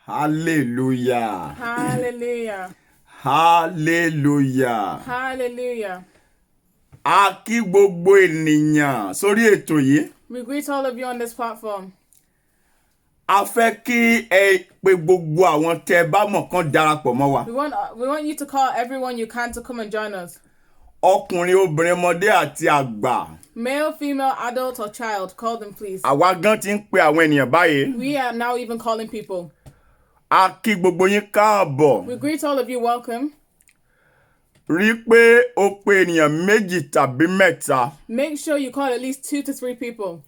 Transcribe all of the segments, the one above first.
Hallelujah. Hallelujah. Hallelujah. Hallelujah. A kí gbogbo ènìyàn sórí ètò yìí. We greet all of you on this platform. A fẹ́ kí ẹ pè gbogbo àwọn tẹ́ bá mọ̀ kán darapọ̀ mọ́ wa. We want you to call everyone you can to come and join us. Ọkùnrin, obìnrin, ọmọdé àti àgbà. Male, female, adult or child, call them please. Àwa gan ti ń pe àwọn ènìyàn báyìí. We are now even calling people. A kí gbogbo yín káàbọ̀. We greet all of you, welcome. Rí pé o pe ènìyàn méjì tàbí mẹ́ta. Make sure you call at least 2 to 3 people.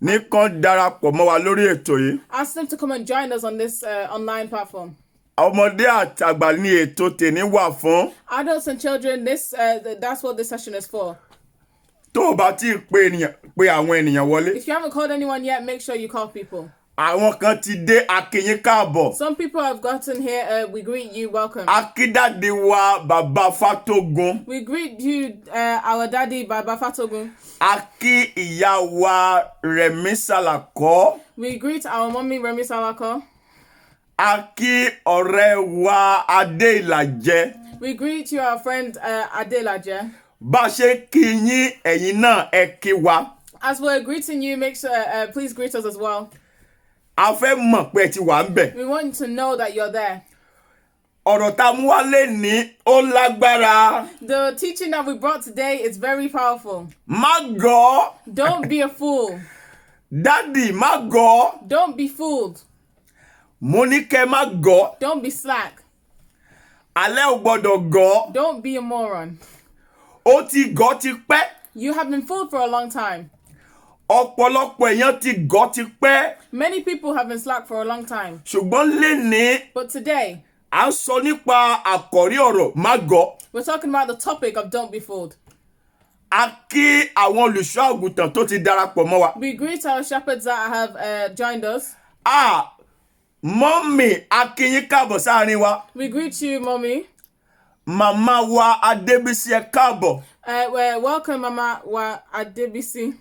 Ní kán darapọ̀ mọ́ wa lórí ètò yìí. Ask them to come and join us on this online platform. Ọmọdé àti àgbà ni ètò tèmi wà fún. Adults and children, that's what this session is for. Tó o bá ti pe àwọn ènìyàn wọlé. If you haven't called anyone yet, make sure you call people. Àwọn kan ti dé, a kí yín káàbọ̀. Some people have gotten here. We greet you, welcome. Akídàdé wa Bàbá Fátógun. We greet you, our daddy, Baba Fatogun. A kí ìyá wa Rẹ̀mí Sàlàkọ́. We greet our mommy, Remi Salako. A kí ọ̀rẹ́ wa Adé Ìlàjẹ. We greet you, our friend, Adelaje. Bá a ṣe kí yín, ẹ̀yin náà ẹ kí wa. As we're greeting you, make sure, please greet us as well. A fẹ́ mọ̀ pé ẹ ti wà ń bẹ̀. We want to know that you're there. Ọ̀rọ̀ tá a mú wá lénìí ó lágbára. The teaching that we brought today is very powerful. Má gọ̀. Don't be a fool. Dádì, má gọ̀. Don't be fooled. Mo ní kẹ́ má gọ̀. Don't be slack. Alẹ́ ò gbọ́dọ̀ gọ̀. Don't be a moron. Ó ti gọ̀ ti pẹ́. You have been fooled for a long time. Ọ̀pọ̀lọpọ̀ èèyàn ti gọ̀ ti pẹ́. Many people have been slack for a long time. Ṣùgbọ́n lénìí, But today, à ń sọ nípa àkọ́rí ọ̀rọ̀ má gọ̀. we're talking about the topic of don't be fooled. A kí àwọn olùṣọ́ àgùntàn tó ti darapọ̀ mọ́ wa. We greet our shepherds that have joined us. Mọ́mì, a kí yín káàbọ̀ sáàrin wa. We greet you, mommy. Màmá wa Adébísí ẹ káàbọ̀. We're welcome, Mama wa Adebisi.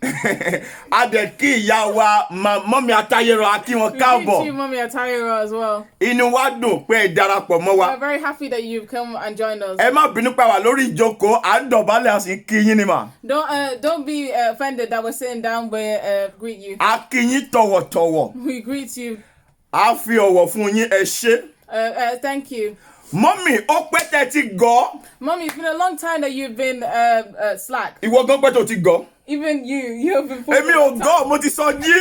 A dẹ̀ kí ìyá wa mọ́mì Atáyérọ̀, a kí wọn We káàbọ̀. greet you, Mommy Atayero, as well. Inú wa dùn pé ẹ darapọ̀ mọ́ wa. We're very happy that you've come and joined us. Ẹ má bínú pa wà lórí ìjókòó, à ń dọ̀bálẹ̀ a sì ń kí yín ni mà. Don't be offended that we're sitting down. We greet you. A kí yín tọ̀wọ̀tọ̀wọ̀. We greet you. A fi ọ̀wọ̀ fún yín, ẹ ṣé. Thank you. Mọ́mì, ó pẹ́ tẹ́ ti gọ̀. Mommy, it's been a long time that you've been slack. Ìwọ gan pẹ́ tó ti gọ̀. Even you have been fooled. Èmi ò gọ̀, mo ti sọjí.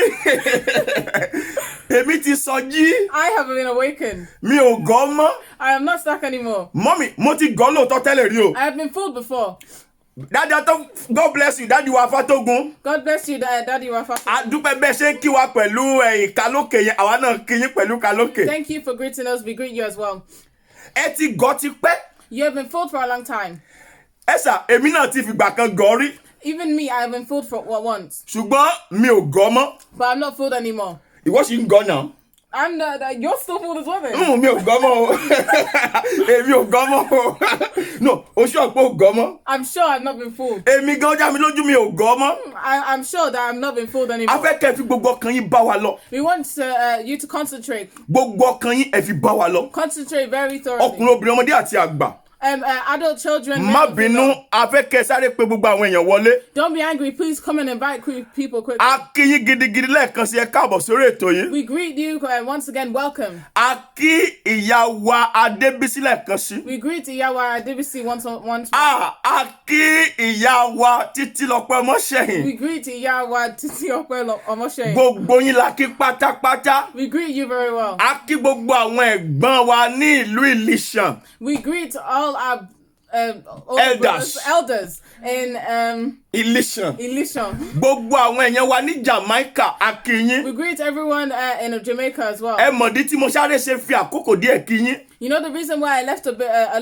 Èmi ti sọjí. I have been awakened. Mi ò gọ̀ mọ́. I am not slack anymore. Mọ́mì, mo ti gọ̀ lóòótọ́ tẹ́lẹ̀ rí o. I have been fooled before. God bless you, Daddy wa Fátógun. God bless you, Daddy Rafa. A dúpẹ́ bẹ́ẹ̀ ṣe ń kí wa pẹ̀lú ìkálókè yẹn, àwa náà kí yín pẹ̀lú kálókè. Thank you for greeting us. We greet you as well. Ẹ ti gọ̀ ti pẹ́. You have been fooled for a long time. Ẹ sà, èmi náà ti fìgbà kan gọ̀ rí. Even me, I have been fooled for once. Ṣùgbọ́n mi ò gọ̀ mọ́. But I'm not fooled anymore. Ìwọ sì ń gọ̀ náà. And you're still fooled as well then. Mi ò gọ̀ mọ́ o. Èmi ò gọ̀ mọ́ o. No, o ṣọ́ pé o gọ̀ mọ́. I'm sure I've not been fooled. Èmi gan já mi lójú, mi ò gọ̀ mọ́. I'm sure that I've not been fooled anymore. A fẹ́ kẹ́ ẹ fi gbogbo ọkàn yín bá wa lọ. We want you to concentrate. Gbogbo ọkàn yín ẹ fi bá wa lọ. Concentrate very thoroughly. Ọkùnrin, obìnrin, ọmọdé àti àgbà. Adult children. Má men and bínú, female. a fẹ́ kẹ́ ẹ sáré pé gbogbo àwọn èèyàn wọlé. Don't be angry. Please come and invite people quickly. A kí yín gidigidi lẹ́ẹ̀kan sí, ẹ káàbọ̀ sórí ètò yìí. We greet you once again. Welcome. A kí ìyá wa Adébísí lẹ́ẹ̀kan sí. We greet Iyawa Adebisi once more. A kí ìyá wa Títílọpẹ́ Ọmọ́ṣẹ́yìn. We greet Iyawa Titi Opelo Omoshe. Gbogbo yín la kí pátápátá. We greet you very well. A kí gbogbo àwọn ẹ̀gbọ́n wa ní ìlú Ìlíṣàn. We greet all our Elders in Ìlíṣàn. Elisha. Gbogbo àwọn èèyàn wa ní Jamaica, a kí yín. We greet everyone in Jamaica as well. Ẹ mọ̀dí tí mo sáré ṣe fi àkókò díẹ̀ kí yín. You know the reason why I left a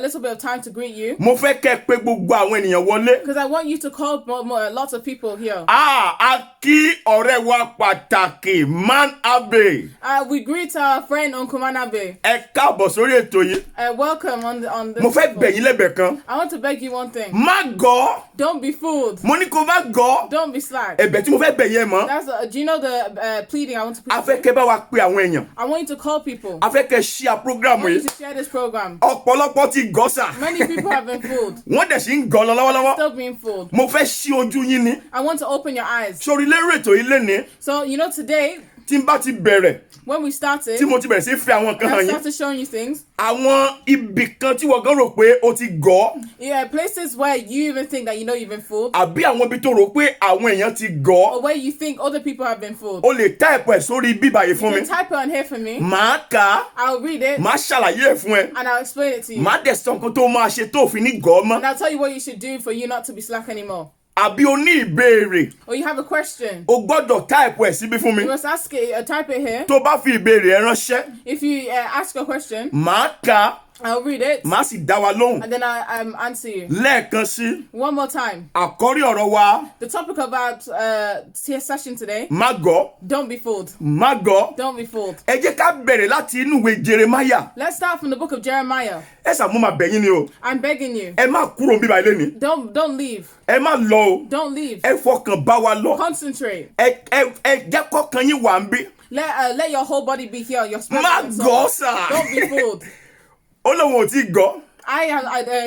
little bit of time to greet you? mo fẹ́ kẹ́ pé gbogbo àwọn ènìyàn wọlé. Because I want you to call lots of people here. A kí ọ̀rẹ́ wa pàtàkì Man Abe. We greet our friend Uncle Manabe. Ẹ káàbọ̀ sórí ètò yìí. Welcome on this. Mo fẹ́ bẹ̀ yín lẹ́bẹ̀ kan. I want to beg you one thing. Má gọ̀. Don't be fooled. Mo ní kó má gọ̀. Don't be slack. Ẹ̀bẹ̀ tí mo fẹ́ bẹ̀ yẹn mọ́. Do you know the pleading I want to plead? A fẹ́ kẹ́ bá wa pe àwọn èèyàn. I want you to call people. A fẹ́ kẹ́ share program I want you yìí. to share this program. Ọ̀pọ̀lọpọ̀ ti gọ̀ sà. Many people have been fooled. Wọ́n dẹ̀ sì ń gọ̀ lọ lọ́wọ́lọ́wọ́. Still being fooled. Mo fẹ́ ṣí ojú yín ni. I want to open your eyes. Sórí lérò ètò yìí lénìí. So, you know, today, Tí n bá ti bẹ̀rẹ̀. when we started, Tí mo ti bẹ̀rẹ̀ sí fi àwọn kan I hàn yín. started showing you things. Àwọn ibì kan tí wọ́n gan rò pé o ti gọ̀. Yeah, places where you even think that you know you've been fooled. Àbí àwọn ibi tó rò pé àwọn èèyàn ti gọ̀. Or where you think other people have been fooled. O lè type ẹ̀ sórí bíbá yìí fún You mi. can type it on here for me. Màá kà á. I'll read it Màá ṣàlàyé ẹ̀ fún ẹ. and I'll explain it to you. Màá dẹ̀ sọ nǹkan tó máa ṣe tó fi ní gọ̀ mọ́. And I'll tell you what you should do for you not to be slack anymore. Àbí o ní ìbéèrè. Or you have a question. O gbọ́dọ̀ type ẹ̀ síbí fún mi. You must ask it, type it here. Tó bá fi ìbéèrè ẹ ránṣẹ́. If you ask a question, Màá kà á. I'll read it Màá sì dá wa lóhùn. and then I'll answer you. Lẹ́ẹ̀kan sí. One more time. Àkọ́rí ọ̀rọ̀ wa. The topic of our session today, Má gọ̀. don't be fooled. Má gọ̀. Don't be fooled. Ẹ jẹ́ ká bẹ̀rẹ̀ láti inú ìwé Jeremáyà. Let's start from the book of Jeremiah. Ẹ sàmú máa bẹ̀ yín ni o. I'm begging you. Ẹ má kúrò níbí báyìí lénìí. Don't leave. Ẹ má lọ o. Don't leave. Ẹ fọkàn bá wa lọ. Concentrate. Ẹ jẹ́ kọ́kàn yín wà ń bí. Let your whole body be here. Your spirit Má and soul. gọ̀ sà. Don't be fooled. Ó lóun ò tí gọ̀.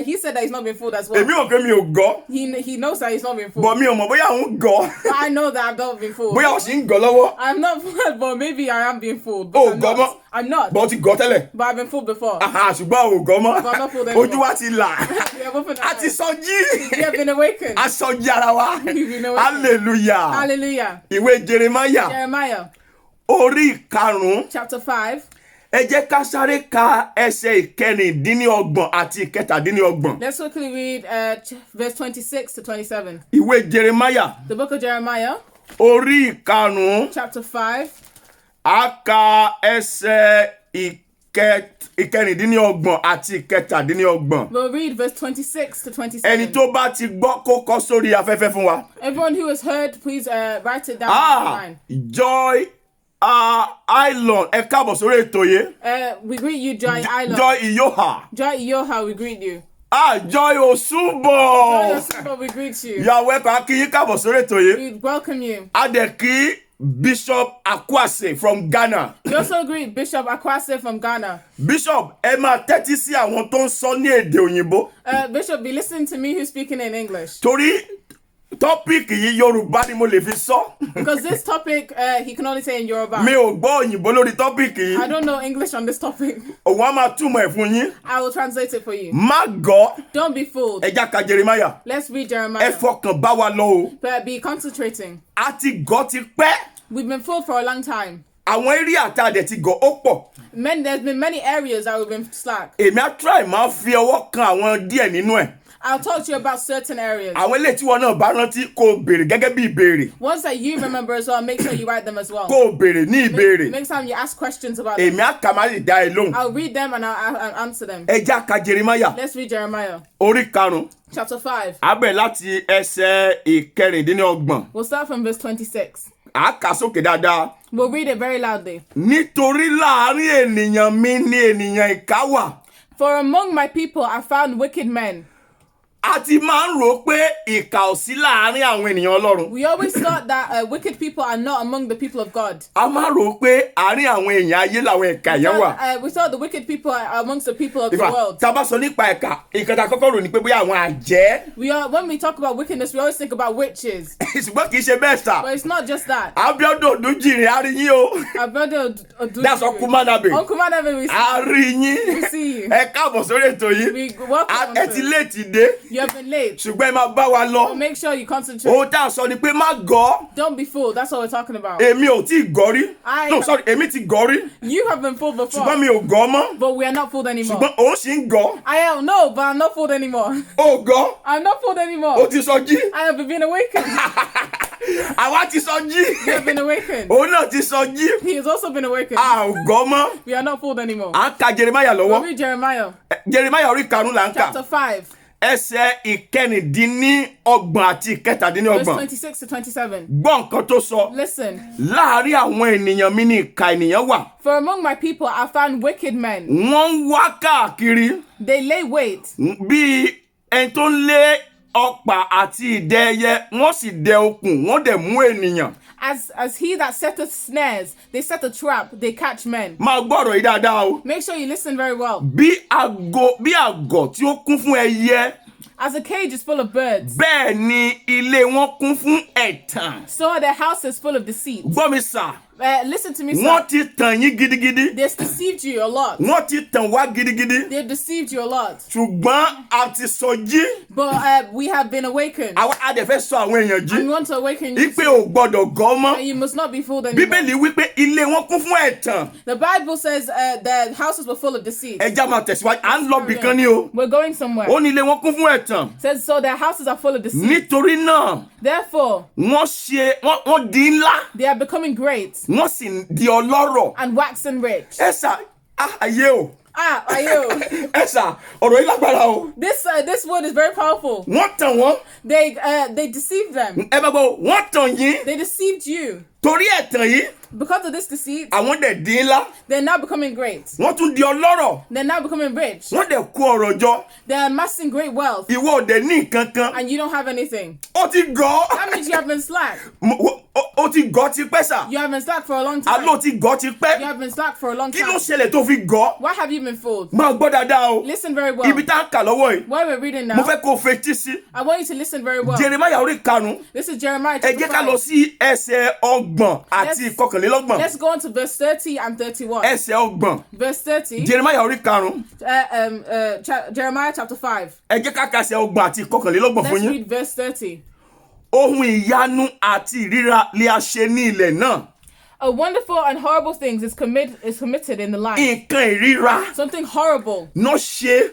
He said that he's not been fooled as well. Èmi ò pé mi ò gọ̀. He knows that he's not been fooled. Bọ̀ mi ò mọ̀ bóyá òun gọ̀. But I know that I've not been fooled. Bóyá o sì ń gọ̀ lọ́wọ́. I'm not fooled, but maybe I am being fooled. O But gọ̀ mọ́. I'm not. Bọ̀ o ti gọ̀ tẹ́lẹ̀. But I've been fooled before. Ṣùgbọ́n o gọ̀ mọ́. But I'm not fooled anymore. Ojú wa ti là. We have opened our A ti eyes. sọjí. We have been awakened. A sọjí ara wa. We've been awakened. Hallelujah. Hallelujah. Ìwé Jeremáyà. Jeremiah Orí ìkarùn-ún. chapter 5. Ẹ jẹ́ ká sáré ka ẹsẹ̀ ìkẹrìndínlọ́gbọ̀n àti ìkẹtàdínlọ́gbọ̀n. Let's quickly read verse 26 to 27. Ìwé Jeremáyà. The book of Jeremiah, Orí ìkarùn-ún. chapter 5. A ka ẹsẹ̀ ìkẹrìndínlọ́gbọ̀n àti ìkẹtàdínlọ́gbọ̀n. We'll read verse 26 to 27. Ẹni tó bá ti gbọ́ kó kọ sórí afẹ́fẹ́ fún wa. Everyone who has heard, please write it down on the line. Joy Island, ẹ káàbọ̀ sórí ètò yìí. We greet you, Joy Island. Joy Iyoha. Joy Iyoha, we greet you. Joy Osunbo. Joy Osunbo, we greet you. You are welcome. A kí yín káàbọ̀ sórí ètò yìí. We welcome you. A dẹ̀ kí Bishop Akwase from Ghana. We also greet Bishop Akwase from Ghana. Bishop, ẹ máa tẹ́tí sí àwọn tó ń sọ ní èdè òyìnbó. Bishop, be listening to me who's speaking in English. Torí tọ́pìkì yìí Yorùbá ni mo lè fi sọ. Because this topic, he can only say in Yoruba. Mi ò gbọ́ òyìnbó lórí tọ́pìkì I yìí. don't know English on this topic. Òun á máa túmọ̀ ẹ̀ fún yín. I will translate it for you. Má gọ̀. Don't be fooled. Ẹ já ka Jeremáyà. Let's read Ẹ Jeremiah. fọkàn bá wa lọ o. But be concentrating. A ti gọ̀ ti pẹ́. We've been fooled for a long time. Àwọn eré àtàdẹ̀ ti gọ̀ ó pọ̀. There's been many areas that we've been slack. Èmi á try máa fi ọwọ́ kan àwọn díẹ̀ nínú ẹ̀. I'll talk to you about certain areas. Àwọn eléyìí tí wọn náà bá rántí kó o béèrè gẹ́gẹ́ bí ìbéèrè. Ones that you remember as well, make sure you write them as well. Kó o béèrè ní ìbéèrè. Next time you ask questions about them, Èmi á kà má lè dá ẹ lóhùn. I'll read them and I'll answer them. Ẹ já ka Jeremáyà. Let's read Jeremiah. Orí karùn-ún. Chapter 5. Á bẹ̀rẹ̀ láti ẹsẹ̀ ìkẹrìndínlọ́gbọ̀n. We'll start from verse 26. Á kà sókè dáadáa. We'll read it very loudly. Nítorí láàárín ènìyàn mi ni ènìyàn ìkà wà. For among my people I found wicked men. A ti máa ń rò ó pé ìkà ò sí láàárín àwọn ènìyàn Ọlọ́run. We always thought that wicked people are not among the people of God. A máa ń rò ó pé àárín àwọn èèyàn ayé làwọn ìkà yẹn wà. We thought the wicked people are amongst the people of the Ìfà world. tá a bá sọ nípa ìkà, ìkẹta kọ́kọ́ rò ní pé bóyá àwọn àjẹ́. When we talk about wickedness, we always think about witches. Ṣùgbọ́n kì í ṣe bẹ́ẹ̀ sà. But it's not just that. Abiodun Odunjìnrìn a rí yín o. Our brother Oduji. That's Uncle Manabe. Uncle Manabe, we A rí yín. see you. Ẹ káàbọ̀ sórí ètò yìí. We welcome Ẹ ti léètì dé. You have been late. ṣùgbọ́n ẹ máa bá wa lọ. But make sure you concentrate. ohun tá a sọ ni pé má gọ̀. Don't be fooled. That's what we're talking about. èmi ò tí ì gọ̀ rí. I- èmi ti gọ̀ rí. You have been fooled before. ṣùgbọ́n mi ò gọ̀ mọ́. But we are not fooled anymore. ṣùgbọ́n òun sì ń gọ̀. I am no, but I'm not fooled anymore. ó gọ̀. I'm not fooled anymore. ó ti sọ jí. I have been awakened. àwa ti sọ jí. We have been awakened. òun náà ti sọ jí. He has also been awakened. a ò gọ̀ mọ́. We are not fooled anymore. à ń ka Jeremiah We'll lọ́wọ́. read Jeremiah Jeremiah orí karùn-ún là ń kà. chapter 5, ẹsẹ̀ ìkẹrìndínlọ́gbọ̀n àti verse ìkẹtàdínlọ́gbọ̀n. 26 to 27. gbọ́ nǹkan tó sọ. Listen, láàárín àwọn ènìyàn mi ni ìka ènìyàn wà. for among my people I found wicked men. wọ́n ń wá káàkiri They lay wait bíi ẹni tó ń lé ọ̀pá àti ìdẹ ẹyẹ, wọ́n sì dẹ okùn, wọ́n dẹ̀ mú ènìyàn. as he that setteth snares. They set a trap. They catch men. máa gbọ́ ọ̀rọ̀ yìí dáadáa o. Make sure you listen very well. bí àgọ̀ tí ó kún fún ẹyẹ, As a cage is full of birds, bẹ́ẹ̀ ni ilé wọn kún fún ẹ̀tàn. so are their houses full of deceit. gbọ́ mi sà, Listen to me, sir. wọ́n ti tàn yín gidigidi. They've deceived you a lot. wọ́n ti tàn wá gidigidi. They've deceived you a lot. ṣùgbọ́n a ti sọ jí. But we have been awakened. àwa a dẹ̀ fẹ́ sọ àwọn èèyàn And we jí. want to awaken you. ipe ò gbọ́dọ̀ gọ̀ mọ́. And you must not be fooled anymore. bíbélì wípé ilé wọn kún fún ẹ̀tàn. The Bible says their houses were full of deceit. ẹja máa tẹ̀síwájú à ń lọ bìkan ni o. We're going somewhere. ó ní ilé wọn kún fún ẹ̀tàn. Says so their houses are full of deceit. nítorí náà Therefore, wọ́n di ńlá. they are becoming great wọ́n sì di ọlọ́rọ̀. and waxing rich. ẹ sà ayé o. Are you? ẹ sà ọ̀rọ̀ yìí lágbára o. This word is very powerful. wọ́n tàn wọ́n. They deceived them. ẹ bá gbọ́ wọ́n tàn yín. They deceived you. torí ẹ̀tàn yìí Because of this deceit, àwọn dẹ̀ di ńlá. they're now becoming great. wọ́n tún di ọlọ́rọ̀. They're now becoming rich. wọ́n dẹ̀ kó ọrọ̀ jọ. They're amassing great wealth. ìwọ ò dẹ̀ ní nǹkan kan. And you don't have anything. ó ti gọ̀. That means you have been slack. ó ti gọ̀ ti pẹ́ sà. You have been slack for a long time. àló ti gọ̀ ti You pẹ́. have been slack for a long kí ló time. ṣẹlẹ̀ tó fi gọ̀. Why have you been fooled? máa gbọ́ dáadáa o. Listen very well. ibi tá a kà lọ́wọ́ yìí. What we're reading mo now, fẹ́ kó o fetí sí. I want you to listen very well. Jeremiah orí karùn-ún. This is Jeremiah ẹ jẹ́ chapter ká lọ 5. sí ẹsẹ̀ ọgbọ̀n àti Let's- ìkọkànlélọ́gbọ̀n. Let's go on to verse 30 and 31. ẹsẹ̀ ọgbọ̀n. Verse 30, Jeremiah orí karùn-ún. Jeremiah chapter 5. ẹ jẹ́ ká ka ẹsẹ̀ ọgbọ̀n àti ìkọkànlélọ́gbọ̀n fún Let's yín. read verse 30. ohun ìyanu àti ìríra lè a ṣe ní ilẹ̀ náà. A wonderful and horrible things is committed in the land. nǹkan ìríra Something horrible náà ṣe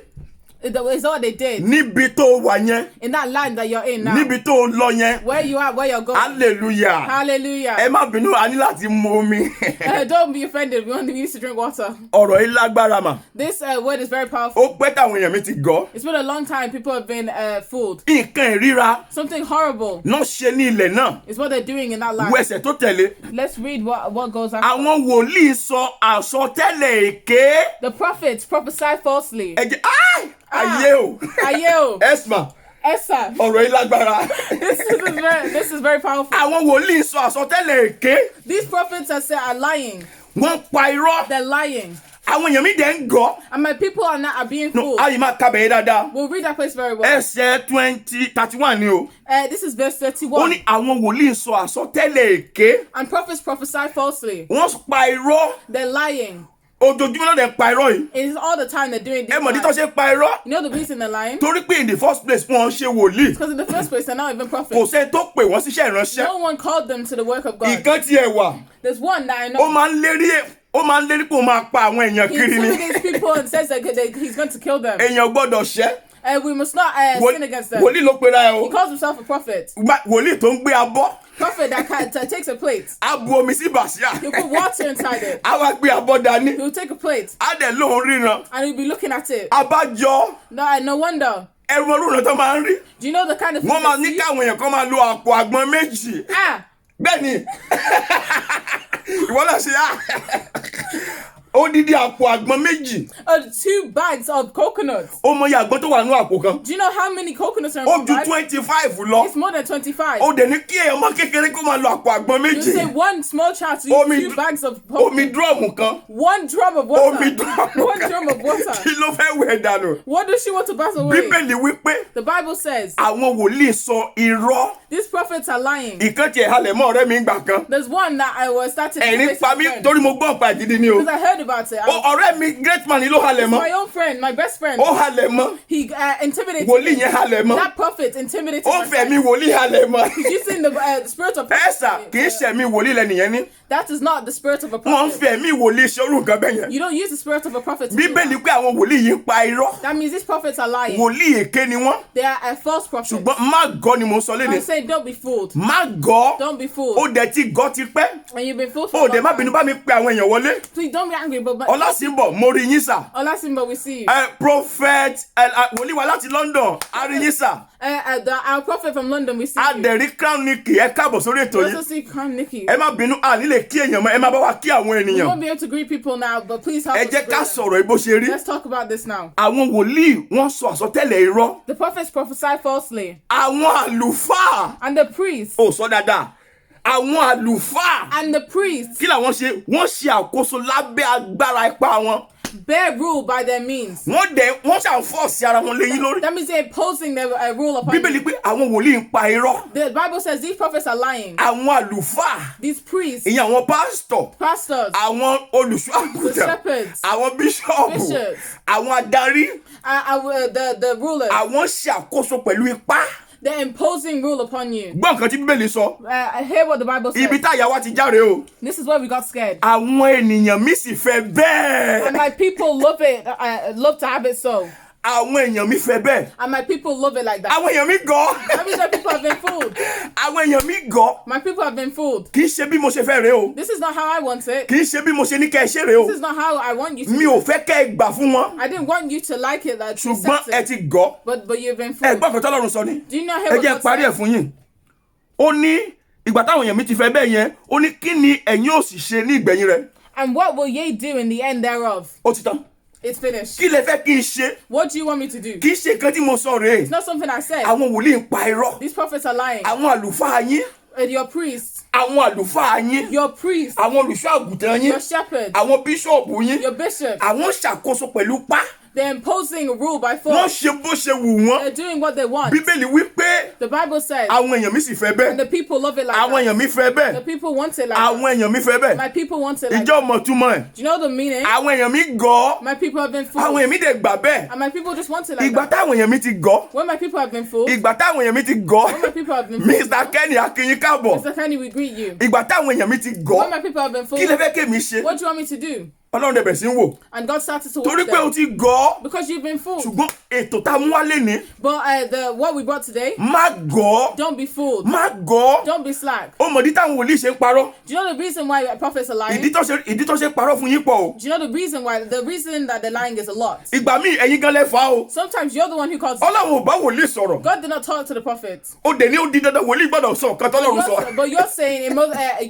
is what they did níbi tó wà yẹn, in that land that you're in now. níbi tó lọ yẹn. Where you are, where you're going. hallelujah. Hallelujah. ẹ má bínú a ní láti mu omi. Don't be offended. We need to drink water. ọ̀rọ̀ yìí lágbára mà. This word is very powerful. ó pẹ́ táwọn èèyàn mi ti gọ̀. It's been a long time people have been fooled. nǹkan ìríra Something horrible náà ṣe ní ilẹ̀ náà. is what they're doing in that land. wo ẹsẹ̀ tó tẹ̀lé. Let's read what goes after. àwọn wòlíì sọ àsọtẹ́lẹ̀ èké. The prophets prophesy falsely. ẹ jẹ́ ayé o. Ayo. esma Esa. ọ̀rọ̀ yìí lágbára. This is very powerful. àwọn wòlíì sọ àsọtẹ́lẹ̀ èké. These prophets are lying. wọ́n pa irọ́. They're lying. àwọn èèyàn mi dẹ̀ ń gọ̀. And my people are being no fooled. ayi máa kábẹ̀ yìí dáadáa. We'll read that place very well. ẹsẹ̀ 31 ni o. This is verse ó 31. ní àwọn wòlíì sọ àsọtẹ́lẹ̀ èké. And prophets prophesy falsely. wọ́n pa irọ́. They're lying. ojoojúmọ́ náà dẹ̀ pa irọ́ yìí. It is all the time they're doing this. ẹ mọ̀ ní tó lies. ṣe pa irọ́. You know the reason they're lying? torí pé in the first place wọ́n ṣe wòlíì. Because in the first place, they're not even kò prophets. sẹ́ni tó pè wọ́n síṣẹ́ ìránṣẹ́. No one called them to the work of God. ìkan tiẹ̀ wà. There's one that I ó know. máa ń lérí pé ó máa pa àwọn èèyàn He kiri ni. intimidates people and says that he's going to kill them. èèyàn gbọ́dọ̀ ṣẹ́. We must not sin against them. wòlíì ló pera ẹ He o. calls himself a prophet. wòlíì tó ń gbé abọ́. Prophet that takes a plate. á bu omi sí bàṣíà. He'll put water inside it. á wá gbé abọ́ dání. He'll take a plate á dẹ̀ lóun ríran. and he'll be looking at it. abájọ No wonder. ẹrù olóòrùn tó máa ń rí. Do you know the kind of wọ́n máa thing ní they see? káwọn èèyàn kan máa lo àpò àgbọn méjì. bẹ́ẹ̀ni ìwọ náà ṣe odidi àpò àgbọn méjì. 2 bags of coconuts. ó mọ iye àgbọn tó wà nínú àpò kan. Do you know how many coconuts are in ó one ju bag? 25 lọ. It's more than 25. ó dẹ̀ ní kí èèyàn mọ́ kékeré kó máa lo àpò àgbọn You say méjì. one small child to Omi- use 2 bags of omi coconut. dúrọ̀mù kan. 1 drum of water. omi dúrọ̀mù One kan. drum of water. kí ló fẹ́ wẹ̀ dànù. What does she want to pass away? bíbélì wípé The Bible says àwọn wòlíì sọ irọ́. these prophets are lying. ìkan tiẹ̀ halẹ̀ mọ́ ọ̀rẹ́ mi gbà kan. There's one that I was starting to ẹ̀rín face pa mí with them. torí mo gbọ́ ọ̀pá ìdídí ni o. Because I heard about it. ọ̀rẹ́ mi great man ló halẹ̀ mọ́. My own friend, my best friend. Ó halẹ̀ mọ́. He intimidated Wòlíì me. yẹn halẹ̀ mọ́. That prophet intimidated Ó my fẹ̀mí friend. wòlíì halẹ̀ mọ́. He's using the spirit of Ẹ̀sà kì í ṣẹ̀mí wòlíì lẹ́nìyẹn ní. That is not the spirit of a Wọ́n ń prophet. fẹ̀mí wòlíì ṣorú nǹkan bẹ́ẹ̀ yẹn. You don't use the spirit of a prophet to do Bíbélì that. pé àwọn wòlíì yìí ń pa irọ́. That means these prophets are lying. Wòlíì èké ni wọ́n. They are a false prophet. Ṣùgbọ́n má gọ́ ni mo sọ léde. I'm saying don't be fooled. Má gọ́. Don't be Ó fooled. dẹ̀ ti gọ́ ti pẹ́. And you've been fooled for Ó a dẹ̀ long má time. bínú bá mi pe àwọn èèyàn wọlé. Please don't be angry, but Ọlásìnbọ̀ mo rí yín sà. Olasimba, we see you. Prophet wòlíì wa láti London a rí yín sà. Our prophet from London, we see A you. dẹ̀ rí Crown Nikki ẹ káàbọ̀ sórí ètò We yìí. also see Crown Nikki. Ẹ má bínú a nílè kí èèyàn mọ́ ẹ má bá wa kí àwọn We ènìyàn. won't be able to greet people now, but please help Ẹ us jẹ́ to ká greet them. sọ̀rọ̀ bó ṣe rí. Let's talk about this now. Àwọn wòlíì wọ́n sọ àsọtẹ́lẹ̀ irọ́. The prophets prophesy falsely, Àwọn àlùfáà and the priests ò sọ dáadáa. Àwọn àlùfáà and the priests kí làwọn ṣe? Wọ́n ṣe àkóso lábẹ́ agbára ipá wọn. bear rule by their means. Wọ́n ṣàǹfọ̀ọ̀sì ara wọn léyìn lórí. That means they're imposing their rule upon Bíbélì you. pé àwọn wòlíì ń pa irọ́. The Bible says these prophets are lying. Àwọn àlùfáà These priests, ìyẹn àwọn pásítọ̀, pastors, àwọn olùṣọ́ the àgùntàn, shepherds, àwọn bíṣọ̀bù, bishops, àwọn adarí, the rulers, àwọn ṣàkóso pẹ̀lú ipá. they're imposing rule upon you. Gbọ́ nǹkan tí Bíbélì sọ. Hear what the Bible Ibi says. táyà wa ti járe o. This is where we got scared. Àwọn ènìyàn mi sì fẹ́ bẹ́ẹ̀. And my people love it, love to have it so. Àwọn èèyàn mi fẹ́ bẹ́ẹ̀. And my people love it like that. Àwọn èèyàn mi gọ̀. That means that people have been fooled. Àwọn èèyàn mi gọ̀. My people have been fooled. Kì í ṣe bí mo ṣe fẹ́ rè o. This is not how I want it. Kì í ṣe bí mo ṣe ní kẹ́ ẹ ṣe rè o. This is not how I want you to Mi ò fẹ́ kẹ́ ẹ gbà fún wọn. I didn't want you to like it, that to Ṣùgbọ́n accept ẹ it. ti gọ̀. But you've been Ẹ fooled. gbọ́ nǹkan tọ́lọ́run sọ ni. Do you not Ẹ hear jẹ́ what parí ẹ̀ God said? fún yín. Ó ní ìgbà táwọn èèyàn mi ti fẹ́ bẹ́ẹ̀ yẹn, ó ní kí ni ẹ̀yin ò sì ṣe ní ìgbẹ̀yìn rẹ̀. And what will ye do in the end thereof? Ó ti tán. It's finished. Kí lẹ fẹ́ kí n ṣe? What do you want me to do? Kì í ṣe nǹkan tí mo sọ rèé. It's not something I said. Àwọn wòlíì ń pa irọ́. These prophets are lying. Àwọn àlùfáà yín. Your priests, Àwọn àlùfáà yín. your priests, Àwọn olùṣọ́ àgùntàn yín. your shepherds, Àwọn bíṣọ̀bù yín. your bishops, Àwọn ṣàkóso pẹ̀lú pá. they're imposing a rule by Wọ́n force. ṣe bó ṣe wù wọ́n. They're doing what they want. Bíbélì wí pé The Bible says, àwọn èèyàn mi sì fẹ́ and bẹ́ẹ̀. the people love it like Àwọn that. èèyàn mi fẹ́ The bẹ́ẹ̀. people want it like Àwọn that. èèyàn mi fẹ́ bẹ́ẹ̀. My people want it like Ìjọ that. mọ̀ túmọ̀ ẹ̀. Do you know the meaning? Àwọn èèyàn mi gọ̀. My people have been Àwọn fooled. èèyàn mi dẹ̀ gbà bẹ́ẹ̀. And my people just want it like Ìgbà that. táwọn èèyàn mi ti gọ̀. When my people have been fooled, Ìgbà táwọn èèyàn mi ti gọ̀. when my people have been fooled, Mr. Kenny Akinyin káàbọ̀. Mr. Kenny, we greet you. Ìgbà táwọn èèyàn mi ti When gọ̀. my people have been Kí lẹ fooled, fẹ́ kémi ṣe? what do you want me to do? Ọlọ́run dẹ̀ bẹ̀rẹ̀ sí ń wò. And God started to Torí watch pé o them. ti gọ̀. Because you've been fooled. Ṣùgbọ́n ètò tá a mú wálé ni. But what we brought today, Má gọ̀. don't be fooled. Má gọ̀. Don't be slack. Ó mọ̀ dí táwọn wòlíì ṣe ń parọ́. Do you know the reason why prophets are lying? Ìdí tó ṣe parọ́ fún yín pọ̀ o. Do you know the reason why? The reason that they're lying is a lot. Ìgbà míì ẹ̀yin gan lẹ fà á o. Sometimes you're the one who caused it. Ọlọ́run ò bá wòlíì sọ̀rọ̀. God did not talk to the prophet. Ó dẹ̀ ní ó di dandan wòlíì gbọ́dọ̀ sọ nǹkan tọ́lọ́run sọ. But you're saying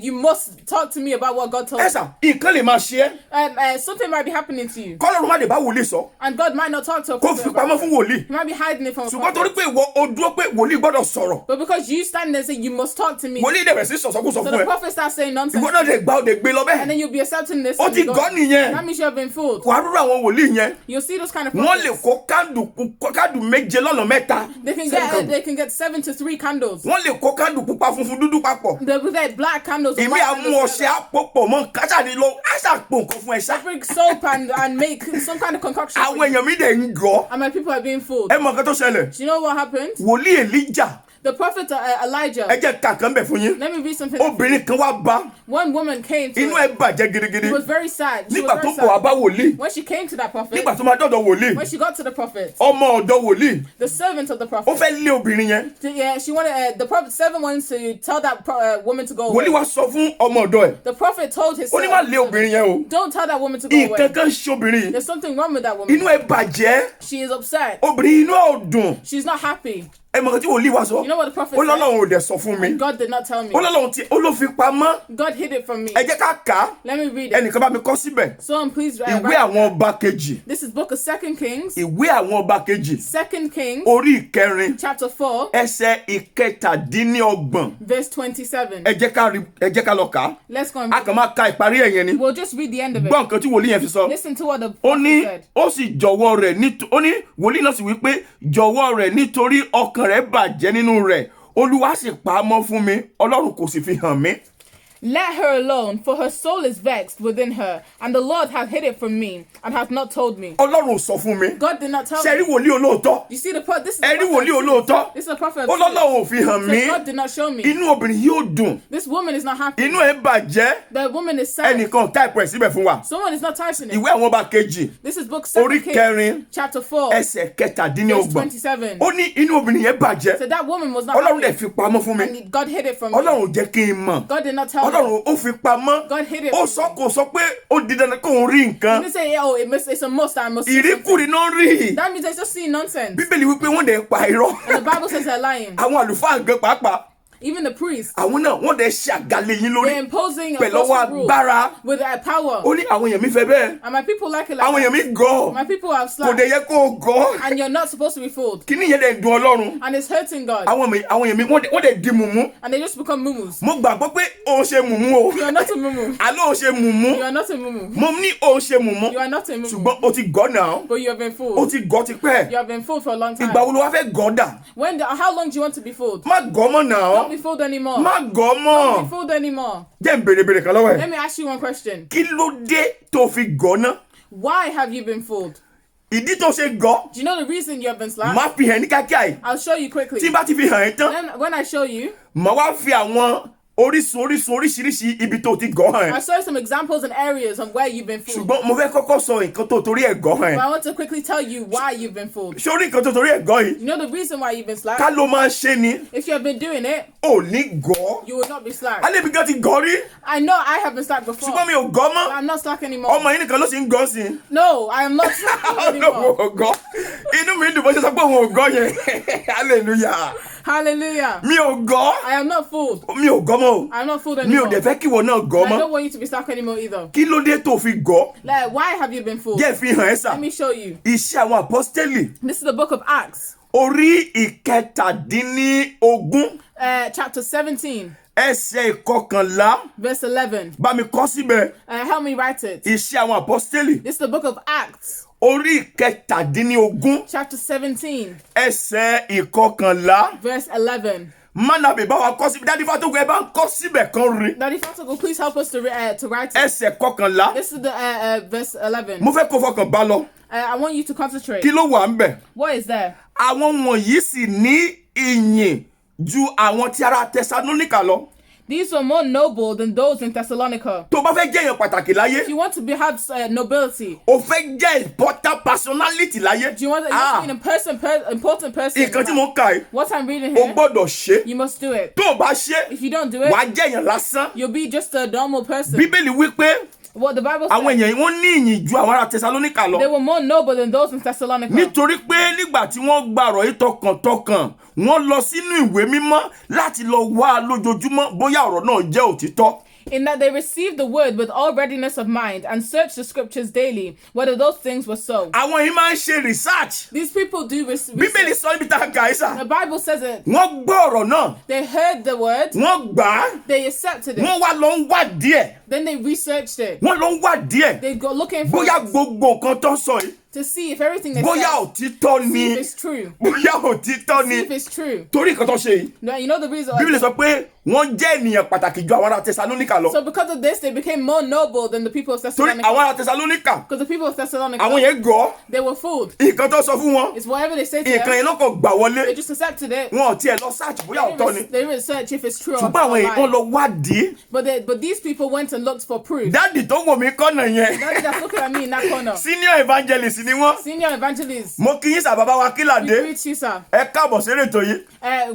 you must talk to me about what God told Ẹ you. sà, nǹkan lè máa ṣe ẹ́. Something might be happening to you. Kọ́lọ́run má lè bá wòlíì sọ. And God might not talk to a Kó prophet fi about pamọ́ fún it. wòlíì. He might be hiding it from a Ṣùgbọ́n torí prophet. pé ìwọ o dúró pé wòlíì gbọ́dọ̀ sọ̀rọ̀. But because you stand there and say, you must talk to me. Wòlíì dẹ̀ bẹ̀rẹ̀ sí sọ̀sọ́kùsọ So fún the ẹ. prophet starts saying nonsense. Ìwọ náà lè gbà ó lè gbé lọ And bẹ́ẹ̀. then you'll be accepting this. Ó and ti you gọ́ go- nìyẹn. That means you have been fooled. Wàá rúrú àwọn wòlíì yẹn. You'll see those kind of Wọ́n lè prophets. kó kándù méje lọ́nà mẹ́ta. They can get 7 to 3 candles. Wọ́n lè kó kándù pupa funfun dúdú papọ̀. With their black candles. and Ìmí white àmú candles ọṣẹ together. àpòpọ̀ mọ́ káṣáàdì lọ àṣàpò nǹkan fún ẹ ṣá. Bring soap and make some kind of concoction. for Àwọn you. èèyàn mi dẹ̀ ń gọ̀. And my people are being fooled. Ẹ mọ nǹkan tó ṣẹlẹ̀. Do you know what happened? Wòlíì Èlíjà. The prophet Elijah. Ẹ jẹ́ ká kan bẹ̀ fún yín. Let me read something. Obìnrin kan wá bá. One woman came to Inú him. ẹ̀ bàjẹ́ gidigidi. She was very sad. She Nígbà was tó very kọ̀ wá sad. bá wòlíì. When she came to that prophet, Nígbà tó máa dọ̀dọ̀ wòlíì. when she got to the prophet, Ọmọ ọ̀dọ̀ wòlíì. the servant of the Ó prophet, fẹ́ lé obìnrin yẹn. yeah, she wanted the prophet servant wanted to tell that woman to go away. Wòlíì wá sọ fún ọmọ ọ̀dọ̀ ẹ̀. The prophet told his Ó ní má servant, lé obìnrin yẹn o. don't tell that woman to go away. Nǹkan kan ṣe obìnrin yìí. There's something wrong with that woman. Inú ẹ̀ bàjẹ́. She is upset. Obìnrin inú ẹ̀ ò dùn. She's not happy. Ẹ mọ̀ nǹkan tí wòlíì wá sọ. You know what the prophet Ó said? lọ́lọ́run ò dẹ̀ sọ fún mi. God did not tell me. Ó lọ́lọ́run tí ó ló fi pamọ́. God hid it from me. Ẹ jẹ́ ká kà á. Let me read it. Ẹnìkan bá mi kọ síbẹ̀. Someone please Ìwé write. àwọn ọba kejì. This is book of 2 Kings. Ìwé àwọn ọba kejì. 2 Kings Orí ìkẹrin. chapter 4 Ẹsẹ̀ ìkẹtàdínlọ́gbọ̀n. verse 27. Ẹ jẹ́ ká lọ kà á. Let's go and A read. kàn máa ka ìparí ẹ̀ yẹn ni. We'll just read the end of it. Gbọ́ nǹkan tí wòlíì yẹn fi sọ. Listen to what the Ó ní prophet said. ó sì jọ̀wọ́ rẹ̀ ó ní wòlíì náà sì wí pé jọ̀wọ́ rẹ̀ nítorí ọkàn rẹ̀ bàjẹ́ nínú rẹ̀ Olúwa sì pa á mọ́ fún mi Ọlọ́run kò sì fi hàn mí. Let her alone, for her soul is vexed within her, and the Lord hath hid it from me, and hath not told me. Ọlọ́run ò sọ fún mi. God did not tell Ṣé rí me. wòlíì olóòótọ́? You see the prophet. This is Ẹ rí the wòlíì prophet. olóòótọ́? This is a prophet. Ọlọ́run ò fi hàn mí. God did not show me. Inú obìnrin yóò dùn. This woman is not happy. Inú ẹ̀ bàjẹ́. The woman is sad. Ẹnìkan táìpù ẹ̀ síbẹ̀ fún wa. Someone is not typing it. Ìwé àwọn ọba kejì. This is book Orí 2 kẹrin. chapter 4, Ẹsẹ̀ verse kẹtàdínlọ́gbọ̀n. 27. Ó ní inú obìnrin yẹn bàjẹ́. So that woman was not Ọlọ́run dẹ̀ happy. fi pamọ́ fún mi. And God hid it from me. Ọlọ́run ò jẹ́ kí n mọ̀. God did not tell me. Ọlọ́run ó fi pamọ́. God hid it Ó from sọ kò sọ pé ó di dandan kó òun rí He nǹkan. didn't say, oh, it's a must, I must see something. Ìríkùrí náà rí. That means they're just seeing nonsense. Bíbélì wípé wọ́n dẹ̀ pa irọ́. And the Bible says they're lying. Àwọn àlùfáà gan pàápàá. Even the priests, Àwọn náà wọ́n dẹ̀ ṣàgàlẹ̀ yín lórí. they're imposing a Pẹ̀lú ọwọ́ forceful rule agbára. with a power. Ó ní àwọn èèyàn mi fẹ́ bẹ́ẹ̀. And my people like it like Àwọn èèyàn that. mi gọ̀. My people have Kò slack. dẹ̀ yẹ kó o gọ̀. And you're not supposed to be fooled. Kíní yẹn dẹ̀ dùn Ọlọ́run. And it's hurting God. Àwọn èèyàn mi wọ́n dẹ̀ di mùmú. And they just become mumus. Mo gbàgbọ́ pé òun ṣe mùmú o. You are not a mumu. Àlọ́ òun ṣe mùmú. You are not a mumu. Mo ní òun ṣe mùmú. You are not a mumu. Ṣùgbọ́n o ti gọ̀ náà. But you have been O fooled. ti gọ̀ tipẹ́. You have been fooled for a long time. Ìgbà wo ló wá fẹ́ gọ̀ dà? How long do you want to be fooled? Má gọ̀ mọ́ náà. Don't be fooled anymore. Má gọ̀ mọ́. Don't be fooled anymore. Jẹ́ n bèrè kan lọ́wọ́ ẹ̀. Let me ask you one question. Kí ló dé tó fi gọ̀ náà? Why have you been fooled? Ìdí tó ṣe gọ̀. Do you know the reason you have been slapped? Má fi hàn ní kíákíá yìí. I'll show you quickly. Tí bá ti fi hàn ẹ́ tán. Then when I show you, Màá wá fi àwọn oríṣiríṣi ibi tó ti gọ̀ hàn I'll ẹ́. show you some examples and areas of where you've been fooled. Ṣùgbọ́n mo fẹ́ kọ́kọ́ sọ nǹkan tó torí ẹ̀ gọ̀ hàn But ẹ́. I want to quickly tell you why you've been fooled. Sórí nǹkan tó torí ẹ̀ gọ̀ yìí. You know the reason why you've been Ká slapped? ló máa ṣe ni? If you have been doing it, Ò ní gọ̀. you will not be slapped. Alẹ́ mi gan ti gọ̀ rí. I know I have been slapped before, Ṣùgbọ́n mi ò gọ̀ mọ́. but I'm not slack anymore. Ọmọ yìí nìkan ló sì ń gọ̀ sí i. No, I am not slack Ọlọ́run anymore. ò gọ̀. Inú mi dùn bó ṣe sọ pé òun ò gọ̀ yẹn. Hallelujah. Hallelujah. Mi ò gọ̀. I am not fooled. Mi ò gọ̀ mọ́ o. I'm not fooled Mi ò anymore. dẹ̀ fẹ́ kí ìwọ náà gọ̀ I mọ́. don't want you to be slack anymore either. Kí ló dé tó fi gọ̀? Like, why have you been fooled? Jẹ́ fi hàn ẹ́ sà. Let me show you. Iṣẹ́ àwọn apọ́stẹ́lì. This is the book of Acts, Orí ìkẹtàdínníogún. chapter 17, Ẹsẹ̀ ìkọkànlá. verse 11. Bá mi kọ síbẹ̀. Help me write it. Iṣẹ́ àwọn apọ́stẹ́lì. This is the book of Acts, Orí ìkẹtàdínníogún. chapter 17, Ẹsẹ̀ ìkọkànlá. verse 11. Mánàbì bá wa kọ síbẹ̀. Dádì Fátógun ẹ bá ń kọ síbẹ̀ kan rí. Daddy Fatogo, please help us to write it. Ẹsẹ̀ kọkànlá. This is the verse 11. Mo fẹ́ kó fọkàn bá lọ. I want you to concentrate. Kí ló wà ń bẹ̀? What is there? Àwọn wọ̀nyí sì ní ìyìn ju àwọn tí ará Tẹsalóníkà lọ. These were more noble than those in Thessalonica. Tó bá fẹ́ jẹ́ èèyàn pàtàkì láyé. If you want to have nobility, O fẹ́ jẹ́ important personality láyé. do you want to be an important person? Nǹkan tí mo ń kà yìí. What I'm reading O here, gbọ́dọ̀ ṣe. you must do it. Tó o bá ṣe, If you don't do it, wàá jẹ́ èèyàn lásán. you'll be just a normal person. Bíbélì wípé What the Bible àwọn says, èèyàn yìí wọ́n ní ìyìn ju àwọn ará Tẹsalóníkà lọ. they were more noble than those in Thessalonica. Nítorí pé nígbà tí wọ́n gba ọ̀rọ̀ yìí tọkàntọkàn, wọ́n lọ sínú ìwé mímọ́ láti lọ wá lójoojúmọ́ bóyá ọ̀rọ̀ náà jẹ́ òtítọ́. In that they received the word with all readiness of mind and searched the scriptures daily, whether those things were so. Àwọn yìí máa ń ṣe research. These people do research. Bíbélì sọ níbi tá a kà í sà. The Bible says it. Wọ́n gbọ́ ọ̀rọ̀ náà, They heard the word, wọ́n gbà á, they accepted it, wọ́n wá lọ ń wá díẹ̀, then they researched it. wọ́n lọ ń wá díẹ̀. They go looking for Bóyá it gbogbo nǹkan tó ń sọ yìí, to see if everything they bóyá said, òtítọ́ see ni, if it's true. bóyá òtítọ́ See ni. if it's true. Torí nǹkan tó ṣe yìí, No, you know the reason. Bíbélì sọ pé wọ́n jẹ́ ènìyàn pàtàkì ju àwọn ará Tẹsalóníkà lọ. So because of this, they became more noble than the people of Torí Thessalonica. àwọn ará Tẹsalóníkà, Because the people of Thessalonica, àwọn yẹn gọ̀, they were fooled. nǹkan tó sọ fún wọn, It's whatever they say to nǹkan them, yẹn ló kàn gbà wọlé. they just accepted it. Wọn ò tiẹ̀ lọ search bóyá òótọ́ ni. They didn't research if it's true or Ṣùgbọ́n àwọn èèyàn lie. lọ wádìí. But these people went and looked for proof. Dáàdì tó wò mí kọ́nà yẹn. Daddy that's looking at me in that corner. Senior evangelist ni wọ́n. Senior evangelist. Mo kí yín sà bàbá wa We Kílàdé. greet you, sir. Ẹ káàbọ̀ sórí ètò yìí.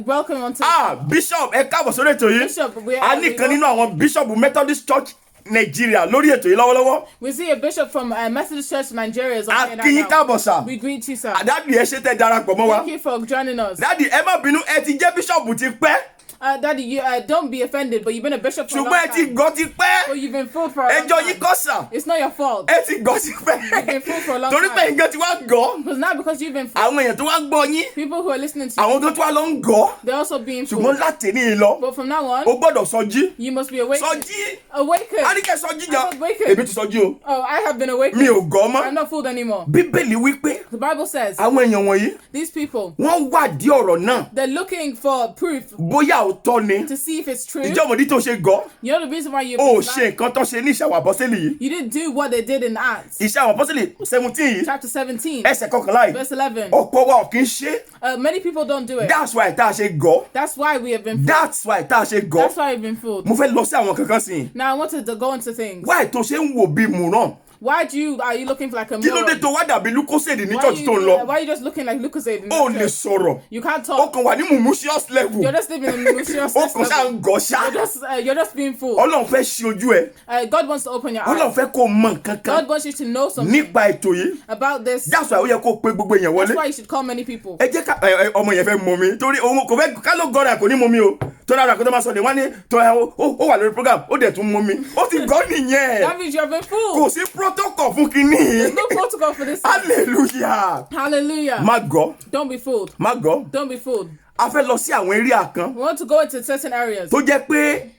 Welcome on to Bishop ẹ káàbọ̀ sórí ètò yìí. Bishop. A ní kan nínú àwọn Bishop Methodist Church Nigeria lórí ètò yìí lọ́wọ́lọ́wọ́. We see a bishop from Methodist Church Nigeria is on A here kí yín right now. káàbọ̀ sà. We greet you, sir. Dáàdì ẹ ṣé tẹ́ darapọ̀ mọ́ wa. Thank you for joining us. Dáàdì ẹ má bínú ẹ ti jẹ́ Bishop ti pẹ́. Daddy, you don't be offended, but you've been a bishop for a long Ṣùgbọ́n ẹ ti time. gọ̀ ti pẹ́. So you've been fooled for a long Ẹjọ́ yín time. kọ́ sà. It's not your fault. Ẹ ti gọ̀ ti pẹ́. You've been fooled for a long Torí pé time. nǹkan ti wá gọ̀. Because now because you've been fooled, Àwọn èèyàn tó wá gbọ́ yín. people who are listening to Àwọn you, tó tún wá lọ ń gọ̀. they're also being Ṣùgbọ́n fooled. láti ní lọ. But from now on, O gbọ́dọ̀ sọjí. you must be awakened. Sọjí. Awakened. Àríkẹ́ sọjí jà. I said awaken. Èmi ti sọjí o. Oh, I have been awakened. Mi ò gọ̀ mọ́. I'm not fooled anymore. Bíbélì wípé The Bible says àwọn èèyàn wọ̀nyí these people, wọ́n wádìí ọ̀rọ̀ náà they're looking for proof bóyá òótọ́ ni. to see if it's true. Ìjọ ọmọdé tó ṣe gọ́. You know the reason why you've Ó been ṣe nǹkan tó ṣe ní Iṣẹ́ àwọn Àpọ́sítélì yìí. You didn't do what they did in Acts. Iṣẹ́ àwọn Àpọ́sítélì 17 yìí. Chapter 17, Ẹsẹ̀ 11 yìí. verse 11. Ọ̀pọ̀ wa ò kì í ṣe. Many people don't do it. That's why tá a ṣe gọ́. That's why we have been fooled. That's why tá a ṣe gọ́. That's why we've been fooled. Mo fẹ́ lọ sí àwọn kankan sí i. Now I wanted to go into things. Why tó ṣe ń wò bí mùràn? Why are you looking for like a Kí ló dé moron? tó wá dàbí Lucozade ní Why church tó ń lọ? are you just looking like Lucozade in Ó the lè church? sọ̀rọ̀. You can't Ó talk. kàn wà ní mumusious level. You're just living in the malicious Ó kàn ṣáà ń level. gọ́ ṣá. You're just being fooled. Ọlọ́run fẹ́ ṣí ojú ẹ. God wants to open your Ọlọ́run eyes. fẹ́ kó o mọ nǹkan kan God wants you to know something nípa ètò yìí. about this. That's why ó yẹ kó o pe gbogbo èèyàn That's wọlé. why you should call many people. Ẹ jẹ́ ká ọmọ yẹn fẹ́ mọ mi torí òun kò fẹ́ ká ló gọ́ra kò ní mọ mi o. Torí ara kò tó máa sọ de wọ́n ní ó wà lórí program ó dẹ̀ tún mọ mi. Ó ti gọ́ nìyẹn. That means you have been Kò fooled. sí protocol fún kinní. No protocol for this. Hallelujah. Hallelujah. Má gọ́. Don't be fooled. Má gọ́. Don't be fooled. A fẹ́ lọ sí àwọn area kan We want to go into certain areas tó jẹ́ pé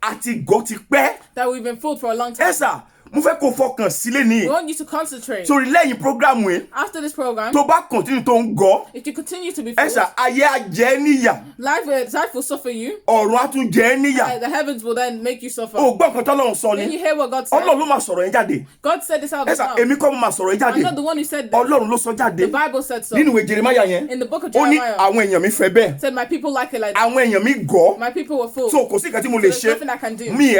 a ti gọ́ ti pẹ́. that we've been fooled for a long time. Ẹ sà, mo fẹ́ kó fọkàn sílé We ní. want you to concentrate. Sórí lẹ́yìn program yìí After this program, tó bá continue tó ń gọ́. if you continue to be Ẹ fooled, sà, ayé á jẹ ẹ́ níyà. life will suffer you. Ọ̀run á tún jẹ ẹ́ níyà. The heavens will then make you suffer. O gbọ́ nǹkan tọ́lọ́run sọ Then you ni. hear what God said. Ọlọ́run ló máa sọ̀rọ̀ yẹn jáde. God said this out Ẹ of his sà, mouth. èmi kọ́ mo máa sọ̀rọ̀ yẹn I'm jáde. not the one who said that. Ọlọ́run ló sọ The jáde. Bible said so. Nínú ìwé Jeremáyà yẹn. In the book of Ó ní Jeremiah, àwọn èèyàn mi fẹ́ bẹ́ẹ̀. said my people like it like that. Àwọn èèyàn mi gọ́. My people were fooled. So kò sí nǹkan tí mo lè There's ṣe. nothing I can do. Mi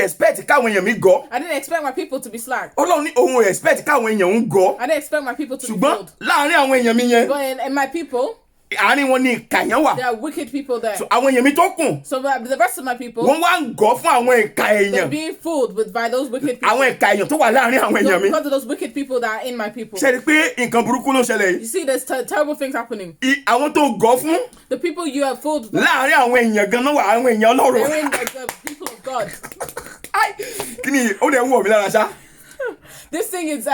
expect káwọn èèyàn mi gọ́. I didn't expect my people to be slack. Ọlọ́run ní òun ò expect káwọn èèyàn ń gọ́. I didn't expect my people to be Ṣùgbọ́n fooled. láàárín àwọn èèyàn mi yẹn, But in my people, àárín wọn ni ìkà yẹn wà. there are wicked people there. So àwọn èèyàn mi tó kù, So the rest of my people, wọ́n wá ń gọ́ fún àwọn ìkà they're èèyàn. being fooled by those wicked people. Àwọn ìkà èèyàn tó wà láàárín àwọn èèyàn mi. Because of those wicked people that are in my people. Ṣé rí i pé nǹkan burúkú ló ṣẹlẹ̀ yìí? You see, there's terrible things happening. Àwọn tó gọ́ fún The people you are fooled by, láàárín àwọn èèyàn gan-an wà àwọn èèyàn Ọlọ́run. they're in the people of God. Kí ni ó dẹ̀ ń wọ̀ mí lára ṣá? This thing is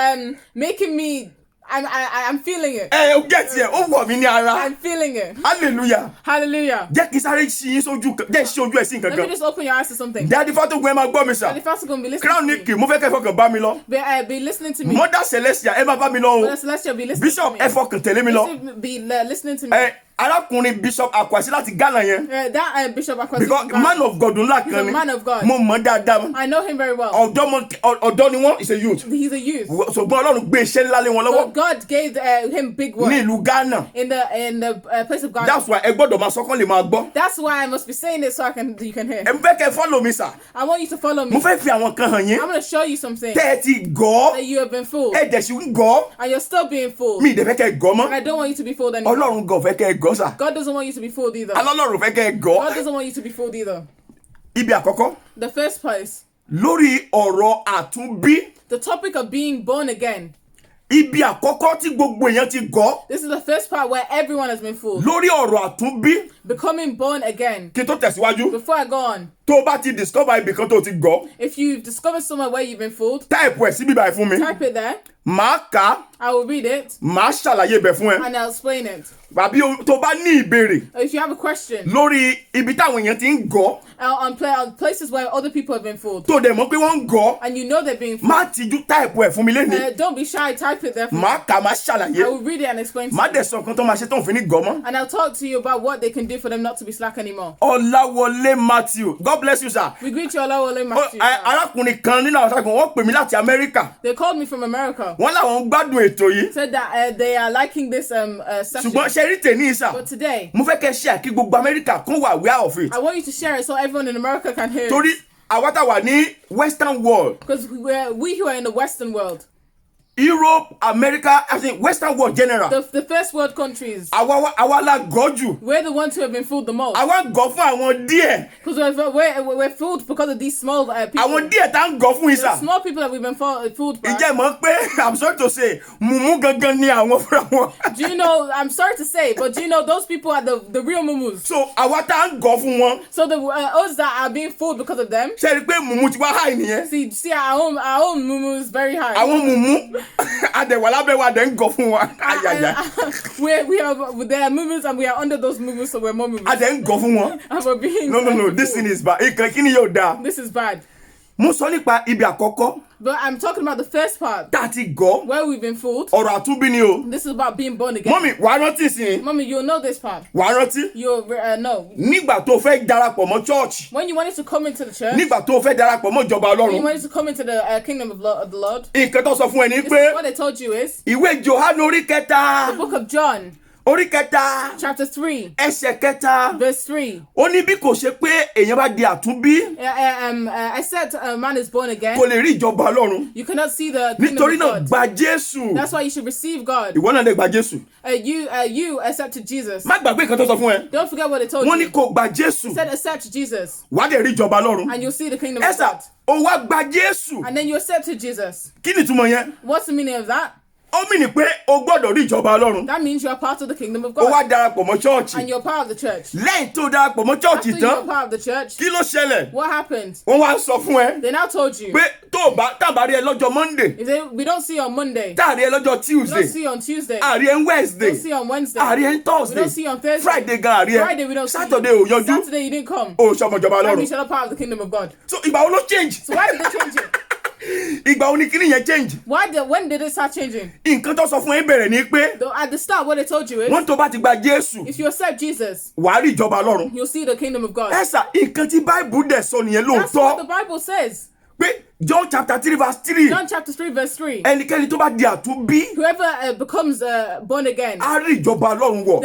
making me. I'm feeling it. Ó gẹ̀ẹ́tì ẹ̀ ó wọ̀ mí ní ara. I'm feeling it. Hallelujah. Hallelujah. Jẹ́ kí sáré ṣí yín sójú jẹ́ ṣí ojú ẹ̀ sí nǹkan Let me kan. just open your eyes to something. Daddy Fatogun ẹ máa gbọ́ mi sà. The first going to be listening Crown to me. Nick mo fẹ́ kẹ́ fọkàn bá mi lọ. Be listening to me. Mother Celestia ẹ máa bá mi lọ o. Brother Celestial, be listening Bishop to me. ẹ fọkàn tẹ̀lé mi lọ. Be listening to me. Arákùnrin Bishop Akwasi láti Ghana yẹn. That Bishop Akwasi. Because man of God ńlá He's kan a ni. man of God. Mo mọ̀ dáadáa. I know him very well. Ọ̀dọ́ ni wọ́n is a youth. He's a youth. Ṣùgbọ́n Ọlọ́run gbé iṣẹ́ ńlá lé wọn But lọ́wọ́. God gave him big work Ní ìlú Ghana. in the place of God. That's why ẹ gbọ́dọ̀ máa sọ́kàn lè máa gbọ́. That's why I must be saying it so you can hear. Ẹ fẹ́ kẹ́ follow mi sà. I want you to follow me. Mo fẹ́ fi àwọn kan hàn yín. I'm going to show you something Tẹ́ ẹ ti gọ́. that you have been fooled. Ẹ dẹ̀ sì ń gọ́. And you're still being fooled. Mi ì dẹ̀ fẹ́ kẹ́ ẹ gọ́ And mọ́. I don't want you to be fooled anymore. Ọlọ́run gan fẹ́ kẹ́ ẹ gọ́ sà. God doesn't want you to be fooled either. Ọlọ́run fẹ́ kẹ́ ẹ gọ́. God doesn't want you to be fooled either. Ibi àkọ́kọ́ The first place, lórí ọ̀rọ̀ àtúnbí. the topic of being born again. Ibi àkọ́kọ́ tí gbogbo èèyàn ti gọ́. This is the first part where everyone has been fooled. Lórí ọ̀rọ̀ àtúnbí. Becoming born again. Kí n tó tẹ̀síwájú. Before I go on, Tó o bá ti discover ibì kan tó o ti gọ́. if you've discovered somewhere where you've been fooled, Táìpù ẹ̀ síbí báyìí fún mi. type it there. Màá kà á. I will read it Màá ṣàlàyé ibẹ̀ fún ẹ. and I'll explain it. Bàbí tó o bá ní ìbéèrè If you have a question lórí ibi táwọn èèyàn ti ń gọ́. on places where other people have been fooled Tó o dẹ̀ mọ̀ pé wọ́n ń gọ́. and you know they're being fooled, Má tijú táìpù ẹ̀ fún mi lénìí. don't be shy. Type it there. For me. Màá kà á, màá I ṣàlàyé. will read it and explain to Má you. dẹ̀ sọ nǹkan tó máa ṣe tó ń fi ní gọ́ mọ́. And I'll talk to you about what they can do for them not to be slack anymore. Ọláwọlé Matthew, God bless you sir. We greet you, Olawale Matthew. Arákùnrin kan nínú àwọn aṣáájú wọ́n pè mí láti Amẹ́ríkà. They called me from America. Wọ́n láwọn ń gbádùn ètò yìí. Said that they are liking this session. Ṣùgbọ́n ṣe rí tèmi sà. But today, Mo fẹ́ kẹ́ ṣe àkí gbogbo Amẹ́ríkà kún wà aware of it. I want you to share it so everyone in America can hear. Torí àwa tá wà ní Western world, Because we who are in the Western world, Europe, America, as in Western world general. the first world countries, Àwa la gọ́ jù. we're the ones who have been fooled the most. Àwa ń gọ́ fún àwọn díẹ̀. Because we're fooled because of these small people. Àwọn díẹ̀ tá ń gọ́ fún yín sà. Small people that we've been fooled by. Ǹjẹ́ mọ̀ pé I'm sorry to say mùmú gangan ni àwọn fúnra wọn. Do you know, I'm sorry to say, but do you know those people are the real mumus? So àwa tá ń gọ́ fún wọn. So the us that are being fooled because of them, Ṣé rí pé mùmú ti wá high nìyẹn? see our own mumu is very high. Àwọn mùmú adẹ̀wà lábẹ́ wa dẹ̀ ń gọ́ fún wa. Ayaya. There are mumus and we are under those mumus, so we're more mumus. Adẹ̀ ń gọ́ fún wọn. And we're being No, this thing is bad. Ìkàn kí ni yóò dáa? This is bad. Mo sọ nípa ibi àkọ́kọ́. But I'm talking about the first part. tá a ti gọ̀. Where we've been fooled. Ọ̀rọ̀ àtúnbí ni o. This is about being born again. Mọ́mì wàá rántí sí i. Mommy, you'll know this part. Wàá rántí. You'll know. Nígbà tó fẹ́ darapọ̀ mọ́ church. When you wanted to come into the church. Nígbà tó fẹ́ darapọ̀ mọ́ ìjọba When you Ọlọ́run. wanted to come into the kingdom of the Lord. Nǹkan tó sọ fún ẹ ní This pé is what they told you is. ìwé Jòhánù orí kẹta. The book of John. Orí kẹta. Chapter 3. Ẹsẹ̀ kẹta. Verse 3. Ó ní bí kò ṣe pé èèyàn bá di àtúnbí. Except a man is born again. Kò lè rí ìjọba Ọlọ́run. You cannot see the kingdom Nítorí of náà God. gba Jésù. That's why you should receive God. Ìwọ náà lè gba Jésù. You accepted Jesus. Má gbàgbé nǹkan tó sọ fún ẹ. Don't forget what they told Wọ́n ní you. kó gba Jésù. Said accept Jesus. Wàá dẹ̀ rí ìjọba Ọlọ́run. And you'll see the kingdom of Ẹ̀sà, God. ó wá gba Jésù. And then you accepted Jesus. Kí ni ìtumọ̀ yẹn? What's the meaning of that? Ó mì ní pé o gbọ́dọ̀ rí ìjọba Ọlọ́run. That means you're part of the kingdom of Ó wá God. darapọ̀ mọ́ chọ́ọ̀chì. And you're part of the church. Lẹ́yìn tó darapọ̀ mọ́ After chọ́ọ̀chì you're tán, part of the church, kí ló ṣẹlẹ̀? what happened? Wọ́n wá sọ fún ẹ They now told you. pé tábà rí ẹ lọ́jọ́ Monday, We don't see you on Monday. táàrí ẹ lọ́jọ́ We don't Tuesday, see you on Tuesday. àrí ẹ We Wednesday, don't see you on Wednesday. àrí ẹ We Thursday, don't see you on Thursday. Friday gan àrí Friday we ẹ, don't see Saturday you. ò yọjú, Saturday you didn't come. ò sọmọ ìjọba That Ọlọ́run. means you're not part of the kingdom of God. So ìgbà wo ló change? So why did they change it? Ìgbà wo ni kíní yẹn change? When did it start changing? Nǹkan tó sọ fún ẹ bẹ̀rẹ̀ ni pé At the start, what they told you is, wọ́n tó bá ti gba Jésù, if you accept Jesus, wàá rí ìjọba Ọlọ́run. you'll see the kingdom of God. Ẹ̀sà, nǹkan tí Bible dẹ̀ sọ nìyẹn That's what the lóòótọ́. Bible says. Pé John chapter 3 verse 3, John chapter 3 verse 3. ẹnikẹ́ni tó bá di àtúnbí, Whoever becomes born again, á rí ìjọba Ọlọ́run wọ̀.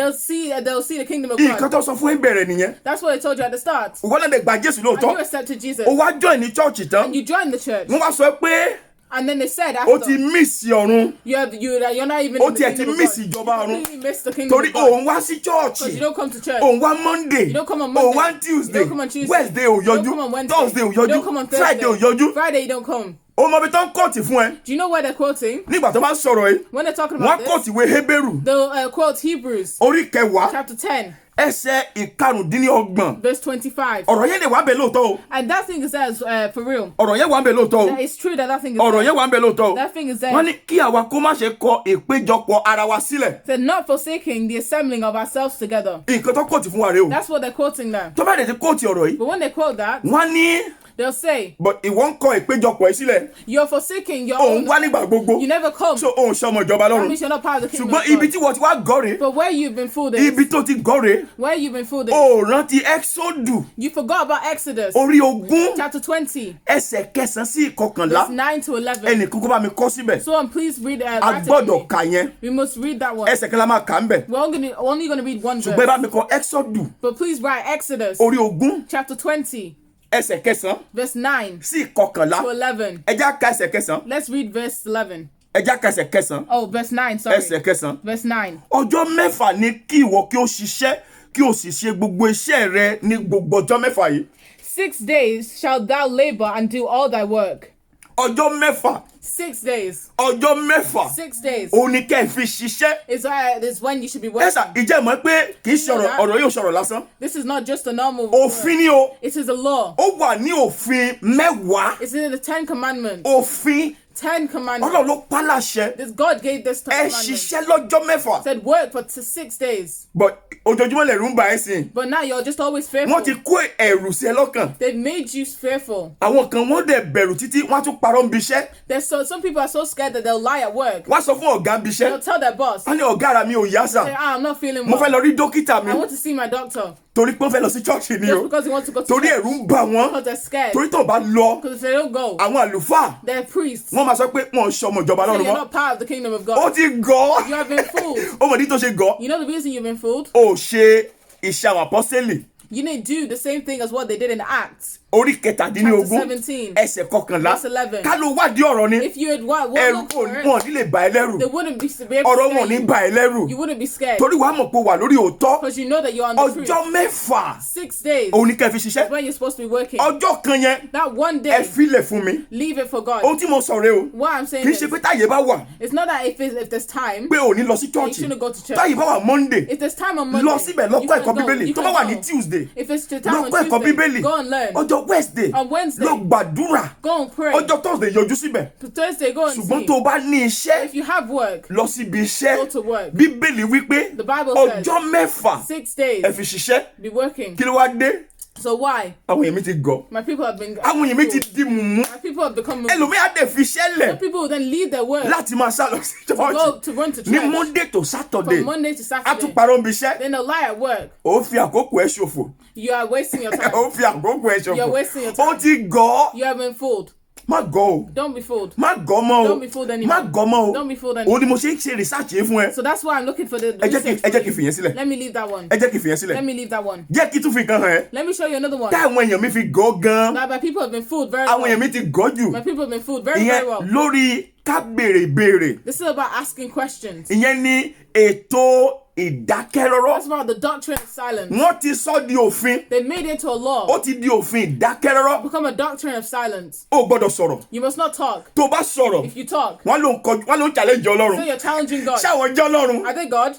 they'll see the kingdom of Nǹkan God. tó sọ fún ẹ bẹ̀rẹ̀ nìyẹn. That's what they told you at the start. Ìwọ náà lè gba Jésù And you lóòótọ́. accepted Jesus. Ó wá join ní church tán. You joined the church. Wọ́n wá sọ pé And then they said ó ti after, miss ọ̀run. you're not even Ó in the tiẹ̀ ti kingdom of miss God. ìjọba You ọ̀run. completely missed the kingdom Torí of God. òun wá sí church. Because you don't come to church. Òun wá Monday. You don't come on Monday. Òun wá Tuesday. You don't come on Tuesday. Wednesday ò You don't come on yọjú. Wednesday. Thursday ò You don't come on yọjú. Thursday. Friday ò yọjú. Friday you don't come. Ó mọ ibi tó ń kóòtì fún ẹ. Do you know where they're quoting? Nígbà tó bá ń sọ̀rọ̀ yìí, When they're talking wọ́n about á this, kóòtì ìwé Hébérù. they'll quote Hebrews Orí kẹwàá. chapter 10 Ẹsẹ̀ ìkarùndínlọ́gbọ̀n. verse 25. Ọ̀rọ̀ yẹn lè wá bẹ̀ lóòótọ́ o. And that thing is there for real. Ọ̀rọ̀ yẹn wá bẹ̀ lóòótọ́ o. It's true that thing is Ọ̀rọ̀ there. yẹn wá bẹ̀ lóòótọ́ o. That thing is there. Wọ́n ní kí àwa kó má ṣe kọ ìpéjọpọ̀ ara wa sílẹ̀. They're not forsaking the assembling of ourselves together. Nǹkan tó kóòtì fún wa rèé o. That's what they're quoting there. Tó bá dẹ̀ ti kóòtì ọ̀rọ̀ yìí, But when they quote that, wọ́n ní they'll say, but ìwọ ń kọ ìpéjọpọ̀ yìí sílẹ̀. you're forsaking your Òun own. wá nígbà gbogbo. You never come. So òun ṣọmọ ìjọba That lọ́run. means you're not part of the kingdom Ṣùgbọ́n of ibi God. tí wọ́n ti wá gọ́rè, But where you've been fooled is, ibi tó ti gọ́rè, where you've been fooled is, ó rántí Ẹ́xódù you forgot about Exodus orí ogún chapter 20 ẹsẹ̀ kẹsàn-án sí ìkọkànlá. verse 9 to 11. Ẹnìkan kó bá mi kọ́ síbẹ̀. So please read A write it gbọ́dọ̀ for me. kà yẹn. We must read that one. Ẹsẹ̀ kan la máa kà ń bẹ̀. We're only going to read one Ṣùgbọ́n ẹ verse. bá mi kọ Ẹ́xódù But please write Exodus orí ogún chapter 20 ẹsẹ̀ kẹsàn-án verse 9 sí ìkọkànlá. to 11. Ẹ já ka ẹsẹ̀ kẹsàn-án. Let's read verse 11. Ẹ já ka ẹsẹ̀ kẹsàn-án. Oh, verse 9, sorry. Ẹsẹ̀ kẹsàn-án. Verse 9. Ọjọ́ mẹ́fà ni kí ìwọ kí ó ṣiṣẹ́ kí o sì ṣe gbogbo iṣẹ́ rẹ ní gbogbo ọjọ́ mẹ́fà yìí. 6 days shalt thou labor and do all thy work. Ọjọ́ mẹ́fà. 6 days. Ọjọ́ mẹ́fà. 6 days Òun ni kẹ́ ẹ fi ṣiṣẹ́. is when you should be working. Ẹ̀sà ìjẹ́ mọ̀ pé kì í ṣọ̀rọ̀ ọ̀rọ̀ yóò ṣọ̀rọ̀ lásán. This is not just a normal Òfin word. ni o. It is a law. Ó wà ní òfin mẹ́wàá. It's in the 10 commandments. Òfin 10 commandments. Ọlọ́run ló pa láṣẹ. This God gave this 10 Ẹ commandments. ṣiṣẹ́ lọ́jọ́ mẹ́fà. Said work for 6 days. But ojoojúmọ́ lẹ̀rù ń bà ẹ́ sìn. But now you're just always fearful. Wọ́n ti kó ẹ̀rù sí ẹ lọ́kàn. They've made you fearful. Àwọn kan wọ́n dẹ̀ bẹ̀rù títí wọ́n á tún parọ́ ń biṣẹ́. Some people are so scared that they'll lie at work. Wọ́n á sọ fún ọ̀gá ń biṣẹ́. They'll tell their boss, Wọ́n ní ọ̀gá ara mi ò yá sà. say, I'm not feeling Mo fẹ́ well. lọ rí dókítà mi. I want to see my doctor. Torí pé wọ́n fẹ́ lọ sí chọ́ọ̀chì ni Just o. because he wants to go to Torí church. ẹ̀rù ń bà wọ́n. Because they're scared. Torí tó bá lọ, Because if they don't go, àwọn àlùfáà they're priests. wọ́n máa sọ pé wọ́n ò ṣọmọ ìjọba So lọ́run you're mọ́. not part of the kingdom of Ó God. ti gọ̀. You have been fooled. Ó mọ̀ ní tó ṣe gọ̀. You know the reason you've been fooled? Ó ṣe iṣẹ́ àwọn apọ́sẹ́lì. You didn't do the same thing as what they did in Acts. Orí kẹtàdínlógún Chapter 17. ẹsẹ̀ kọkànlá. Verse 11. Ká ló wádìí ọ̀rọ̀ ni. If you had looked Ẹ̀rù for it, wọn ò ní lè bà ẹ́ lẹ́rù. they wouldn't be able Ọ̀rọ̀ to wọn ò ní scare you. bà ẹ́ lẹ́rù. You wouldn't be scared. Torí wàá mọ̀ pé o wà lórí òótọ́. Because you know that you're on the truth. Ọjọ́ mẹ́fà 6 days òun ni kẹ́ fi is ṣiṣẹ́. when you're supposed to be working. Ọjọ́ kan yẹn That one ẹ day, filẹ̀ fún mi. leave it for God. Ohun tí mo sọ rèé o. What I'm saying Kì í is, ṣe pé táyé bá wà it's not that if there's time, pé ò ní lọ sí you chọ́ọ̀chì. shouldn't go to church. Táyé bá wà Monday. If there's time on Monday, Lọ síbẹ̀ lọ you kọ́ can ẹ̀kọ́ go. Bíbélì. You Tó can bá wà ní go. Tuesday. If it's the Lọ time on kọ́ ẹ̀kọ́ Tuesday, Bíbélì. go and learn. Ọjọ́ Wednesday. On Wednesday, Lọ gbàdúrà. go and pray. Ọjọ́ Thursday yọjú síbẹ̀. Thursday, go and Ṣùgbọ́n see. tó o bá ní iṣẹ́ If you have work, lọ síbi iṣẹ́. go to work. Bíbélì wípé The Bible says ọjọ́ mẹ́fà 6 days, ẹ fi ṣiṣẹ́. be working. Kí ló wá dé? So why? àwọn èèyàn mi ti gọ̀. My people have been. àwọn èèyàn mi ti di mùmú. My people have become. ẹlòmíì á dẹ̀ fi ṣẹlẹ̀. Some people will then leave their work. láti máa sá lọ sí church. To run to church. ní Monday to Saturday. From Monday to Saturday. á tún parọ́ níbi iṣẹ́. Then they'll lie at work. ó fi àkókò ẹ̀ ṣòfò. You are wasting your time. ó fi àkókò ẹ̀ ṣòfò. You're wasting your time. ó ti gọ̀. You have been fooled. má gọ̀ o. Don't be fooled. má gọ̀ mọ́ o. Don't be fooled anymore. má gọ̀ mọ́ o. Don't be fooled anymore. ó ní mo ṣe ń ṣe research yẹn fún ẹ. So that's why I'm looking for the ẹ jẹ́ kí n fìyẹn sílẹ̀. Let me leave that one. ẹ jẹ́ kí n fìyẹn sílẹ̀. Let me leave that one. jẹ́ kí tún fi kan hàn ẹ́. Let me show you another one. táwọn èèyàn mi fi gọ̀ gan. Now, my people have been fooled very àwọn well. èèyàn mi ti gọ̀ jù. My people have been fooled very, ìyẹn very well. lórí ká béèrè ìbéèrè. This is about asking questions. ìyẹn ní ètò ìdákẹ́rọ́rọ́. That's about the doctrine of silence. wọ́n ti sọ di òfin. They made it to a law. ó ti di òfin ìdákẹ́rọ́rọ́. Become a doctrine of silence. ó gbọ́dọ̀ sọ̀rọ̀. You must not talk. tó bá sọ̀rọ̀. If you talk, wọ́n ló ń challenge Ọlọ́run. say you're challenging God. ṣé àwọn jẹ́ Ọlọ́run. Are they God?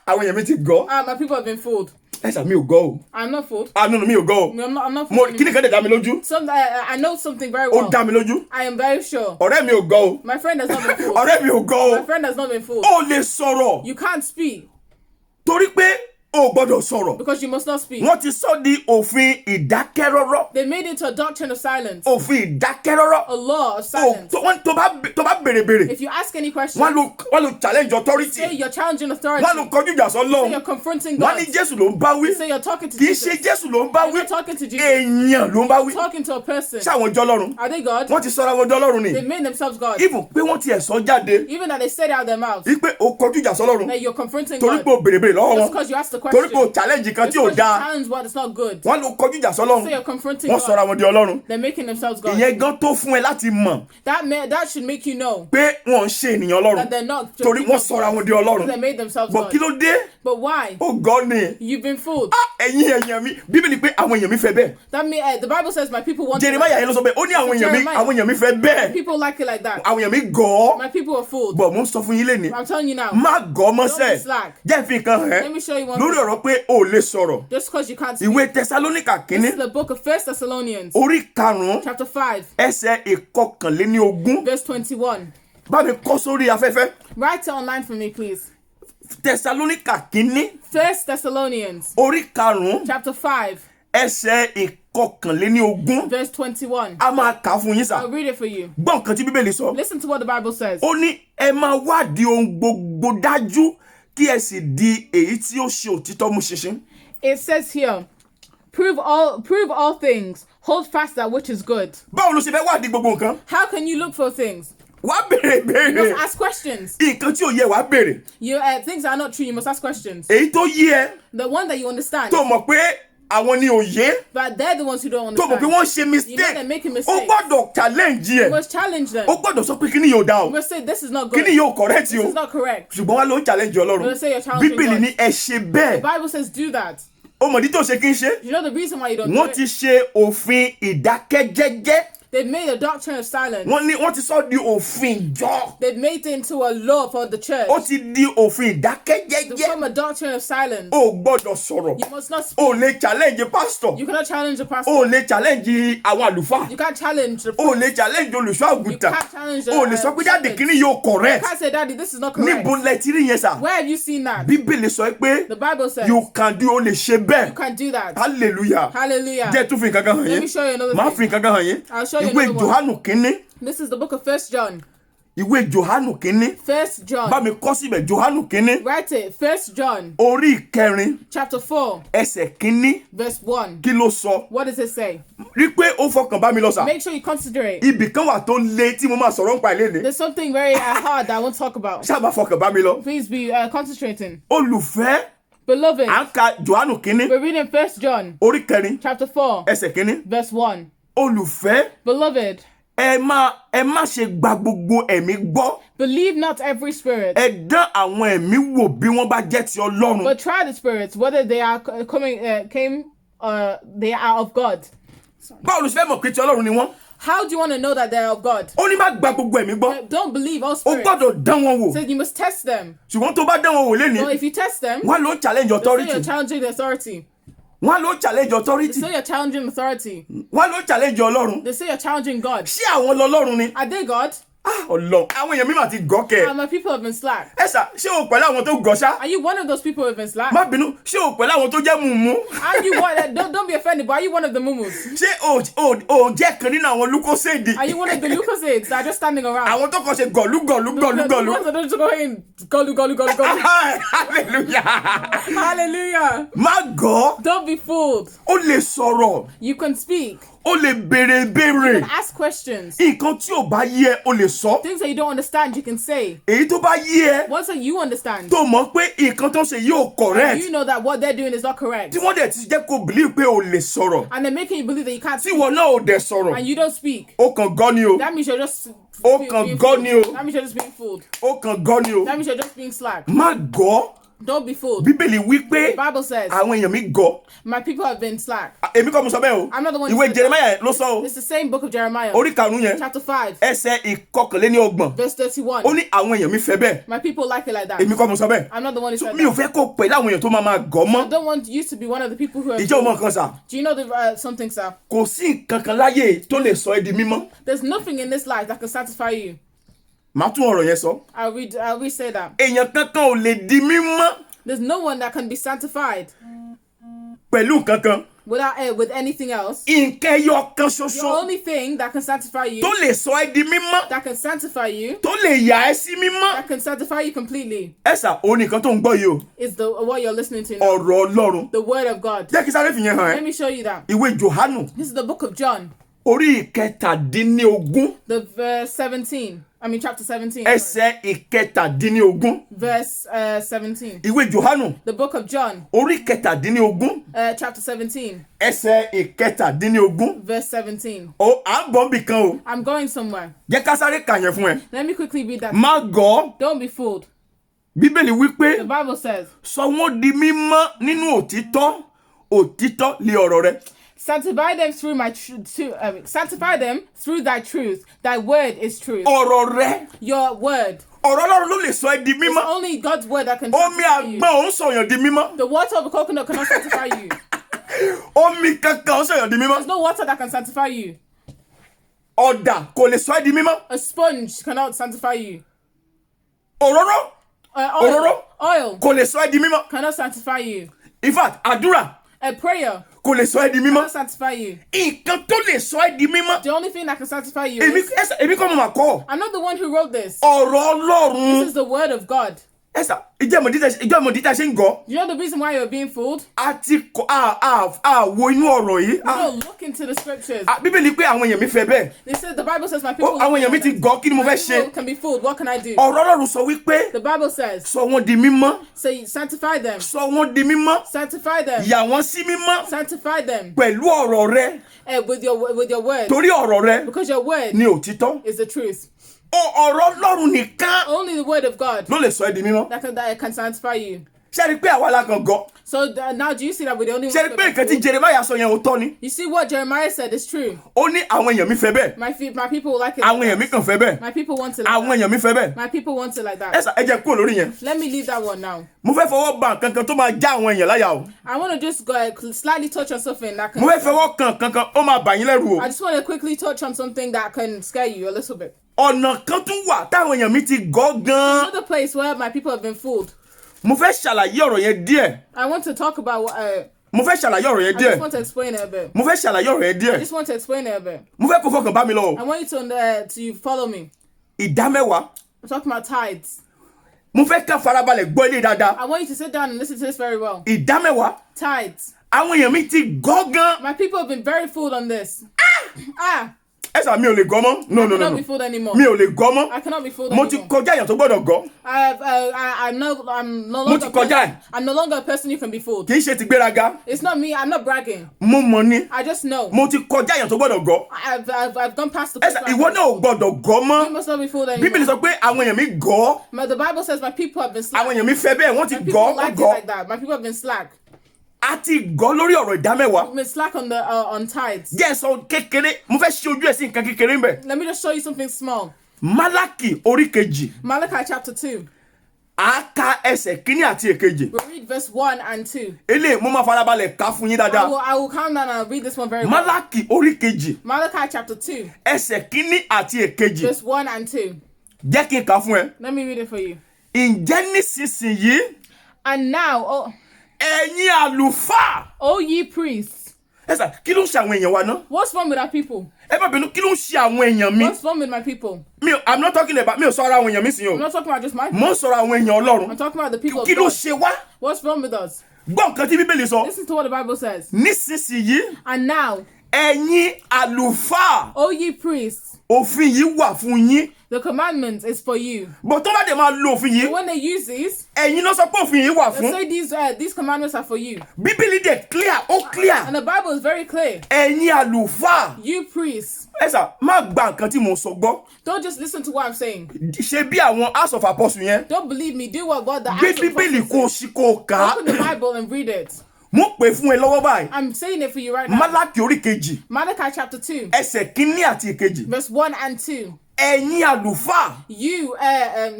àwọn èèyàn mi ti gọ̀. My people have been fooled. ẹ̀sà mi ò gọ̀ o. I'm not fooled. nínú mi ò gọ̀ o. I'm not mo fooled. kí ni kan dẹ̀ dá mi lójú. I know something very ó well. dá mi lójú. I am very sure. ọ̀rẹ́ mi ò gọ̀ o. My friend has not been fooled. ọ̀rẹ́ mi ò gọ̀ o. My friend has not been fooled. ó lè sọ̀rọ̀. You can't speak torí pé o gbọ́dọ̀ sọ̀rọ̀. because you must not speak. wọ́n ti sọ di òfin ìdákẹ́rọ́rọ́. They made it to a doctrine of silence. òfin ìdákẹ́rọ́rọ́. A law of silence. tó bá béèrè. If you ask any question, wọ́n ló challenge authority. say you're challenging authority. wọ́n ló kọjú ìjà Say sọ́lọ́run. you're confronting wọ́n God. ní Jésù ló ń bá wí. Say you're talking to kì í Jesus. ṣe Jésù ló ń bá You're wí. not talking to Jesus. èèyàn ló ń bá wí. Talking to a person. ṣé àwọn ọjọ́ Ọlọ́run. Are they God? wọ́n ti sọra wọn ọjọ́ Ọlọ́run ni. They made themselves God. even pé wọ́n ti ẹ̀ sọ jáde. Even that they said out their mouths wípé o kọjú ìjà sọ́lọ́run. that you're confronting torí God. pé o béèrè lọ́wọ́ Just wọn. because you asked the torí question. pé o challenge kan Just tí ò because you dáa. challenge what is not good. wọ́n ló kọjú ìjà sọ́lọ́run. So you're confronting wọ́n sọra God. wọn di Ọlọ́run. They're making themselves God. ìyẹn gan tó fún ẹ láti mọ̀ That should make you know pé wọ́n ń ṣe ènìyàn Ọlọ́run. that they're not. just torí people wọ́n of sọra God. wọn di Ọlọ́run. They made themselves bọ̀ kí God. ló dé. But why? ó gọ́ ni. You've been fooled. ẹ̀yin èèyàn mi bíbélì pé àwọn èèyàn mi fẹ́ bẹ́ẹ̀. That mean the Bible says my people want. Jeremiah yẹn ló sọ pé ó ní àwọn èèyàn mi fẹ́ bẹ́ẹ̀. People like it like that. àwọn èèyàn mi gọ̀ ọ́. My people are fooled. bọ̀ mo ń sọ fún yín lénìí. I'm telling you now. má gọ̀ Don't be mọ́sẹ̀. slack. jẹ́ fi nǹkan hàn Let ẹ́ me show you one lórí thing. ọ̀rọ̀ pé o ò lè sọ̀rọ̀. Just because you can't speak. ìwé Tẹsalóníkà This kínní is the book of 1 Thessalonians, orí karùn-ún chapter 5, ẹsẹ̀ ìkọkànléníogún. verse 21. bá mi kọ sórí afẹ́fẹ́. Write it online for me, please. Tẹsalóníkà kínní 1 Thessalonians, orí karùn-ún chapter 5, ẹsẹ̀ ìkọkànléníogún. verse 21. a máa kà á fún yín sà. I'll read it for you. gbọ́ nǹkan tí bíbélì sọ. Listen to what the Bible says. ó ní ẹ máa wádìí ohun gbogbo dájú kí ẹ sì di èyí tí ó ṣe òtítọ́ mú ṣinṣin. It says here, prove all things, hold fast that which is good. báwo ló ṣe fẹ́ wádìí gbogbo nǹkan. How can you look for things? wá béèrè You béèrè. must ask questions. nǹkan tí ò yẹ wá béèrè. Things that are not true, you must ask questions. èyí tó yé ẹ The one that you understand, tó mọ̀ pé àwọn ni òye but they're the ones who don't tó mọ̀ pé understand. wọ́n ṣe You know mistake. they're making ó mistakes. gbọ́dọ̀ challenge You ẹ̀. must challenge them. ó gbọ́dọ̀ sọ pé kíní yóò dá o. You must say this is not good. kíní yóò correct This o. is not correct. ṣùgbọ́n wá ló ń challenge Ọlọ́run. You're saying you're challenging bíbélì God. ní ẹ ṣe The bẹ́ẹ̀. Bible says do that. ó mọ̀ ní tó ṣe kí n ṣe. You know the reason why you don't do wọ́n ti it? ṣe òfin ìdákẹ́jẹ́jẹ́. They've made a doctrine of silence. wọ́n ti sọ di òfin ìjọ. They've made it into a law for the church. ó ti di òfin ìdákẹ́jẹ́jẹ́. From a doctrine of silence. ó gbọ́dọ̀ sọ̀rọ̀. You must not speak. ó lè challenge pastor. You cannot challenge the pastor. ó lè challenge àwọn àlùfáà. You can't challenge the ó lè challenge olùṣọ́ You àgùntàn. can't challenge the ó lè sọ pé jáde shepherds. kíní yóò You correct. can't say, Daddy, this is not correct. níbo lẹ ti rí yẹn sà. Where have you seen that? bíbélì sọ pé The Bible says you can do ó lè ṣe you bẹ́ẹ̀. can't do that. hallelujah. Hallelujah. jẹ́ tún fi nǹkan kan hàn Let yín. me show you another máa thing. fi nǹkan kan hàn yín. I'll show you ìwé another one. Jòhánù kínní. This is the book of 1 John. ìwé Jòhánù kínní. 1 John. bá mi kọ síbẹ̀ Jòhánù kínní. Write it. 1 John, orí ìkẹrin chapter 4, ẹsẹ̀ kínní. verse 1. kí ló sọ. What does it say? rí pé ó fọkàn bá mi lọ sà. Make sure you consider it. ibì kan wà tó le tí mo máa sọ̀rọ̀ nípa ilé ni. There's something very hard that I won't talk about. ṣáà máa fọkàn bá mi lọ. Please be concentrating. olùfẹ́ Beloved, à ń ka Jòhánù kínní. we're reading 1 John, orí kẹrin chapter 4, ẹsẹ̀ kínní. verse 1. olùfẹ́ Beloved, ẹ má ṣe gba gbogbo ẹ̀mí gbọ́. believe not every spirit, ẹ dán àwọn ẹ̀mí wò bí wọ́n bá jẹ́ ti Ọlọ́run. but try the spirits, whether they are they are of God. báwo ló ṣe fẹ́ mọ̀ pé ti Ọlọ́run ni wọ́n. How do you want to know that they are of God? ó ní má gba gbogbo ẹ̀mí gbọ́. Don't believe all ó spirits. gbọ́dọ̀ dán wọn wò. So you must test them. ṣùgbọ́n tó bá dán wọn wò So lénìí if you test them, wọ́n ló ń challenge say authority. you're challenging the authority. wọ́n ló ń challenge authority. Say you're challenging authority. wọ́n ló ń challenge Ọlọ́run. They say you're challenging God. ṣé àwọn lọ́lọ́run ni. Are they God? Ọlọ́run àwọn èèyàn mi mà ti gọ́ kẹ́. And my people have been slack. Ẹ sà ṣé o pẹ̀lú àwọn tó gọ́ ṣá? Are you one of those people who have been slack? Má bínú ṣé o pẹ̀lú àwọn tó jẹ́ mùmú? Are you one? Don't be offended, but are you one of the mumus? Ṣé o jẹ́ kan nínú àwọn Lucozade? Are you one of the Lucozades that are just standing around? Àwọn tó kàn ṣe gọ̀lú. The ones that don't just go in, golu. Hallelujah. Hallelujah. Má gọ́. Don't be fooled. O lè sọ̀rọ̀. You can speak. O lè béèrè. You can ask questions. Nǹkan tí ò bá yé ẹ o lè sọ. Things that you don't understand, you can say. Èyí tó bá yé ẹ. Once that you understand, Tó mọ̀ pé nǹkan tó ń ṣe yóò correct. you know that what they're doing is not correct. Tí wọ́n dẹ̀ ti jẹ́ kó believe pé o lè sọ̀rọ̀. And they're making you believe that you can't Tí speak. ìwọ náà ò dẹ̀ sọ̀rọ̀. And you don't speak. O kàn gọ́ ni o. That means you're just O being kàn gọ́ fooled. ni o. That means you're just being fooled. O kàn gọ́ ni o. That means you're just being slack. Má gọ́. Don't be fooled. Bíbélì wí pé The Bible says, àwọn èèyàn mi gọ́. my people have been slack. Èmi kọ́ mo sọ bẹ́ẹ̀ o. I'm not the one who Ìwé said Jeremiah ló sọ o. It's the same book of Jeremiah. Orí karùn-ún yẹn. Chapter 5, Ẹsẹ̀ ìkọkànléníọgbọ̀n. verse 31. Ó ní àwọn èèyàn mi fẹ́ bẹ́ẹ̀. My people like it like that. Èmi kọ́ mo sọ bẹ́ẹ̀. I'm not the one who said Mi ò that. fẹ́ kó pẹ̀lú àwọn èèyàn tó máa gọ́ mọ́. I don't want you to be one of the people who are. Ìjẹ́ o mọ̀ nǹkan sà? Do you know something, sir? Kò sí nǹkan kan láyé tó lè sọ ẹ́ di mímọ́. There's nothing in this life that can satisfy you. Màá tún ọ̀rọ̀ yẹn sọ. I'll re-say that. Èèyàn kankan ò lè di mímọ́ There's no one that can be sanctified pẹ̀lú nǹkan kan. with anything else. Nǹkan ẹyọ kan The ṣoṣo only thing that can sanctify you, tó lè sọ ẹ́ di mímọ́, that can sanctify you, tó lè yà ẹ́ sí mímọ́. that can sanctify you completely, Ẹ sà, òun nìkan tó ń gbọ́ yìí o. is what you're listening to now. Ọ̀rọ̀ Ọlọ́run. The word of God. Jẹ́ kí sáré fi yẹn hàn Let ẹ́. me show you that. Ìwé Jòhánù This is the book of John, orí ìkẹtàdínlógún. the verse 17. I mean, chapter 17. sorry. Ẹsẹ̀ ìkẹtàdínlógún. Verse 17. Ìwé Jòhánù The book of John, orí ìkẹtàdínlógún. chapter 17, Ẹsẹ̀ ìkẹtàdínlógún. verse 17. Ó à ń bọ̀ níbì kan o. I'm going somewhere. Jẹ́ ká sáré kà yẹn fún ẹ. Let me quickly read that. Má gọ̀. Don't be fooled. Bíbélì wípé The Bible says, sọ wọ́n di mímọ́ nínú òtítọ́. Òtítọ́ lé ọ̀rọ̀ rẹ. sanctify them through sanctify them through thy truth. Thy word is truth. Ọ̀rọ̀ rẹ. Your word. Ọ̀rọ̀ Ọlọ́run ló lè sọ ẹ́ di It's mímọ́. only God's word that can Omi sanctify you. àgbọn ò ń sọ̀yàn di mímọ́. The water of a coconut cannot sanctify you. Omi kankan ò ń sọ̀yàn di mímọ́. There's no water that can sanctify you. Ọ̀dà kò lè sọ ẹ́ di mímọ́. A sponge cannot sanctify you. Òróró Oil kò lè sọ ẹ́ di mímọ́. cannot sanctify you. In fact, àdúrà A prayer kò lè sọ ẹ́ di mímọ́. cannot sanctify you. Nǹkan tó lè sọ ẹ́ di mímọ́. The only thing that can sanctify you Èmi kọ́ mo mà kọ́. I'm not the one who wrote this. Ọ̀rọ̀ Ọlọ́run. This is the word of God. Ẹ̀sà ìjọ ìmọ̀dí tá a ṣe ń gọ̀. You know the reason why you're being fooled? A ti kọ́ wo inú ọ̀rọ̀ yìí. You don't look into the scriptures. Bíbélì pé àwọn èèyàn mi fẹ́ bẹ́ẹ̀. They said the Bible says my people. Àwọn èèyàn mi ti gọ̀, kí ni mo My fẹ́ ṣe? people can be fooled. What can I do? Ọ̀rọ̀ Ọlọ́run sọ wípé The Bible says, sọ wọ́n di mímọ́. say sanctify them. Sọ wọ́n di mímọ́. Sanctify them. Yà wọ́n sí mímọ́ Sanctify them pẹ̀lú ọ̀rọ̀ rẹ. with your word. Torí ọ̀rọ̀ rẹ Because your word ni òtítọ́. is the truth. Ọ̀rọ̀ Ọlọ́run nìkan Only the word of God ló lè sọ ẹ́ di mímọ́. that can sanctify you. Ṣé rí pé àwa la kàn gọ̀? So now do you see that we're the only ones Ṣé rí that pé are nǹkan tí fooled? Jeremiah sọ yẹn òótọ́ ni? You see what Jeremiah said is true. Ó ní àwọn èèyàn mi fẹ́ bẹ́ẹ̀. My people like it. Àwọn Like èèyàn mi that. kàn fẹ́ bẹ́ẹ̀. My people want it like Àwọn that. èèyàn mi fẹ́ bẹ́ẹ̀. My people want it like that. Ẹ̀sà ẹ jẹ́ kúrò lórí yẹn. Let me leave that one now. Mo fẹ́ fọwọ́ ba nǹkan kan tó máa já àwọn èèyàn láyà o. I want to just go slightly touch on something that can. Mo fẹ́ fọwọ́ kan kankan ó máa bà yín lẹ́rù o. I just want to quickly touch on something that can scare you a little bit. Ọ̀nà kan tún wà táwọn èèyàn mi ti gọ̀ gan-an. Another place where my people have been fooled. Mo fẹ́ ṣàlàyé ọ̀rọ̀ yẹn díẹ̀. I want to talk about. Mo fẹ́ ṣàlàyé ọ̀rọ̀ yẹn I díẹ̀. just want to explain it a bit. Mo fẹ́ ṣàlàyé ọ̀rọ̀ yẹn I díẹ̀. just want to explain it a bit. Mo fẹ́ kó fọkàn bá mi lọ o. I want you to follow me. Ìdámẹ́wàá. I'm talking about tithes. Mo fẹ́ ká farabalẹ̀ gbọ́ ilé dáadáa. I want you to sit down and listen to this very well. Ìdámẹ́wàá. Tithes. Àwọn èèyàn mi ti gọ̀ gan. My people have been very fooled on this. Ẹ̀sà mi ò lè gọ̀ mọ́. No. I cannot be fooled anymore. Mi ò lè gọ̀ mọ́. I cannot be fooled Mo ti anymore. kọjá èèyàn tó gbọ́dọ̀ gọ̀. I'm no Mo ti longer. kọjá ẹ̀. I'm no longer a person you can be fooled. Kì í ṣe ti gbéraga. It's not me. I'm not bragging. Mo mọ̀ ni. I just know. Mo ti kọjá èèyàn tó gbọ́dọ̀ gọ̀. I've gone past the. Ẹ̀sà ìwọ náà ò gbọ́dọ̀ gọ̀ mọ́. You must not be fooled Bíbélì anymore. sọ pé àwọn èèyàn mi gọ̀. The Bible says my people have been slack. Àwọn èèyàn mi fẹ́ bẹ́ẹ̀ wọ́n ti My gọ̀ people wọ́n like it gọ̀. like that. My people have been slack. A ti gọ̀ lórí ọ̀rọ̀ ìdámẹ́wàá. I've been slack on tithes. Jẹ́ sọ kékeré. Mo fẹ́ ṣe ojú ẹ̀ sí nǹkan kékeré ń bẹ̀. Let me just show you something small. Málákì orí kejì. Malachi chapter 2. a ka ẹsẹ̀ kínní àti èkejì. We'll read verse 1 and 2. Eléyìí mo máa farabalẹ̀ ká fún yín dáadáa. I will calm down and I'll read this one very well. Málákì orí kejì. Malachi chapter 2. Ẹsẹ̀ kínní àti èkejì. Verse 1 and 2. Jẹ́ kí n kà fún ẹ. Let me read it for you. Ǹjẹ́ nísinsìnyí And now, ẹ̀yin àlùfáà. O ye priests. Ẹ sà kí ló ń ṣe àwọn èèyàn wa náà? What's wrong with our people? Ẹ má bínú kí ló ń ṣe àwọn èèyàn mi? What's wrong with my people? I'm not talking about mi ò sọ̀rọ̀ àwọn èèyàn mi sí o. I'm not talking about just my people. Mo ń sọ̀rọ̀ àwọn èèyàn Ọlọ́run. I'm talking about the people of Kí ló God. ṣe wá? What's wrong with us? Gbọ́ nǹkan tí Bíbélì sọ. Listen to what the Bible says. Nísinsìnyí And now, ẹ̀yin àlùfáà. O ye priests, Òfin yìí wà fún yín. the commandment is for you. Bó tó bá dé máa lo òfin yìí. But when they use these, Ẹ̀yin ló sọ pé òfin yìí wà they fún. say these commandments are for you. Bíbélì dẹ̀ clear, ó clear. And the Bible is very clear. Ẹ̀yin àlùfáà. You priests, Ẹ sà má gba nǹkan tí mo sọ gbọ́. don't just listen to what I'm saying. Ṣé bí àwọn Acts of Apostles yẹn. Don't believe me. Do what God the Gbé Acts of Bíbélì Apostles kó o says. ṣí kó o kà á. Open the Bible and read it. Mo pè fún ẹ lọ́wọ́ báyìí. I'm saying it for you right now. Málákì orí kejì. Malachi chapter 2, Ẹsẹ̀ kínní àti èkejì. verse 1 and 2. Ẹ̀yin àlùfáà.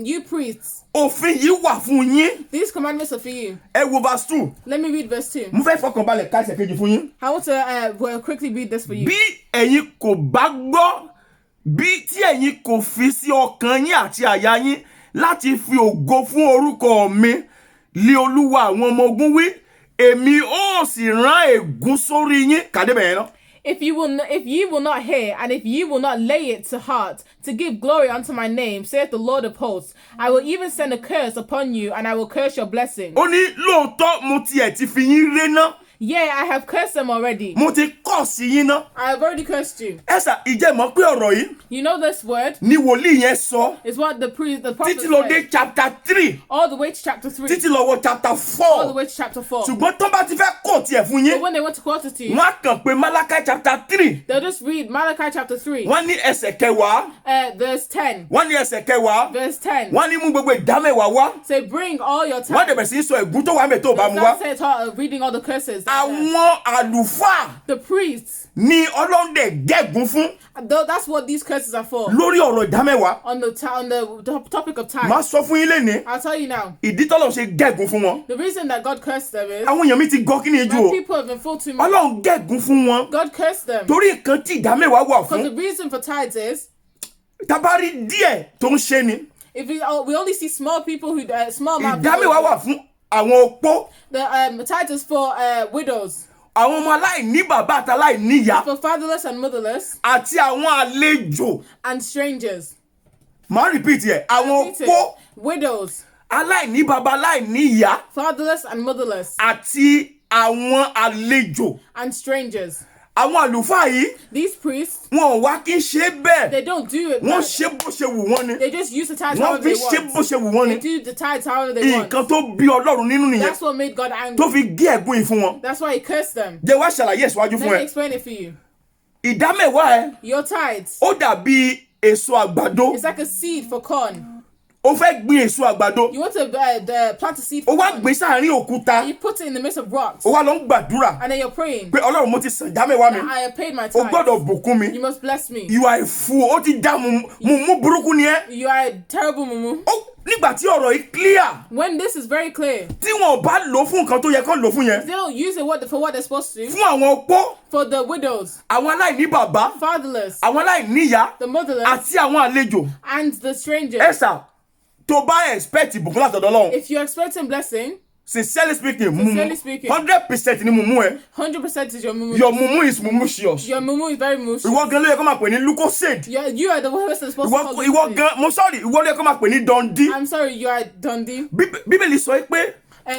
You priests, Òfin yìí wà fún yín. these commandments are for you. Ẹ wo verse 2. Let me read verse 2. Mo fẹ́ fọkànbalẹ̀ ká ẹsẹ̀ kejì fún yín. I want to quickly read this for you. Bí ẹ̀yin kò bá gbọ́, bí tí ẹ̀yin kò fi sí ọkàn yín àti àyà yín láti fi ògo fún orúkọ mi, lé Olúwa àwọn ọmọ ogun wí, èmi ó sì rán ègún sórí yín. Kàdé bẹ̀yẹn náà. If you will not hear, and if you will not lay it to heart, to give glory unto my name, saith the Lord of hosts, I will even send a curse upon you, and I will curse your blessing. Ó ní lóòótọ́ mo tiẹ̀ ti fi yín ré ná. Yea, I have cursed them already. Mo ti kọ̀ sí yín ná. I have already cursed you. Ẹ sà ìjẹ́ mọ̀ pé ọ̀rọ̀ yìí You know this word ni wòlíì yẹn sọ is what the prophet títí lọ dé said. chapter 3 All the way to chapter 3. títí lọ wọ chapter All the 4. way to chapter 4. Ṣùgbọ́n tó bá ti fẹ́ kọ̀ tiẹ̀ fún But yín, when they want to quote it to you, wọ́n á kàn pé Malachi chapter 3. they'll just read Malachi chapter 3, Wọ́n ní ẹsẹ̀ kẹwàá. verse 10. Wọ́n ní ẹsẹ̀ kẹwàá. Verse 10. Wọ́n ní mú gbogbo ìdámẹ́wàá wá. Say, bring all your Wọ́n tithes. dẹ̀ bẹ̀ sí sọ ègún tó wà mẹ́ tó bá mu wá. That's it, reading all the curses. Àwọn àlùfáà The priests. ni Ọlọ́run dẹ̀ gégùn fún That's what these curses are for. lórí ọ̀rọ̀ ìdámẹ́wàá. On the topic of Màá tithes. sọ fún yín lénìí I'll tell you now. ìdí tọ́lọ̀ ṣe gégùn fún wọn. The reason that God cursed them is Àwọn èèyàn mi ti gọ́ kí ni ju my o. people have been fooled too much. Ọlọ́run gégùn fún wọn God cursed them. torí nǹkan tí ìdámẹ́wàá wà Because fún. the reason for tithes is Tabari díẹ̀ tó ń ṣe ni. if we only see small people who small amount of Ìdámẹ́wàá people. wà fún àwọn opó, The tithes is for widows, àwọn ọmọ aláìní bàbá àti aláìní ìyá, for fatherless and motherless, àti àwọn àlejò. and strangers. Màá repeat ẹ̀, àwọn Repeat it. opó, Widows, aláìní bàbá aláìní ìyá, fatherless and motherless, àti àwọn àlejò. and strangers. Àwọn àlùfáà yìí These priests, wọn ò wá kí n ṣe bẹ́ẹ̀. they don't do it. Wọ́n bad. ṣe bó ṣe wù wọ́n ni. They just use the tithes Wọ́n however fi they ṣe bó want. ṣe wù wọ́n They ni. do the tithes however they want. Nǹkan tó bí Ọlọ́run nínú nìyẹn That's what made God tó angry. fi gé ẹ̀gún yìí fún wọn. That's why he cursed them. Jẹ́ wá ṣàlàyé ìṣíwájú Let fún me ẹ. explain it for you. Ìdámẹ́wàá ẹ Your tithes, ó dàbí èso àgbàdo. it's like a seed for corn. Ó fẹ́ gbin èso àgbàdo. You want to plant a seed Ó for wá corn. gbé sáàárín òkúta. You put it in the midst of rocks. Ó wá lọ ń gbàdúrà And then you're praying. pé Ọlọ́run mo ti san ìdámẹ́wàá mi. I have paid my O tithes. gbọ́dọ̀ bùkún mi. You must bless me. You are a fool. Ó ti dá mu burúkú ni ẹ́. You are a terrible mumu. Ó nígbà tí ọ̀rọ̀ yìí clear When this is very clear, tí wọn ò bá lò ó fún nǹkan tó yẹ kó lò ó fún yẹn. they don't use it for what they're supposed to do. Fún àwọn opó, For the widows, àwọn aláìní bàbá, fatherless, àwọn aláìní ìyá the motherless, àti àwọn àlejò. and the strangers. Ẹ̀sà tó bá expect ìbùkún látọ̀dọ̀ Ọlọ́run. If you're expecting blessing, Sincerely speaking, Sincerely speaking. 100% ni mumu ẹ. 100% is your mumu. Your mumu is mumucious. Your mumu is very mumu. Ìwọ gan ló yẹ kó máa pè ní Lucozade. You are the one that's supposed to call Ìwọ this. gan, mo sorry, ìwọ ló yẹ kó máa pè ní Dundee. I'm sorry, you are Dundee. Bíbélì sọ pé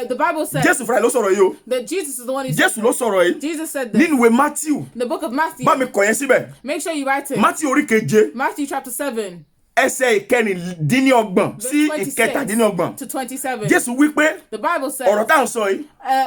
The Bible says Jésù fúnra ẹ̀ ló sọ̀rọ̀ yìí o. that Jesus is the one who Jésù ló sọ̀rọ̀ yìí. Jesus said this. Nínú ìwé Matthew. The book of Matthew. Bá mi kọ yẹn síbẹ̀. Make sure you write it. Matthew orí keje. Matthew chapter 7. Ẹsẹ̀ ìkẹrìndínlọ́gbọ̀n sí verse 26 ìkẹtàdínlọ́gbọ̀n. to 27. Jésù wí pé The Bible says ọ̀rọ̀ tá à ń sọ yìí.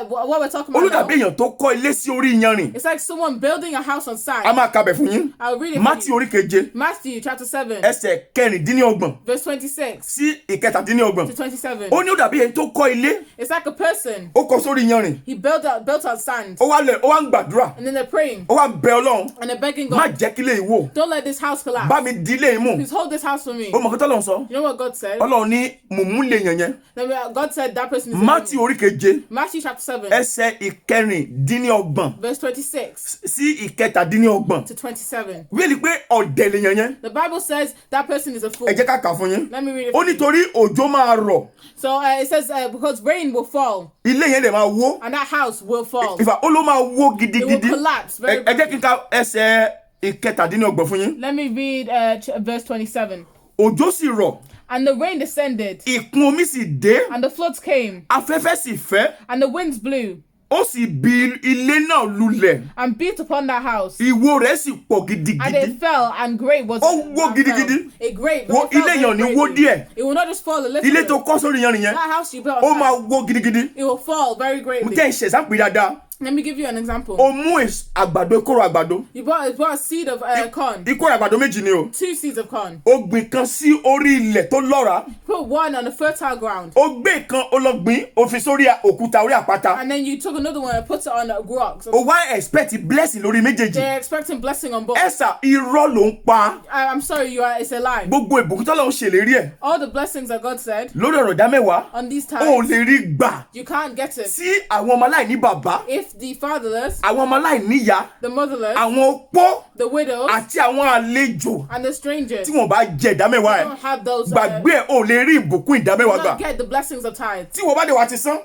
What we're talking about Olùdàbí now, èèyàn tó kọ́ ilé sí orí iyanrìn. it's like someone building a house on A sand. máa kabẹ̀ fún yín. I'll read it for Matthew you. orí keje. Matthew chapter 7 Ẹsẹ̀ kẹrìndínlọ́gbọ̀n verse 26 sí ìkẹtàdínlọ́gbọ̀n. to 27. Ó ní ó dàbí ẹni tó kọ́ ilé. It's like a person. Ó kọ́ sórí iyanrìn. He built on sand. Ó wá ń gbàdúrà. And then they're praying. Ó wá ń bẹ Ọlọ́run. And they're begging Má God, jẹ́ kí ilé yìí wó. don't let this house collapse. Bá mi di ilé yìí mú. Please hold this house house for me. ó mọ̀ kí tọ́lọ́run sọ You know what God said? Ọlọ́run ní mùmú lè yàn yẹn. God said that person is a Mátíù demon. orí keje Matthew chapter 7, ẹsẹ̀ ìkẹrìndínlọ́gbọ̀n verse 26 sí ìkẹtàdínlọ́gbọ̀n. to 27. wíìlì pé ọ̀dẹ̀ lè yàn yẹn. The Bible says that person is a fool. ẹ jẹ́ ká kà fún yín. Let me read it. ó nítorí òjò máa rọ̀ So it says because rain will fall ilé yẹn lè máa wó. and that house will fall. ìfà ó ló máa wó It will gidigidi. collapse very ẹ jẹ́ kí n ka ẹsẹ̀ ìkẹtàdínlọ́gbọ̀n fún yín. Let me read verse 27. òjò sì rọ̀ And the rain descended, ìkún omi sì dé and the floods came, afẹ́fẹ́ sì fẹ́ and the winds blew, ó sì bi ilé náà lulẹ̀ and beat upon that house. ìwó rẹ̀ sì pọ̀ And gidigidi. it fell, and great was Ó it wó that gidigidi. fell. It great. Wo It fell ilé very yẹn ò ní wó greatly. díẹ̀. It will not just fall a little ilé bit. tó kọ́ sórí yanrìn yẹn That house you built ó on máa sand, wó gidigidi. it will fall very mo greatly. tẹ́ ìṣẹ̀ sápè dáadáa. Let me give you an example. ó mú àgbàdo ìkóró àgbàdo. You bought a seed of corn, ìkóró àgbàdo méjì ni o. 2 seeds of corn. ó gbìn kan sí orí ilẹ̀ tó lọ́ràá. Put one on the fertile ground, ó gbé kan ó lọ gbìn ó fi sórí òkúta orí àpáta. and then you took another one and put it on rocks. ó wá expect blessing lórí méjèèjì. They're expecting blessing on both. ẹ̀sà irọ́ ló ń pa. I'm sorry, it's a lie. gbogbo ìbùkún tọ́lọ́run ṣèlérí ẹ̀ All the blessings that God said lórí ọ̀rọ̀ ìdámẹ́wàá on these ó times, lè rí gbà you can't get it. sí àwọn ọmọ aláìní bàbá If the fatherless, àwọn ọmọ aláìní ìyá the motherless, àwọn opó the widows, àti àwọn àlejò and the strangers tí wọ́n bá jẹ ìdámẹ́wàá ẹ̀ don't have those, gbàgbé ẹ̀ ó lè rí ìbùkún ìdámẹ́wàá gbà not get the blessings of tithes. tí wọ́n bá dé wá ti san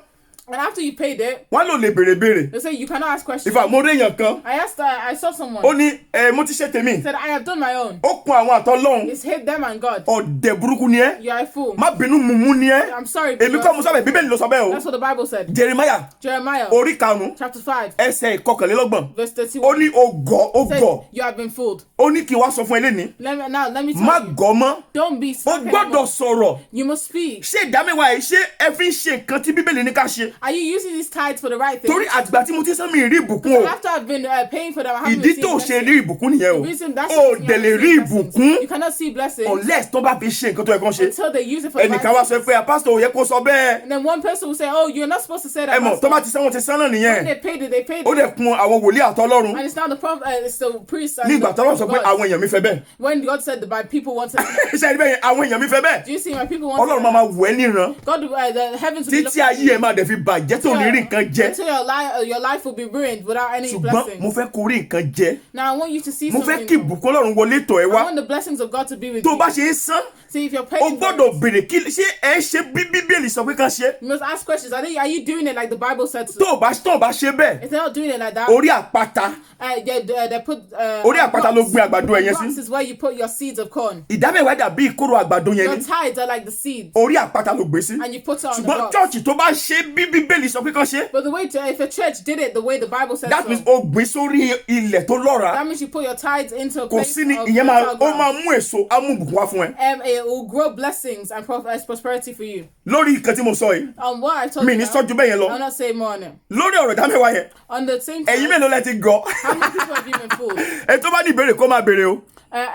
And after you paid it, wọ́n lò lè béèrè they say you cannot ask questions. ìfà mo rí èèyàn kan I saw someone ó ní mo ti ṣe tèmi said, I have done my own. ó kun àwọn àtọ́lọ́hún It's hit them and God. ọ̀dẹ̀ burúkú ni ẹ́ You are a fool. má bínú mumu ni ẹ́ I'm sorry. but èmi you kọ́ are mo a fool. sọ bẹ́ẹ̀ bíbélì ló sọ bẹ́ẹ̀ o That's what the Bible said. Jeremiah Jeremiah orí karùn-ún chapter 5, ẹsẹ̀ ìkọkànlélọ́gbọ̀n verse ó 31. ní ó Says, gọ̀ you have been fooled. ó ní kí n wá sọ fún ẹ lẹ́ni Let me má tell you. gọ̀ mọ́ Don't be ó spoken gbọ́dọ̀ anymore. sọ̀rọ̀ You must speak. ṣé ìdámẹ́wàá yìí ṣé ẹ fi ń ṣe nǹkan tí bíbélì ní ká ṣe Are you using these tithes for the right thing? torí àgbà tí mo ti sán mi rí ìbùkún o After I've been paying for them, I haven't ìdí received tó ṣe blessing. rí ìbùkún nìyẹn o The reason that's ó the reason dẹ̀ you lè haven't rí seen blessings. ìbùkún You cannot see blessings unless tó bá fi ṣe nǹkan tó yẹ kán ṣe until they use it for the ẹnìkan wá right sọ thing. pé pásítọ̀ ò yẹ kó sọ bẹ́ẹ̀ And then one person will say, oh, you're not supposed to say that. ẹ mọ̀ tó bá ti sán wọn ti sán náà When nìyẹn they paid it, they paid ó it. dẹ̀ kun àwọn wòlíì àtọlọ́run And it's now the prophet, it's the priest and ní ìgbà tọ́lọ́run sọ pé God. àwọn èèyàn mi fẹ́ bẹ́ẹ̀ When God said that my people wanted ṣe ẹni bẹ́ẹ̀ yẹn àwọn èèyàn mi fẹ́ bẹ́ẹ̀ do you see my people ọlọ́run wanted máa wù ẹ́ níran God, the heavens will be títí ayé ẹ máa dẹ̀ fi bàjẹ́ tó ní rí nǹkan jẹ until your life will be ruined without any ṣùgbọ́n blessings. mo fẹ́ kó rí nǹkan jẹ Now I want you to see mo fẹ́ something. kí ìbùkún ọlọ́run wọlé tọ̀ ẹ I wá want the blessings of God to be with tó you. bá ṣe ń san See, if you're o paying for gbọ́dọ̀ it, béèrè kí ṣé ẹ ṣe bí bíbélì sọ pé kán ṣe you must ask questions. Are you doing it like the Bible said to? tó o bá ṣe bẹ́ẹ̀ If they're not doing it like that, orí àpáta they put orí àpáta ló rocks. gbin àgbàdo ẹ̀yẹn Rocks sí is where you put your seeds of corn. ìdámẹ́wàá dàbí ìkóró àgbàdo yẹn Your ni tithes are like the seeds, orí àpáta ló gbé sí and you put it on the ṣùgbọ́n rocks. chọ́ọ̀chì tó bá ṣe bí bíbélì sọ pé kán ṣe But the way if a church did it the way the Bible said that so, means o gbìn sórí ilẹ̀ tó lọ́ràá that means you put your tithes into a kò place sí ní of ìyẹn máa fertile ó máa ground. mú èso á mú ìbùkún wá fún ẹ It will grow blessings and prosperity for you. lórí nǹkan tí mo sọ yìí What I told mi you ní now, sọ́jú bẹ́ẹ̀ yẹn lọ I'll not say more on it. lórí ọ̀rọ̀ ìdámẹ́wàá yẹn On the same ẹ̀yin time, mélòó lẹ ti gọ̀ how many people have you been fooled? ẹ tó bá ní ìbéèrè kó máa béèrè o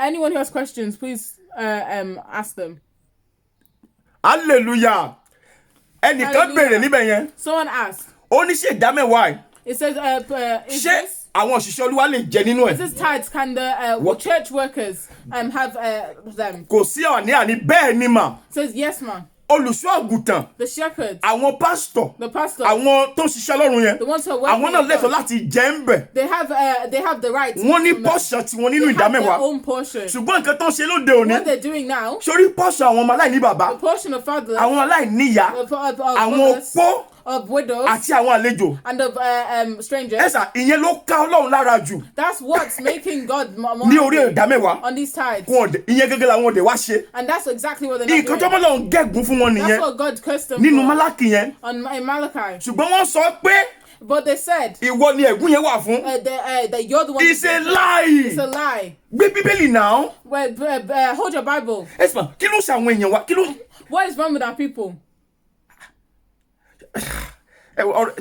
Anyone who has questions, please ask them. hallelujah ẹnìkan Hallelujah. béèrè níbẹ̀ yẹn Someone asked. ó ní ṣe ìdámẹ́wàá yìí It says, is ṣé àwọn òṣìṣẹ́ olúwa lè jẹ nínú ẹ̀ this tithes can the What? church workers have them? kò sí àní bẹ́ẹ̀ ni mà It says yes, ma. olùṣọ́ àgùntàn The shepherds, àwọn pásítọ̀ the pastors, àwọn tó ń ṣiṣẹ́ lọ́run yẹn the ones who are working, àwọn náà with lẹ́tọ̀ọ́ God, láti jẹ́ ń bẹ̀ they have the right. wọ́n ní from them. pọ́ṣọ̀ tiwọn nínú They have their ìdámẹ́wàá own portion. ṣùgbọ́n nǹkan tó ń ṣe lóde òní What they're doing now, sórí pọ́ṣọ̀ àwọn ọmọ aláìní bàbá the portion of fatherless, àwọn aláìní ìyá of àwọn mothers, opó of widows, àti àwọn àlejò and of strangers. ẹ̀sà ìyẹn ló ká ọlọ́run lára jù That's what's making God more ní orí angry ìdámẹ́wàá on these tithes. wọn ọ̀dẹ̀ ìyẹn gẹ́gẹ́ làwọn ọ̀dẹ̀ wá ṣe And that's exactly what they're not nǹkan tó doing. bá lọ́run gẹ̀gún fún wọn That's nìyẹn what God cursed them nínú for málákì yẹn in Malachi. ṣùgbọ́n wọ́n sọ pé But they said ìwọ ni ẹ̀gún yẹn wà fún that you're the one. it's a It's lie a lie. gbé bíbélì náà Well, hold your Bible. ẹ̀sìn kí ló ṣe àwọn èèyàn wa kí ló What is wrong with our people?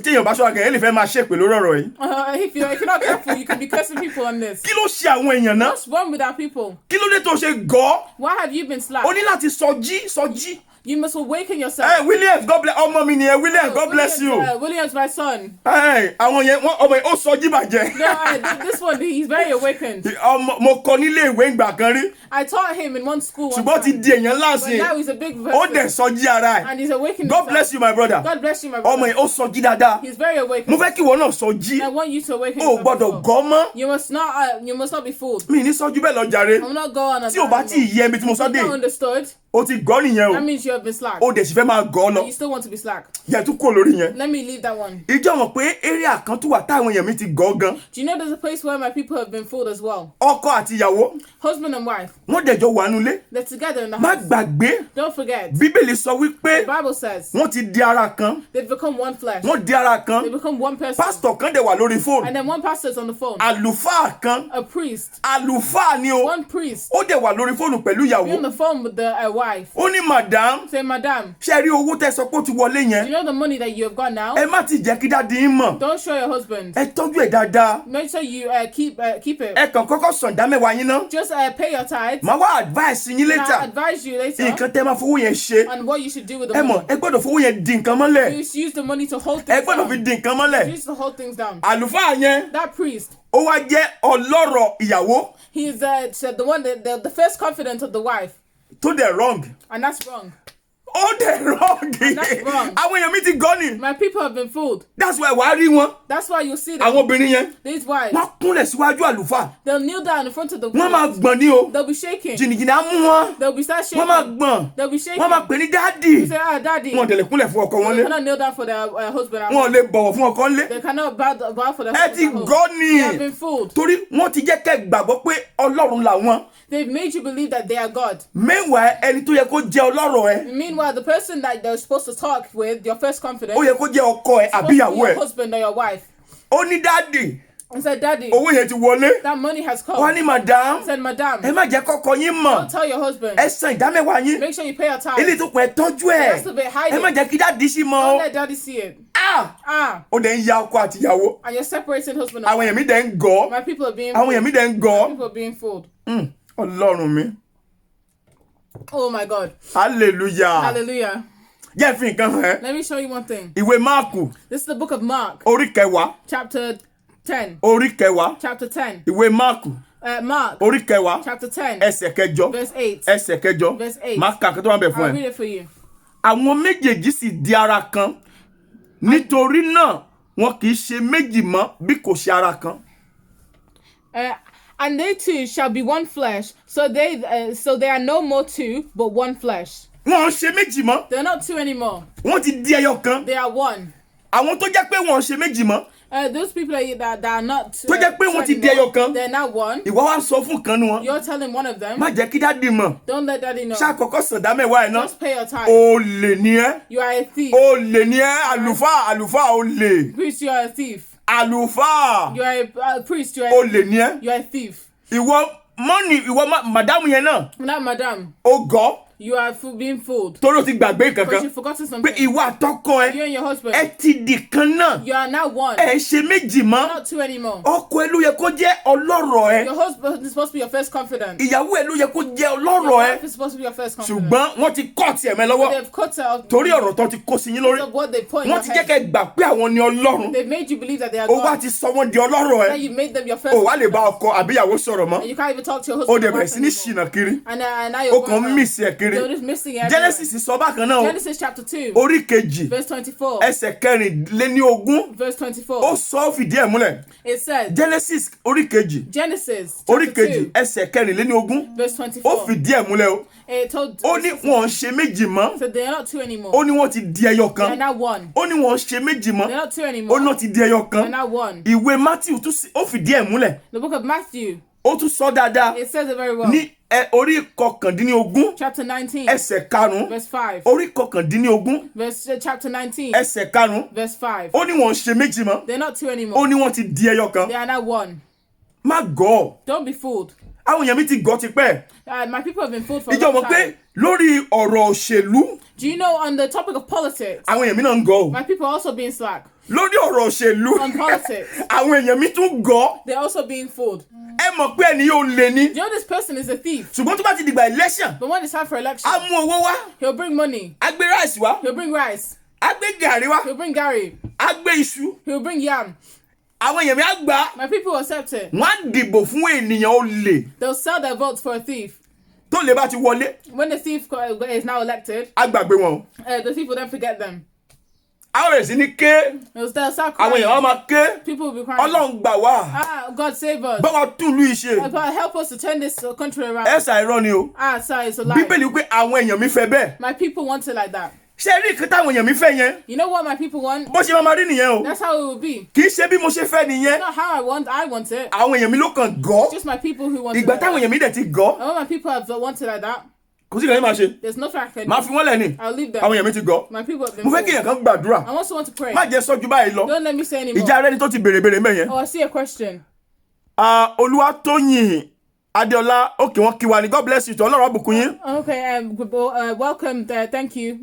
tí èèyàn bá ṣọ́ra gẹ̀ẹ́ lè fẹ́ máa ṣèpè lórí ọ̀rọ̀ yìí If you're not careful, you could be cursing people on this. kí ló ṣe àwọn èèyàn náà What's wrong with our people? kí ló dé tó ṣe gọ́ Why have you been ó slapped? ní láti sọjí You must awaken yourself. Hey, Williams, God bless ọmọ mi nìyẹn. Williams, God bless you. Williams, my son. Hey, àwọn yẹn ọmọ yẹn ó sọ jí bàjẹ́. No, this one, he's very awakened. Mo kọ́ nílé ìwé ìgbà kan rí. I taught him in one school. Ṣùgbọ́n ti di èèyàn láàsì. But now he's a big person. Ó dẹ̀ sọ jí ara ẹ̀. And he's awakened. God bless you, my brother. God bless you, my brother. Ọmọ yẹn ó sọ jí dáadáa. He's very awakened. Mo fẹ́ kí ìwọ náà sọ jí. I want you to awaken. O gbọ́dọ̀ gọ́ mọ́. You must not be fooled. Mi ní sọ́jú bẹ́ẹ̀ lọ jàre. I'm not going on. Tí o bá tí ì yé mi tí mo sọ dé. You understood? O ti gọ́ nìyẹn o. That means you have been slack. O dẹ̀ sì fẹ́ máa gọ́ lọ. You still want to be slack. Yẹ tún kó lórí yẹn. Let me leave that one. Ìjọ mọ̀ pé area kan tún wà táwọn èèyàn mi ti gọ́ gan. Do you know there's a place where my people have been fooled as well? Ọkọ àti ìyàwó. Husband and wife. Wọ́n dẹ̀jọ wà nulẹ̀. They're together in the Má house. gbàgbé. Don't forget. Bíbélì sọ wípé The Bible says wọ́n ti di ara kan. they've become one flesh. Wọ́n di ara kan. They become one person. Pásítọ̀ kan dẹ̀ wà lórí fóònù. And then one pastor's on the phone. Àlùfáà kan. A priest. Àlùfáà ni o. One priest. Ó dẹ̀ wà lórí fóònù pẹ̀lú Be on ìyàwó. the phone with the wife. Ó ní madam. Say, madam, Ṣé rí owó tẹ́ sọ pé ó ti wọlé you yẹn? know the money that you have got now? Ẹ má ti jẹ́ kí dáàdi yín mọ̀. Don't show your husband. Ẹ tọ́jú ẹ̀ dáadáa. Make sure you keep it. Ẹ kàn kọ́kọ́ sàn dámẹ́wàá yín ná. Just pay your tithes. Màá wá advice yín And I'll later. advise you later Nǹkan tẹ́ máa fowó yẹn ṣe. on what you should do with the Ẹ mọ̀, money. ẹ gbọ́dọ̀ fowó yẹn di nǹkan mọ́lẹ̀. You should use the money to hold Ẹ things gbọ́dọ̀ fi down. di nǹkan mọ́lẹ̀. Use to hold things down. Àlùfáà yẹn, That priest, ó wá jẹ́ ọlọ́rọ̀ ìyàwó he's the one the first confidant of the wife, tó dẹ̀ wrong. and that's wrong. Ó dẹ̀ wrong. That's wrong. Àwọn èèyàn mi ti gọ́ ni. My people have been fooled. That's why wàá rí wọn. That's why you see them. Àwọn obìnrin yẹn, These wives, wọ́n kúnlẹ̀ síwájú àlùfáà. they'll kneel down in front of the Wọ́n máa priest. gbọ̀n ní o. They'll be shaking. Jìnnìjìnnì á mú wọn. They'll be start Wọ́n máa shaking. gbọ̀n. They'll be shaking. Wọ́n máa pè ní dáàdì. You say, daddy. Wọ́n dẹ̀ lè kúnlẹ̀ fún ọkọ wọn They lé. cannot kneel down for their husband. Wọ́n lè bọ̀wọ̀ fún ọkọ lé. They cannot bow for their Ẹ husband. ti at home. gọ́ They have ni. been fooled. Torí wọ́n ti jẹ́ kẹ́ gbàgbọ́ pé Ọlọ́run làwọn. They've made you believe that they are God. Meanwhile, ẹni tó yẹ kó jẹ́ ọlọ́rọ̀ ẹ, Meanwhile, the person that they're supposed to talk with, your first confidant, ó yẹ kó jẹ́ ọkọ ẹ àbí supposed to be ìyàwó your ẹ. husband or your wife. Ó ní dáàdì, And said, daddy, owó yẹn ti wọlé. that money has come. Wọ́n ní madam, Said, madam, ẹ má jẹ́ kọ́kọ́ yín mọ̀. don't tell your husband. Ẹ san ìdámẹ́wàá yín. Make sure you pay your Ilé tithes. tó kún ẹ tọ́jú The ẹ̀. rest of it, hide Ẹ má it. jẹ́ kí dáàdì sí mọ́. Don't let daddy see it. Ó dẹ̀ ń ya ọkọ àti ìyàwó. And you're separating husband and Àwọn wife. èèyàn mi dẹ̀ ń gọ̀. My people are being Àwọn fooled. èèyàn mi dẹ̀ ń gọ̀. People are being fooled. Ọlọ́run mi. Oh my God. Hallelujah. Hallelujah. Jẹ́ fi nǹkan hàn ẹ́. Let me show you one thing. Ìwé Máàkù, This is the book of Mark, orí kẹwàá. chapter 10. Orí kẹwàá. Chapter 10. Ìwé Máàkù, Mark, orí kẹwàá. chapter 10, Ẹsẹ̀ kẹjọ. verse 8. Ẹsẹ̀ kẹjọ. Verse 8. Máa kà kí tó wà bẹ̀ fún I'll ẹ. read it for you. Àwọn méjèèjì sì di ara kan. Nítorí náà, wọn kì í ṣe méjì mọ́ bí kò ṣe ara kan. And they two shall be one flesh, so they are no more two, but one flesh. Wọn ò ṣe méjì mọ́. They're not two anymore. Wọ́n ti di ẹyọ kan. They are one. Àwọn tó jẹ́ pé wọn ò ṣe méjì mọ́. Those people that are not two, Tó jẹ́ pé wọ́n ti di anymore, ẹyọ kan. they're now one. Ìwọ wá sọ fún kan nu wọn. You're telling one of them, Má jẹ́ kí dáàdì mọ̀. don't let daddy know. Ṣá kọ́kọ́ sàn dámẹ́wàá ẹ̀ náà. Just pay your tithe. Olè ni ẹ́. You are a thief. Olè ni ẹ́. Àlùfáà olè. Priest, you are a thief. Àlùfáà You are a priest, you are olè ni ẹ́. a thief. Ìwọ màdámù yẹn náà. Now, madam, Ó gọ̀. you are being fooled. Torí o ti gbàgbé Because kankan. you've forgotten Pé something. ìwọ àtọkọ You ẹ. and your husband, Ẹ ti di kan náà. you are now one. Ẹ ṣe méjì mọ́. Not two anymore. Ọkọ ẹ ló yẹ kó jẹ́ ọlọ́rọ̀ ẹ. Your husband is supposed to be your first confidant. Ìyàwó ẹ ló yẹ kó jẹ́ Your ọlọ́rọ̀ ẹ. wife is supposed to be your first confidant. Ṣùgbọ́n wọ́n ti kọ́ tiẹ̀ mẹ́ lọ́wọ́. They've cut out Torí ọ̀rọ̀ tó ti kó sí yín lórí. of what they put in Wọ́n your ti jẹ́ head. kẹ́ gbà pé àwọn ni Ọlọ́run. They've made you believe that they are Ó wá God. ti sọ wọ́n di ọlọ́rọ̀ Now ẹ. you made them your first Ó wá lè bá confidant. ọkọ àbí ìyàwó sọ̀rọ̀ mọ́. And you can't even talk to your Ó husband. dẹ̀ or bẹ̀rẹ̀ wife sí ní anymore. ṣìnà kiri. And now Ó you're kàn ń going mísì ẹ̀ kiri. You're just missing everywhere. Genesis sọ bákan náà o. Genesis chapter 2, Orí kejì verse 24. ẹsẹ̀ kẹrìnléníogún. Verse Ó 24. sọ fìdí ẹ̀ múlẹ̀. It says, Genesis orí kejì. Genesis Orí chapter kejì 2, ẹsẹ̀ kẹrìnléníogún. verse Ó 24. fìdí ẹ̀ múlẹ̀ o. It told Ó ní wọn ò ṣe méjì mọ́. so they are not two anymore. Ó ní wọ́n ti di ẹyọ They are kan. now one. Ó ní wọn ò ṣe méjì mọ́. They're not two Ó anymore. ní wọ́n ti di ẹyọ They're kan. now one. Ìwé Matthew ó fìdí ẹ̀ múlẹ̀. The book of Matthew, Ó tún sọ dáadáa it says it very well. ní orí kọkàndínlógún Chapter 19, ẹsẹ̀ karùn-ún. verse 5. Orí kọkàndínlógún Chapter 19, ẹsẹ̀ karùn-ún. verse 5. Ó ní wọn ò ṣe méjì mọ́. They're not two Ó anymore. ní wọ́n ti di ẹyọ kan. They are now one. Má gọ̀ ọ́. Don't be fooled. Àwọn èèyàn mi ti gọ̀ tipẹ́. My people have been fooled for a Ìjọ long mọ̀ pé time. lórí ọ̀rọ̀ òṣèlú Do you know on the topic of politics, àwọn èèyàn mi náà ń gọ̀ ọ́. my people are also being slack. lórí ọ̀rọ̀ òṣèlú on politics. àwọn èèyàn mi tún gọ̀. They're also being fooled. ẹ mọ̀ pé ẹni yóò lè ní. You know this person is a thief. ṣùgbọ́n tó bá ti dìgbà election But when it's time for election, á mú owó wá, he'll bring money. á gbé ráìsì wá, He'll bring rice. á gbé gàrí wá, He'll bring gari. á gbé iṣu. He'll bring yam. àwọn èèyàn mi á gbà á. My people will accept it. wọ́n á dìbò fún ènìyàn olè They'll sell their votes for a thief. tó lè bá ti wọlé, When the thief is now elected, á gbàgbé wọn. the thief will then forget them. á bẹ̀rẹ̀ sí ní ké, They'll start àwọn èèyàn á crying. máa ké. People will be crying. Ọlọ́run gbà wá, God save us. bá wa tún ìlú yìí ṣe. God help us to turn this country around. ẹ ṣàìrọ́ ni o. Sorry, it's a lie. Bíbélì pé àwọn èèyàn mi fẹ́ bẹ́ẹ̀. My people want it like that. ṣé rí nǹkan táwọn èèyàn mi fẹ́ yẹn? You know what my people want? bó ṣe máa rí nìyẹn o. That's how it will be. kì í ṣe bí mo ṣe fẹ́ nìyẹn. Not how I want it. àwọn èèyàn mi ló kàn gọ̀. Just my people who want it. ìgbà Like táwọn that. èèyàn mi dẹ̀ ti gọ̀, And when my people have wanted like that, kò sí ìkànnì máa ṣe. there's nothing I can máa do. fi wọ́n lẹ̀ ni. I'll leave them. àwọn èèyàn mi ti gọ̀. My people have been mo fẹ́ kí fooled. èèyàn kan gbàdúrà. I also want to pray. má jẹ́ sọ́jú báyìí lọ. Don't let me say anymore. ìjà rẹ ni tó ti bèrè mẹ́yẹn. Oh, I see a question. Olúwatóyìn Adéọlá, òkè wọn kí wa ni. God bless you tó Ọlọ́run á bùkún yín. Okay, welcome there. Thank you.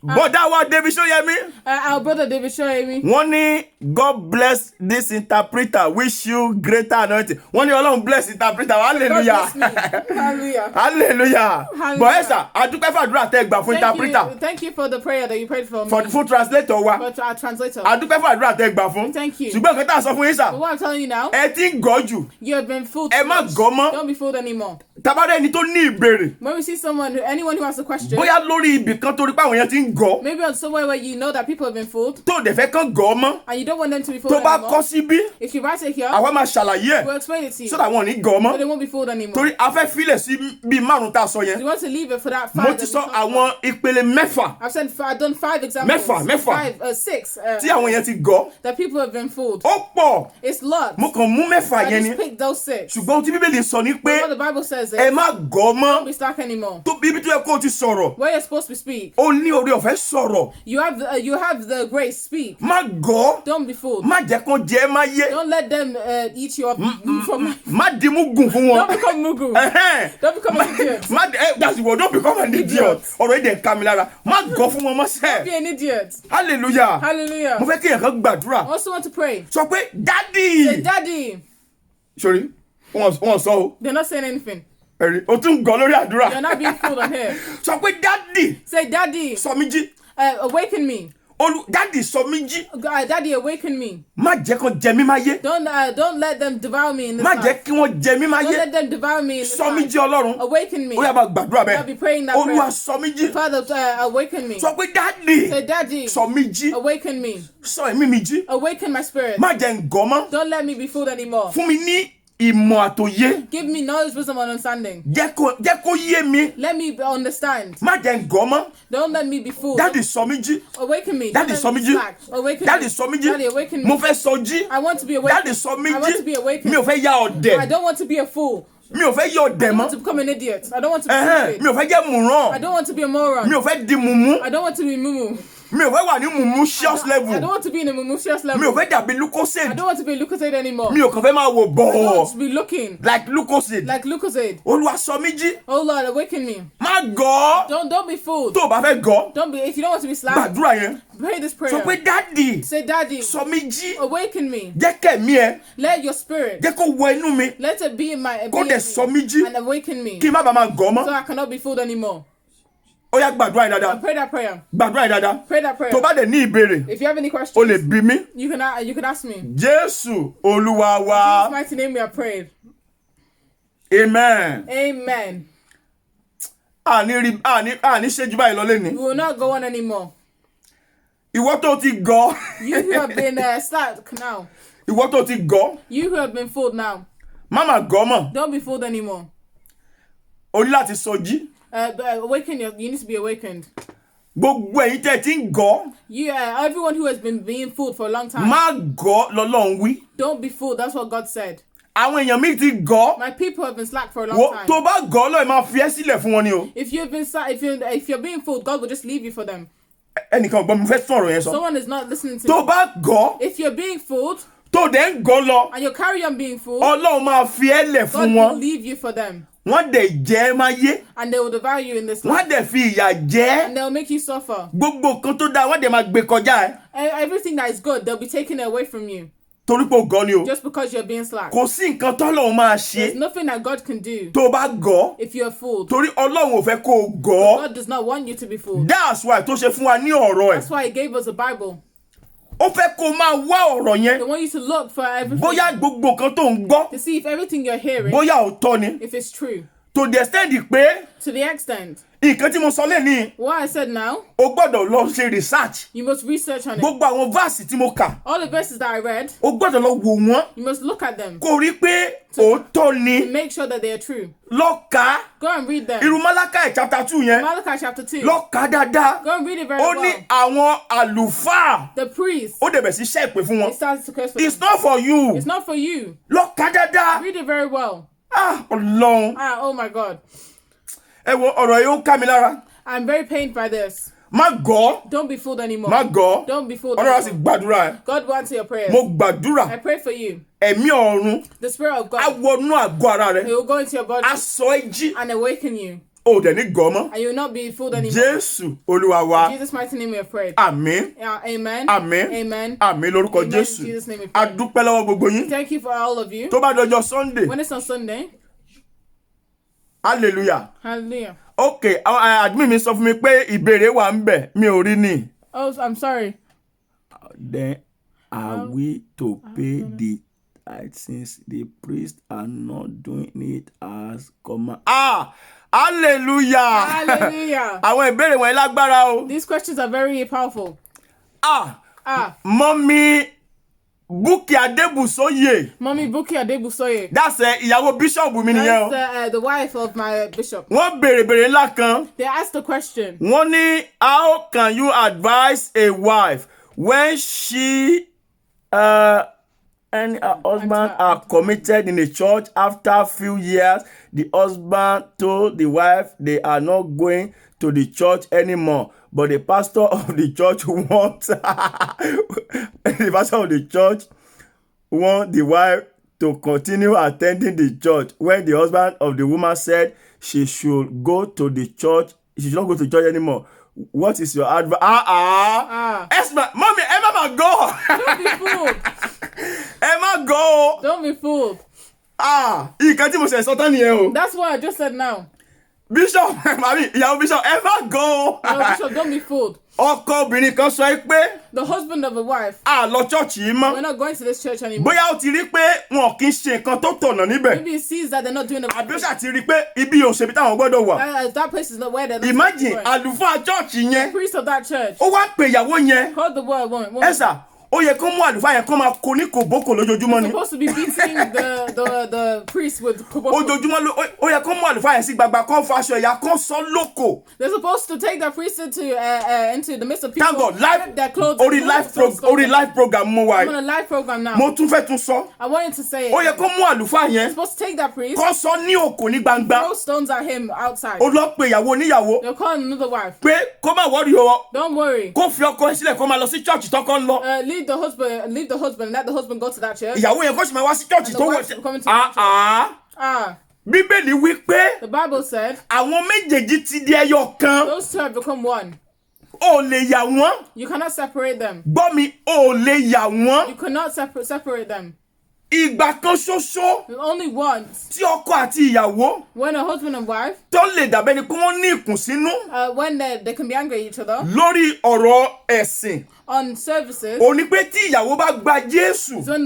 Bọ́dá wa David Ṣóyẹmí. Our brother David Shoyemi. Wọ́n ní God bless this interpreter, wish you greater anointing. Wọ́n ní Ọlọ́run bless interpreter. God Hallelujah. bless me. Hallelujah. Hallelujah. Hallelujah. Bọ̀ ẹ́ sà, adúpẹ́ fàdúrà tẹ́ gbà fún interpreter. Thank you for the prayer that you prayed for me. Fún translator wa. But our translator. Adúpẹ́ fàdúrà tẹ́ gbà fún. Thank you. Ṣùgbọ́n nǹkan tá a sọ fún yín sà, But what I'm telling you now, ẹ ti ń gọ̀ jù. you have been fooled. Ẹ too má much. gọ̀ mọ́. Don't be fooled anymore. Tabarẹ́ ẹni tó ní ìbéèrè. When we see anyone who has a question, Bóyá lórí ibì kan torí pé àwọn èèyàn ti ń gọ̀. maybe on somewhere where you know that people have been fooled, Tó dẹ̀ fẹ́ kán gọ̀ mọ́. and you don't want them to be fooled Tó bá anymore. kọ́ síbí, If you write it here, àwa máa ṣàlàyé ẹ̀. we'll explain it to you. So that wọn ò ní gọ̀ So mọ́. they won't be fooled anymore. Torí a fẹ́ filẹ̀ sí bíi márùn-ún tá a sọ yẹn. You want to leave it for that Mo five. ti that we sọ talked about. àwọn ìpele mẹ́fà I've done 5 examples. Mẹ́fà. 6. tí àwọn yẹn ti gọ̀. That people have been fooled. Ó pọ̀. It's lots. Mo kàn mú mẹ́fà I yẹn ni. just picked those 6. Ṣùgbọ́n ohun tí Bíbélì sọ ni pé What the Bible says is, ẹ má gọ̀ don't mọ́. be stuck anymore. Tó bíbí tó yẹ kó o ti sọ̀rọ̀. Where you're supposed to speak, O ní oore ọ̀fẹ́ sọ̀rọ̀. you have the grace. Speak. Má gọ̀. Don't be fooled. Má jẹ́ kán jẹ ẹ́ má yé. Don't let them eat you up from. Má dimú gùn fún Don't wọn. become mugu. Ẹhẹ́n. Don't become an idiot. That's the word, don't become an idiot. Ọ̀rọ̀ èdè ká mi lára. Má gọ̀ fún wọn mọ́ Be sẹ́. an idiot. Hallelujah. Hallelujah. Mo fẹ́ kí èèyàn kan gbàdúrà. I also want to pray. Sọ pé dádì. Say, Daddy. Sorry, wọ́n sọ o. They're not saying anything. Ẹ̀rí, o tún gọ̀ lórí àdúrà. You're not being fooled on here. Sọ pé dádì Say, Daddy, sọ mí jí. awaken me. Dádì sọ mí jí. Daddy, awaken me. Má jẹ́ kán jẹ mí má yé. Don't let them devour me in this Má life. jẹ́ kí wọ́n jẹ mí má Don't yé. let them devour me in this Sọ mí life. jí Ọlọ́run. Awaken me. Ó yá máa gbàdúrà I'll be bẹ́ẹ̀. praying that Olúwa prayer. sọ mí jí. Father, awaken me. Sọ pé dádì Say, Daddy, sọ mí jí. awaken me. Sọ ẹ̀mí mi jí. Awaken my spirit. Má jẹ́ ń gọ̀ mọ́. Don't let me be fooled anymore. Fún mi ní ìmọ̀ àtòyé. Give me knowledge, wisdom, and understanding. Jẹ́ kó yé mi. Let me understand. Má jẹ́ ń gọ̀ mọ́. Don't let me be fooled. Dádì sọ mí jí. Awaken me. Dádì Don't sọ let mí me jí. slack. Awaken Dádì me. sọ mí Daddy, jí. awaken me. Mo fẹ́ sọ jí. I want to be awakened. Dádì sọ mí I want to be jí. awakened. Mi ò fẹ́ ya I ọ̀dẹ̀. don't want to be a fool. Mi ò fẹ́ ya ọ̀dẹ̀ I want mọ́. to become an idiot. I don't want to be Mi stupid. ò fẹ́ jẹ́ I mùràn. don't want to be a moron. Mi ò fẹ́ di mùmú. I don't want to be mumu. Mi ò fẹ́ wà ní mùmúṣíọ́s I level. don't want to be in a mumusious Mi ò level. fẹ́ dàbí I Lucozade. don't want to be Lucozade anymore. Mi ò kàn fẹ́ máa wò I don't want to bọ̀. be looking Like Lucozade. like Lucozade. Olúwa sọ mí jí. Oh Lord, awaken me. Má gọ̀. Don't be fooled. Tó o bá fẹ́ gọ̀, Don't be if you don't want to be slapped. gbàdúrà yẹn. Pray this Sọ pé prayer. dádì Say, Daddy, sọ mí jí. awaken me. Jẹ́ kẹ̀mí ẹ. Let your spirit, Jẹ́ kó wọ inú mi. let it be in my Kó dẹ̀ sọ mí jí. and awaken me, Kí n má bàa máa gọ̀ so mọ́. I cannot be fooled anymore. Ó yá gbàdúrà yẹn dáadáa. Pray that prayer. Gbàdúrà yẹn dáadáa. Pray that prayer. Tó bá dẹ̀ ní ìbéèrè, If you have any o questions, lè bí mi. you can ask me. In Jésù Olúwa Jesus' wa. mighty name we have prayed. Amen. Amen. Àní ṣe jù báyìí lọ We lénìí. will not go on anymore. Ìwọ tó ti gọ̀. You who have been slack now. Ìwọ tó ti gọ̀. You who have been fooled now. Má mà gọ̀ mọ́. Don't be fooled anymore. O ní láti sọ jí. Awaken. You need to be awakened. Gbogbo ẹ̀yin tẹ́ ti ń gọ̀. You, everyone who has been being fooled for a long time. Má gọ̀ lọ́lọ́run wí. Don't be fooled. That's what God said. Àwọn èèyàn mi ti gọ̀. My people have been slack for a long Wo time. tó bá gọ̀ lọ́ọ̀ máa fi ẹ́ sílẹ̀ fún wọn ni o. If you've been if you're being fooled, God will just leave you for them. Ẹnìkan gbọ́ mi fẹ́ sọ̀rọ̀ yẹn sọ. Someone is not listening to Tó me. bá gọ̀, If you're being fooled, tó dẹ̀ ń gọ́ lọ, and you carry on being fooled, Ọlọ́run máa fi ẹ́ lẹ̀ God fún will wọn. leave you for them. Wọ́n dẹ̀ jẹ́ ẹ́ máyé. And they will devour you in this Wọ́n life. dẹ̀ fi ìyà jẹ ẹ́. And they will make you suffer. Gbogbo nǹkan tó dáa wọ́n dẹ̀ máa gbé kọjá ẹ̀. Everything that is good, they'll be taking it away from you. Torí pé o gọ́ ni o. Just because you're being slack. Kò sí nǹkan tọ́lọ́run máa ṣe There's nothing that God can do tó bá gọ́. if you're fooled. Torí Ọlọ́run ò fẹ́ kó o gọ́. God does not want you to be fooled. That's why tó ṣe fún wa ní ọ̀rọ̀ ẹ̀. That's why He gave us a Bible. Ó fẹ́ kó o máa wá ọ̀rọ̀ They yẹn. want you to look for everything. Bóyá gbogbo nǹkan tó ń gbọ́, To see if everything you're hearing, bóyá òótọ́ ni. if it's true. To the extent pé To the extent. nǹkan tí mo sọ lẹ́nìí, What I said now, o gbọ́dọ̀ lọ ṣe research. you must research on it. Gbogbo àwọn verse tí mo kà, All the verses that I read, o gbọ́dọ̀ lọ wò wọ́n. you must look at them. Kó rí pé òótọ́ ni. To make sure that they are true. Lọ kà á. Go and read them. Irú Málákì chapter 2 yẹn. Malachi chapter 2. Lọ kà á dáadáa. Go and read it very Ó ní well. àwọn àlùfáà. The priest, Ó dẹ̀ bẹ̀ sí iṣẹ́ ìpè fún he wọn. starts to curse for It's them. not for you. It's not for you. Lọ kà á dáadáa. Read it very well. Ọlọ́run. Oh my God. Ẹ wo ọ̀rọ̀ yìí ó ń ká mi lára. I'm very pained by this. Má gọ̀. Don't be fooled anymore. Má gọ̀. Don't be fooled Ọlọ́run á sì anymore. gbàdúrà ẹ̀. God wants your prayers. Mo gbàdúrà. I pray for you. Ẹ̀mí ọ̀run The Spirit of á God, wọnú àgọ́ ara rẹ̀. He will go into your body Á sọ ẹ́ jí. and awaken you. O dẹ̀ ní gọ̀ mọ́. And you will not be fooled anymore. Jésù Olúwa wa. In Jesus' mighty name we have prayed. Àmín. Amen. Àmín. Amen. Àmín lórúkọ Amen. Jésù. In Jesus' name we A pray. dúpẹ́ lọ́wọ́ gbogbo yín. Thank you for all of you. Tó bá dọjọ́ Sunday. When it's on Sunday, Hallelujah. hallelujah. Okay, àwọn admin mi sọ fún mi pé ìbéèrè wà ń bẹ̀, mi ò rí ni. Oh, I'm sorry. Then are we to pay the tithe since the priests are not doing it as command? Hallelujah. Hallelujah. Àwọn ìbéèrè wọ̀nyí lágbára o. These questions are very powerful. Mọ́mí Bukky Adébùsóyè. Mommy Bukky Adébùsóyè. That's ìyàwó bíṣọ̀bù mi nìyẹn o. That's the wife of my bishop. Wọ́n béèrè ńlá kan. They asked the question. Wọ́n ní, how can you advise a wife when she and her husband are committed in the church? After few years, the husband told the wife they are not going to the church anymore, but the pastor of the church wants the wife to continue attending the church when the husband of the woman said she should go to the church. She should not go to church anymore. What is your advice? Esma, mommy, Emma, go. Don't be fooled. Emma, go. Don't be fooled. Ìkan tí mo ṣe sọ tán nìyẹn o. That's what I just said now. Bishop, mami, ìyàwó Bishop, Emma, go. No, Bishop, don't be fooled. Ọkọ obìnrin kan sọ pé The husband of a wife, lọ church yìí mọ́. we're not going to this church anymore. Bóyá ó ti rí pé wọn kì í ṣe nǹkan tó tọ̀nà níbẹ̀. Maybe he sees that they're not doing the right Àbí ó thing. ṣáà ti rí pé ibi òṣèbí táwọn gbọ́dọ̀ wà. That place is not where they're Imagine going. àlùfáà church The yẹn. priest of that church Ó wá pè ìyàwó yẹn. called the word woman. Ẹ̀sà, ó yẹ kó mú àlùfáà yẹn kó máa kó ní kòbókò lójoojúmọ́ ni. Supposed to be beating the priest with koboko. Ojoojúmọ́ ó yẹ kó mú àlùfáà yẹn sí gbagba kó faṣọ ìyá kó sọ lóko. They're supposed to take that priest into the midst of people. Thank God, live their clothes. orí live program mo wà I'm on yìí. a live program now. Mo tún fẹ́ tún sọ. I wanted to say Ó it. yẹ kó mú àlùfáà yẹn Supposed to take that priest, kó sọ ní òkò ní gbangba. throw stones at him outside. Ó lọ pe ìyàwó oníyàwó They're calling another wife. pé kó má wọ́ọ̀rì o. Don't worry. Kó fi ọkọ ẹ̀ sílẹ̀ kó máa lọ sí church tọ́kọ ń lọ. Leave the husband, and let the husband go to that church. Ìyàwó yẹn kó sì máa wá sí church the tó wife coming to the wọ̀. Bíbélì wí pé The Bible said àwọn méjèèjì ti di ẹyọ kan. those two have become one. Ó lè yà wọ́n. You cannot separate them. Gbọ́ mi, ó lè yà wọ́n. You cannot separate them. Ìgbà kan ṣoṣo Only once. tí ọkọ àti ìyàwó When a husband and wife, tó lè dàbẹ́ ni pé wọ́n ní ìkùnsínú when they can be angry at each other lórí ọ̀rọ̀ ẹ̀sìn. on services, Ó ní pé tí ìyàwó bá gba Jésù, so when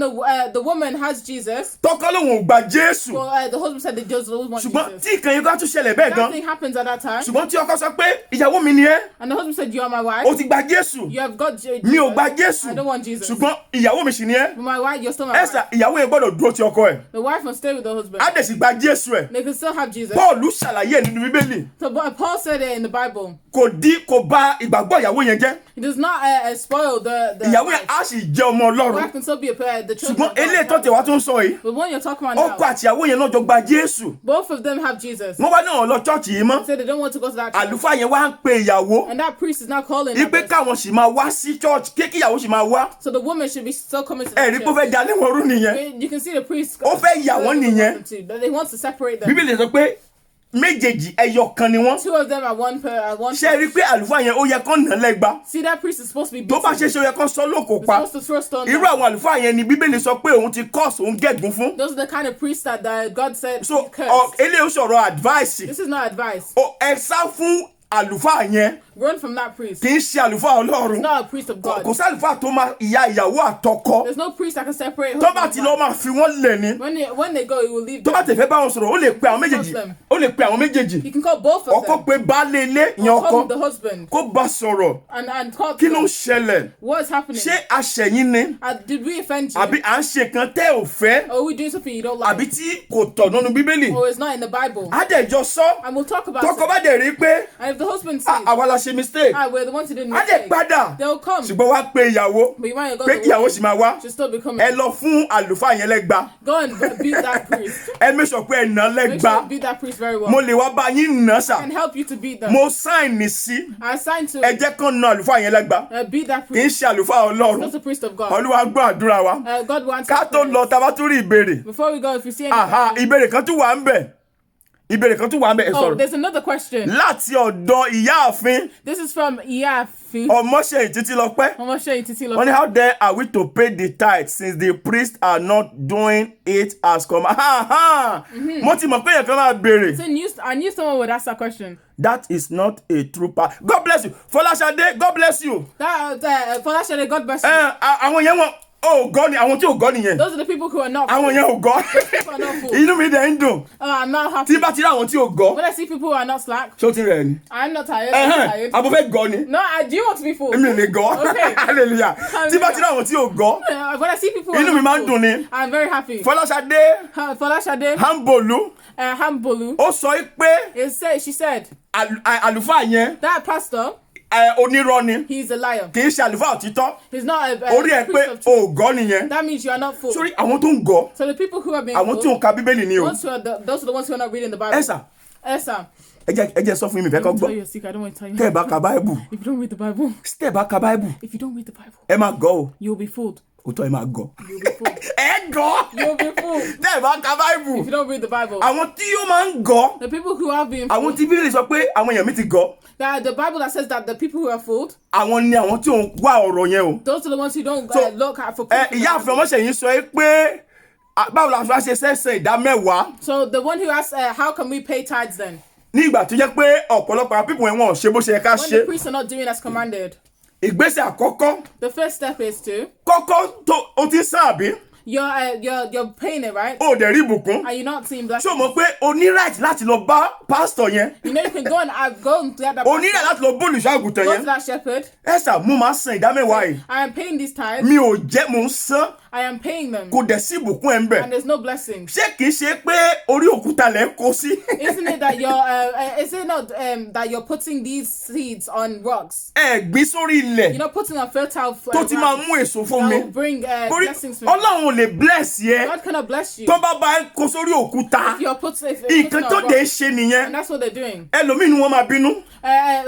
the woman has Jesus, tọ́kọ lòun ò gba Jésù. well, the husband said they just want Ṣùgbọ́n Jesus. tí ìkan yẹn ká tún ṣẹlẹ̀ bẹ́ẹ̀ That gan. thing happens at that time, Ṣùgbọ́n tí ọkọ sọ pé ìyàwó mi ni ẹ́, and the husband said, "You are my wife. ó ti gba Jésù. You have got Jesus. Mi ò gba Jésù. I don't want Jesus. Ṣùgbọ́n ìyàwó mi sì ni ẹ́. But my wife, you're still my wife." Ẹ̀sà ìyàwó ìyàwó yẹn gbọ́dọ̀ dúró ti ọkọ ẹ̀. The wife must stay with the husband. á dẹ̀ sì gba Jésù ẹ̀. They can still have Jesus. Paul ṣàlàyé ẹ̀ nínú Bíbélì. So but Paul said it in the Bible. kò bà ìgbàgbọ́ ìyàwó yẹn jẹ́. It does not spoil the ìyàwó yẹn wife. á sì jẹ́ ọmọ The Ọlọ́run. wife can still be the children. ṣùgbọ́n of God. eléyìí tó tẹ̀ wá tó ń sọ yìí. But what you're talking about ọkọ now, àti ìyàwó yẹn náà jọ gba Jésù. both of them have Jesus. wọ́n wá náà lọ chọ́ọ̀chì yìí mọ́. Say they don't want to go to that church. àlùfáà yẹn wá ń pe ìyàwó. And that priest is not calling that ipe person. káwọn sì máa wá sí church kí ìyàwó sì máa wá. So the woman should be still coming to ẹ̀rí the kó fẹ́ church. dalé wọn rú nìyẹn. You can see the priest. Ó fẹ́ yà wọ́n nìyẹn. But they want to separate them. Bíbélì sọ pé méjèèjì ẹyọ kan ni wọ́n. Two of them are one. ṣé ẹ rí i pé àlùfáà yẹn ó yẹ kán nà lẹ́gba. See, that priest is supposed to be tó beaten. bá ṣe ṣe ó yẹ kán sọ lóko They're pa. supposed to throw stones. irú àwọn àlùfáà yẹn ni Bíbélì sọ pé òun ti curse òun gẹ̀gún fún. Those are the kind of priests that God said so he cursed. eléyìí ó sọ̀rọ̀ advice. This is not advice. ẹ sá fún àlùfáà yẹn. Run from that priest. kì í ṣe àlùfáà Ọlọ́run. He's not a priest of God. kò sí àlùfáà tó máa ìyá ìyàwó àtọkọ. There's no priest that can separate. tó bá husband ti and lọ wife. máa fi wọ́n lẹ̀ ni. When they go, he will leave tó bá them. tẹ̀ fẹ́ bá wọn sọ̀rọ̀ ó lè pe àwọn méjèèjì. them. ó lè pe àwọn méjèèjì. He can call both of ọkọ them. pé baálé ilé ìyẹn Or call ọkọ the husband kó bá sọ̀rọ̀ and call kí ló them. ń ṣẹlẹ̀. What is happening? ṣé aṣẹ̀yìn ni Did we offend you? àbí à ń ṣe kan tẹ́ ò fẹ́ Or are we doing something you don't like? àbí tí kò tọ̀ nínú Bíbélì. Or it's not in the Bible? àdẹ̀jọ sọ And we'll talk about tọkọ it. bá dẹ̀ rí i pé And if the husband says, àwa la ṣe mistake we're the ones who didn't á dẹ̀ mistake, padà they'll come. ṣùgbọ́n wá pe ìyàwó But you might go pé to kí ìyàwó the sì máa wá should still be coming. ẹ lọ fún àlùfáà yẹn lẹ́gba Go and beat that priest. ẹ make sure pé ẹ nà Make lẹ́gba sure you beat that priest very well. mo lè wá bá yín nà I sà can help you to beat them. mo sáìnì sí I assigned to ẹ jẹ́ kán nà àlùfáà yẹn lẹ́gba beat that kì í priest. ṣe àlùfáà Ọlọ́run Not the priest of God. Olúwa gbọ́ àdúrà wa God wants ká tó lọ tá a bá tún rí ìbéèrè Before we go, if you see aha anything. ìbéèrè kan tún wà ń bẹ̀ ìbéèrè kan tún wà ń bẹ̀ ẹ Oh, sọ̀rọ̀ there's another question. láti ọ̀dọ̀ ìyáàfin This is from Iyafi. Ọmọṣẹ́yìn Títílọpẹ́. I'm going to show you Titi Only how then are we to pay the tithe since the priests are not doing it as come? Mo ti mọ̀ pé yẹn kan máa béèrè. I knew someone would ask that question. That is not a true part. God bless you. Fọláṣadé, God bless you. For that show, God bless you. Àwọn yẹn wọn ò gọ́ ni àwọn tí ò gọ́ nìyẹn. Those are the people who are not. Àwọn yẹn ò gọ́. People are not fools. Inú mi dẹ̀ ń dùn. I'm not happy. Tí bá ti rí àwọn tí ò gọ́. When I see people who are not slack, Ṣé o ti rẹ̀ ni? I'm not tired. I'm not tired. Àbò fẹ́ gọ́ ni. No, I do want to be full. Èmi ò lè gọ́. Okay. Hallelujah. Tí bá ti rí àwọn tí ò gọ́. When I see people who Inú are mi not máa ń full, dùn ni. I'm very happy. Fọláṣadé Folashade Hambolu Hambolu, ó sọ pé she said, àlùfáà yẹn that pastor, onírọ́ ni he's a liar. kì í ṣe àlùfáà òtítọ́ He's not a orí ẹ pé priest of truth. o ò gọ́ nìyẹn That means you are not full. sórí àwọn tó ń gọ́ So the people who are being àwọn tí ò full, ń ka Bíbélì ni o those are the ones who are not reading the Bible. ẹ̀sà Esther, ẹ jẹ́ sọ fún mi fẹ́ kọ́ I don't gbọ́ tell you a secret. I don't want to tell you. tẹ́ ẹ bá ka Báíbù If you don't read the Bible, tẹ́ ẹ bá ka Báíbù if you don't read the Bible, ẹ máa gọ́ o you'll be fooled. òótọ́ ẹ máa gọ́ You'll be fooled. ẹ gọ́ You'll be fooled tẹ́ ẹ bá ka Báíbù if you don't read the Bible. àwọn tí ó máa ń gọ́ The people who have been àwọn fooled, tí Bíbélì sọ pé àwọn èèyàn mi ti gọ́ the Bible that says that the people who are fooled, àwọn ni àwọn tí ò ń wá ọ̀rọ̀ yẹn o those are the ones who don't So, look at for proof. ìyá àfẹ́ Ọmọṣẹ́yìn sọ pé báwo la ṣe ṣẹ̀ṣẹ̀ ìdá mẹ́wàá So the one who asks, how can we pay tithes then? ní ìgbà tó jẹ́ pé ọ̀pọ̀lọpọ̀ àwọn pípọ̀ wọn ò ṣe bó ṣe yẹ ká When ṣe the priests are not doing as commanded. ìgbésẹ̀ àkọ́kọ́ The first step is to kọ́kọ́ tó o ti sàn àbí you're paying it, right? o dẹ̀ rí ìbùkún And you're not seeing ṣé blessings. o mọ̀ pé o ní right láti lọ bá pásítọ̀ yẹn You know you can go and get that. o ní right láti lọ bá olùṣọ́ àgùntàn Go yẹn to that shepherd. ẹ̀sà mo máa san ìdá mẹ́wàá yìí I am paying these tithes. mi ò jẹ́ mo ń san I am paying them. kò dẹ̀ sí ìbùkún ẹ̀ ń bẹ̀ And there's no blessings. ṣé kìí ṣe pé orí òkúta lẹ̀ ń kó sí. Isn't it that is it not that you're putting these seeds on rocks? ẹ gbìn sórí ilẹ̀ You're not putting on fertile tó ti máa ground mú èso fún mi that will bring torí blessings for you. Ọlọ́run ò lè bless yẹ God cannot bless you. tó bá bá ń kó sórí òkúta If you're putting nǹkan tó on dé rocks. ṣe nìyẹn And that's what they're doing. ẹlòmíì ni wọ́n máa bínú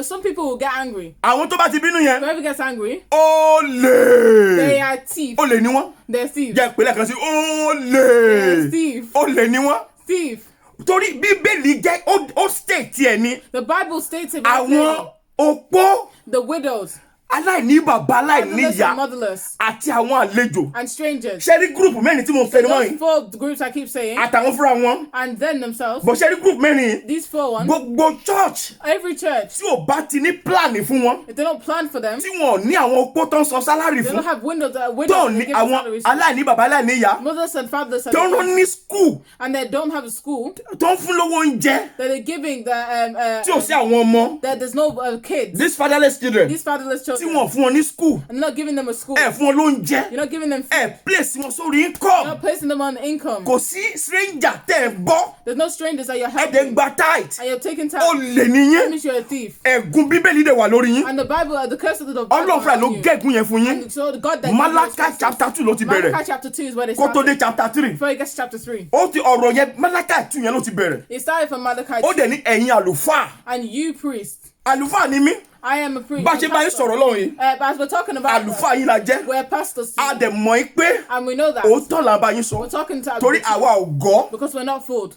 Some people will get angry. àwọn tó bá ti bínú yẹn Whoever gets angry, ó they lè are thieves. ó lè ní wọ́n They're thieves. jẹ́ ìpínlẹ̀ kan sí ó lè They're thieves. ó lè ní wọ́n Thief. torí Bíbélì jẹ́ ó state ẹ̀ ní The Bible states it very àwọn clearly. opó The widows, aláìní bàbá aláìní fatherless ìyá and motherless, àti àwọn àlejò and strangers. ṣe rí group mẹ́rin tí mo fẹ́ ni wọ́n Those yìí four groups I keep saying, àtàwọn fúnra wọn and then themselves, bọ̀ ṣe rí group mẹ́rin yìí these four ones, gbogbo church every church, tí ò bá ti ní plan fún wọn if they don't plan for them, tí wọn ò ní àwọn opó tó ń san sálárì they fún don't have windows tó and ní they give àwọn salaries. aláìní bàbá aláìní ìyá Mothers and fathers tó ń rán and, ní school and they don't have a school, tó ń fún lówó oúnjẹ that they're giving tí ò sí àwọn ọmọ that there's no kids, these fatherless children these fatherless tí children. wọ́n fún wọn ní school, And you're not giving them a school. ẹ fún wọn lóúnjẹ, You're not giving them food. ẹ place wọn sórí You're income. not placing them on income. Kò sí stranger tẹ́ ẹ bọ́, There's no strangers that you're ẹ dẹ̀ ń helping. gba tithe. And you're taking time. Olè That nìyẹn. means you're a thief. Ẹ̀gún Bíbélì dẹ̀ wà lórí yín. And the Bible, the curse of the Bible Ọlọ́run fúnra ló on you. gẹ̀gún yẹn fún yín. And so God that gave you those Malachi curses. chapter 2 ló ti bẹ̀rẹ̀. Malachi chapter 2 is where they Kó tó dé started. chapter 3. Before it gets to chapter 3. Ó ti ọ̀rọ̀ yẹn Malachi 2 yẹn ló ti bẹ̀rẹ̀. It started from Malachi Ó 2. dẹ̀ ní ẹ̀yin àlùfáà. And you priest. Àlùfáà ni mí. I am a priest. Bá a ṣe bá yín sọ̀rọ̀ lọ́run yìí. But as we're talking about Àlùfáà yín la jẹ́. we're pastors. A dẹ̀ mọ̀ ẹ́ pé And we know that. òótọ́ là ń bá yín We're sọ. talking to Torí àwa ò gọ́. because we're not fooled.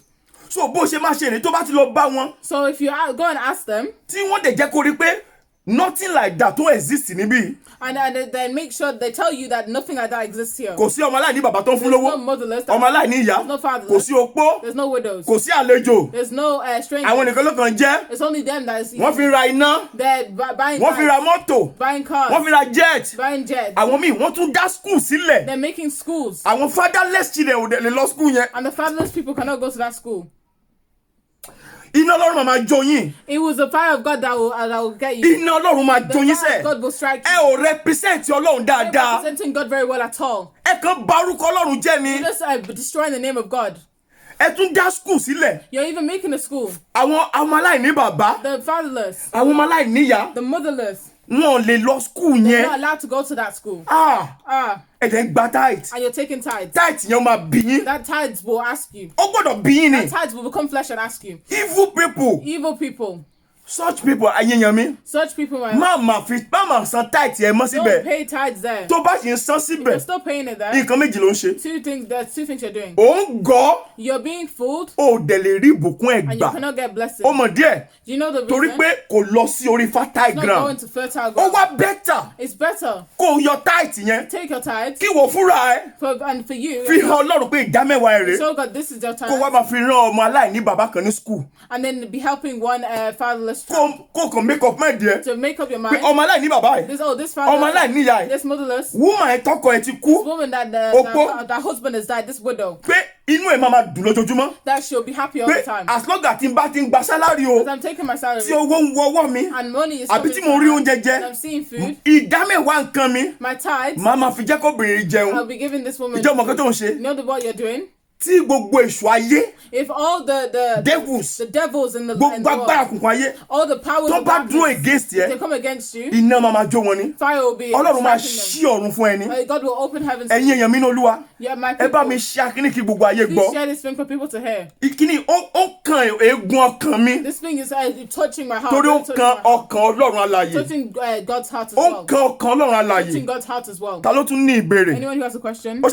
So bó ṣe máa ṣe rèé tó bá ti lọ bá wọn. So if you go and ask them, Tí wọ́n dẹ̀ jẹ́ kó rí pé nothing like that tó exist níbí. and then make sure they tell you that nothing like that exists here. Kò sí ọmọ aláìní bàbá tó ń fún There's no lówó. motherless. Ọmọ aláìní ìyá. There's no fatherless. Kò sí opó. There's no widows. Kò sí àlejò. There's no strangers. Àwọn nìkan ló kàn jẹ́. It's only them that is. Wọ́n fi ra iná. They're buying Wọ́n fi ra cars, mọ́tò. buying cars, Wọ́n fi ra jet. buying jets. Àwọn míì wọ́n tún dá school sílẹ̀. They're making schools. Àwọn fatherless children ò dẹ̀ lè lọ school yẹn. And the fatherless people cannot go to that school. Iná Ọlọ́run máa jó yín. It was the fire of God that will get you. Iná Ọlọ́run máa jó The yín fire sẹ́. of God will strike Ẹ you. ò represent Ọlọ́run You're dáadáa. representing God very well at all. Ẹ kàn bà orúkọ Ọlọ́run jẹ́ ni. You're just destroying the name of God. Ẹ tún dá school sílẹ̀. You're even making a school. Àwọn ọmọ aláìní bàbá. The fatherless, Àwọn ọmọ aláìní ìyá. the motherless, Wọn ò lè lọ school they're yẹn. not allowed to go to that school. Ẹ dẹ̀ ń gba tithe. And you're taking tithes. Tithe yẹn máa bí yín. That tithes will ask you. Ó gbọ́dọ̀ bí yín ni. That tithes will become flesh and ask you. Evil people. Evil people. Such people ayéyan mi. Such people might Má máa san tithe yẹn mọ́ don't síbẹ̀. pay tithes there. Tó bá ṣe ń san You're síbẹ̀. still paying it there. Nǹkan méjì ló ń ṣe. There's two things you're doing. Ò ń gọ́. You're being fooled Ó dẹ̀ lè rí ìbùkún ẹ̀ and you gbà. cannot get blessing. Ó mọ̀ díẹ̀. Do you know the Torí reason? pé kò lọ sí orí fertile It's not ground. going to fertile Ó ground. wá better It's better. kó o yọ tithe yẹn. Take your tithes Kí wo fúnra ẹ and for you. fi hàn Ọlọ́run pé ìdá mẹ́wàá ẹ̀ rèé. So God, this is your Kó wá tithe. máa fi rán ọmọ aláìní bàbá kan ní school. And then be helping one fatherless child Kó kàn make up mind yẹ. to make up your Pé mind. ọmọ aláìní bàbá ẹ̀. This Ọmọ father, aláìní ìyá ẹ̀. this motherless Woman ẹ̀ tọkọ ẹ̀ ti kú. woman that Opó. that husband has died, this widow, Pé inú ẹ̀ máa dùn lójoojúmọ́. that she'll be happy all Pé the time. as long as tí n bá ti ń gba sálárì o. As I'm taking my salary Tí owó ń wọ ọwọ́ mi. and money is Àbí coming tí mo rí from oúnjẹ and jẹ. I'm seeing food, Ìdá mẹ́wàá nǹkan mi. my tithes, Màá máa fi jẹ́ kóbìnrin jẹun. I'll be giving this woman. Ìjọ ọmọ kan tó ń You ṣe. know what you're doing? Tí gbogbo èṣù ayé. If all the Devils. devils in the Gbogbo agbára world, kùnkùn ayé. all the powers Tó of bá dúró darkness, against they yẹ. come against you, Iná máa jó wọn ni. fire will be Ọlọ́run máa striking them. ṣí ọ̀run fún ẹni. God will open heavens. Ẹ̀yin èèyàn mi ní Olúwa. Yeah, my Ẹ bá people, mi ṣe akíní kí gbogbo ayé please gbọ́. share this thing for people to hear. Ìkíní ó kan eegun ọkàn mi. This thing is touching my heart. Torí ó touching kan my heart, ọkàn Ọlọ́run alààyè. touching God's heart as Ó well. kan ọkàn Ọlọ́run Touching alààyè. God's heart as well. Ta ló tún ní ìbéèrè? Anyone who has a question? Mo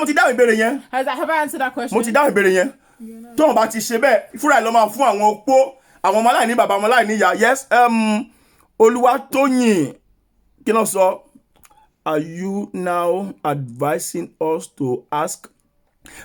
ti dáhùn ìbéèrè yẹn. Have I answered that question? Mo ti dáhùn ìbéèrè yẹn. Tóun bá ti ṣe bẹ́ẹ̀ fúnra ẹ̀ ló máa fún àwọn opó àwọn ọmọ aláìní bàbá ọmọ aláìní ìyá. Yes, Olúwatóyìn kí ló sọ? Are you now advising us to ask?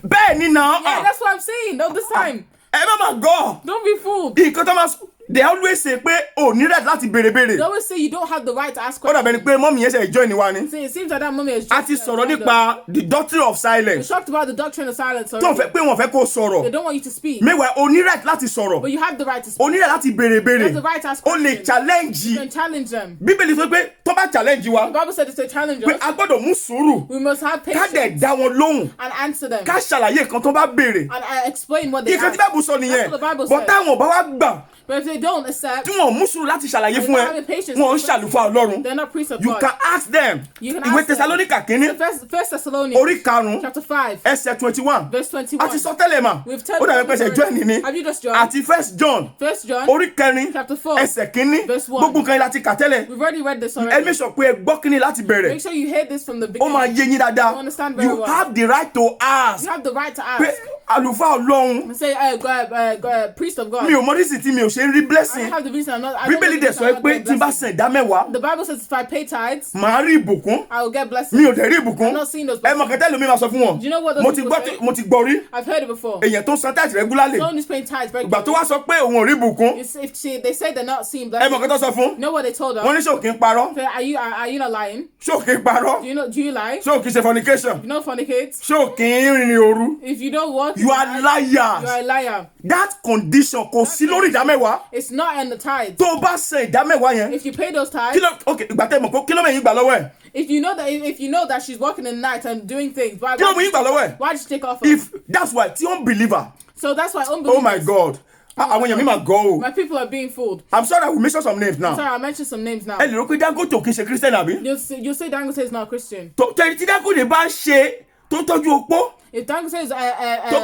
Bẹ́ẹ̀ ni náà. Yeah, that's what I'm saying all this time. Ẹ má máa gọ̀. Don't be fooled. Nǹkan tó máa they always say pé o ní right láti béèrè béèrè. They always say you don't have the right to ask Ó dàbẹ̀ ni questions. pé mọ́mì yẹn ṣe join wa ni. See, it seems like that mommy has A ti sọ̀rọ̀ nípa the doctrine of We silence. talked about the doctrine of silence Tó ń already. fẹ́ pé wọ́n fẹ́ kó They sọ̀rọ̀. don't want you to speak. Mẹ́wàá o ní right láti sọ̀rọ̀. But you have the right to O speak. ní right láti béèrè béèrè. You have the right to ask O lè questions. challenge. You can challenge them. Bíbélì sọ pé tó bá challenge The wa Bible said if they challenge pé us, a gbọ́dọ̀ mú sùúrù. we must have Ká dẹ̀ patience dá wọn lóhùn. and answer them. Ká ṣàlàyé nǹkan tó bá béèrè. And explain what they Nǹkan tí ask. Báíbù sọ nìyẹn. That's what the Bible Bọ̀ says. táwọn bá wá gbà But if they don't accept, tí wọn ò mú sùúrù láti ṣàlàyé fún ẹ, wọn ń ṣàlùfáà Ọlọ́run. they're not priests of You God. can ask them. You can Ìwé ask them. Tẹsalóníkà kínní First Thessalonians orí karùn-ún chapter 5, ẹsẹ̀ 21. verse 21. A ti sọ tẹ́lẹ̀ mà. We've told Ó dàbí you pé ẹsẹ̀ join ni. Have you just joined? Àti First John First John, orí kẹrin chapter 4, ẹsẹ̀ kínní verse 1. gbogbo nǹkan yìí láti kà tẹ́lẹ̀. We've already read this Ẹ already. make sure pé ẹ gbọ́ kínní láti bẹ̀rẹ̀. Make sure you hear this from the Ó beginning. máa yé yín dáadáa. You understand very You well. have the right to ask. You have the right to Pé ask. àlùfáà Ọlọ́run Say, priest of God. mi ò mọ reason tí mi ò ṣe ń rí I blessing. don't have the reason I'm not. I don't Bíbélì know the dẹ̀ reason sọ I'm not pé getting tí bá blessing. san ìdá mẹ́wàá The Bible says if I pay tithes, màá rí ìbùkún. I will get Mi blessings. ò dẹ̀ rí ìbùkún. I'm not seeing those Ẹ mọ̀ blessings. kẹ́tẹ́ lómi máa sọ fún wọn. Do you know what those Mo ti people gbọ́ say? mo ti gbọ́ rí. I've heard it before. Èèyàn tó san tithe regularly. Someone who's paying tithes Ìgbà tó regularly. wá sọ pé òun ò rí ìbùkún. They say they're not seeing Ẹ mọ̀ blessings. kẹ́tọ́ sọ fún. You know what they told Wọ́n us? ní ṣòkì ń parọ́. Say, are you not lying? Ṣòkì ń parọ́. Do you lie? Ṣòkì ṣe fornication. You know fornicate? Ṣòkì ń rìnrìn òru. If you don't what? working, you in are tithes, you are liars. a liar. That condition kò sí lórí ìdámẹ́wàá. It's not in the tithes. Tó o bá san ìdámẹ́wàá yẹn. If you pay those Kí tithes, ló okay ìgbà tẹ́ mọ̀ pé kí ló mẹ́yìn gbà lọ́wọ́ ẹ̀? if you know that she's working in the night and doing things, Kí ló mẹ́yìn gbà lọ́wọ́ ẹ̀? why did you take off? Her? If that's why tí unbeliever. So that's why unbelievers. Oh my God. Àwọn èèyàn mi máa gọ̀ o. My people are being fooled. I'm sorry I will mention some names now. Sorry, I'll mention some names now. Ẹ lè rò pé Dangote ò kí ń ṣe Christian àbí? You'll say Dangote is not a Christian. Tẹ̀lé tí Dangote bá ń ṣe tó ń tọ́jú opó. If Dangote is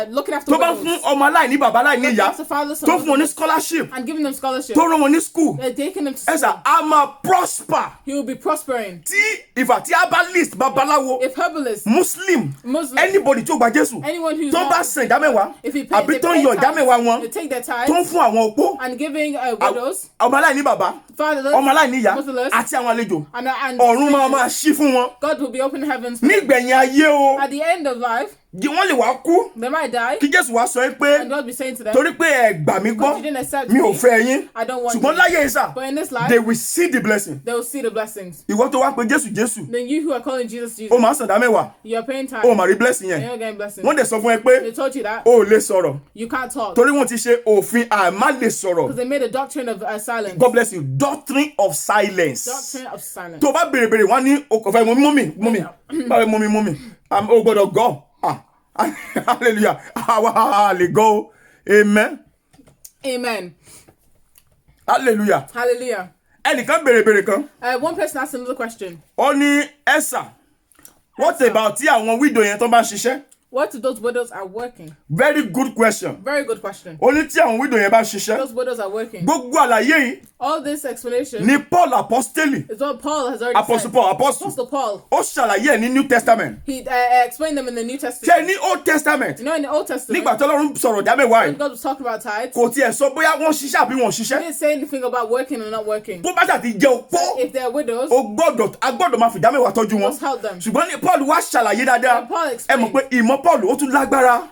looking after Tó bá fún widows, ọmọ aláìní bàbá aláìní looking ìyá. after fathers Tó and fún wọn ní scholarship. and giving them scholarship, Tó rán wọn ní school. they're taking them to Ẹ school, sà á máa prosper. he will be prospering. Tí ìfà tí herbalist babaláwo If herbalists, Muslim Muslim, anybody tí ó gba Jésù anyone who's tó bá not, san ìdámẹ́wàá if he pays, àbí tó ń yọ ìdámẹ́wàá wọn they take their tó tithes ń fún àwọn opó and giving widows, ọmọ aláìní bàbá fatherless, ọmọ aláìní ìyá motherless, àti àwọn àlejò and ọ̀run máa ṣí fún wọn God will be opening heavens for them. nígbẹ̀yìn ayé o At the end of life, wọ́n lè wá kú they might die, kí Jésù wá sọ pé and God be saying to them, torí pé ẹ gbà mí gbọ́ you didn't accept mi ò me, fẹ́ yín I don't want ṣùgbọ́n you. láyé ìsà But in this life, they will see the blessing they will see the blessings. ìwọ tó wá pé Jésù Then you who are calling Jesus, ó Jesus, máa san ìdámẹ́wàá you are paying ó tithes, máa rí blessing and yẹn you're getting blessings. wọ́n dẹ̀ sọ fún ẹ pé They told you that ó lè sọ̀rọ̀ you can't talk torí wọ́n ti ṣe òfin àmà lè sọ̀rọ̀. because they made a doctrine of silence. God bless you. Doctrine of silence. Doctrine of silence. Tó bá bèrè wọ́n ní ọ̀fẹ́ mọ́mí. Báwo mọ́mí. O gbọ́dọ̀ gọ́. Hallelujah. Àwa lè gọ́ o. Amen. Amen. Hallelujah. Hallelujah. Ẹnìkan bèrè kan. One person asked another question. Ó ní ẹ̀sà. What about tí àwọn widow yẹn tó bá ń ṣiṣẹ́? What if those widows are working? Very good question. Very good question. Ó ní tí àwọn widow yẹn bá ń ṣiṣẹ́. Those widows are working. Gbogbo àlàyé yìí All this explanation ni Paul apostoli. is what Paul has already Apostle said. Paul apostle. Apostle Paul. Ó ṣàlàyé ẹ̀ ní New Testament. He explained them in the New Ṣé Testament. ní Old Testament? You know, in the Old Testament, Nígbà tí Ọlọ́run sọ̀rọ̀ ìdámẹ́wàá when yìí. God was talking about tithes, Kò tiẹ̀ sọ bóyá wọ́n ṣiṣẹ́ àbí wọ́n he ṣiṣẹ́. didn't say anything about working or not working. Bó bá ṣàti jẹ́ opó, If they're widows, a gbọ́dọ̀ máa fi ìdámẹ́wàá tọ́jú wọn. must help them. Ṣùgbọ́n ní Paul wá ṣàlàyé dáadáa. Paul Ẹ mọ̀ explained. pé ìmọ̀ Paul ó tún lágbára.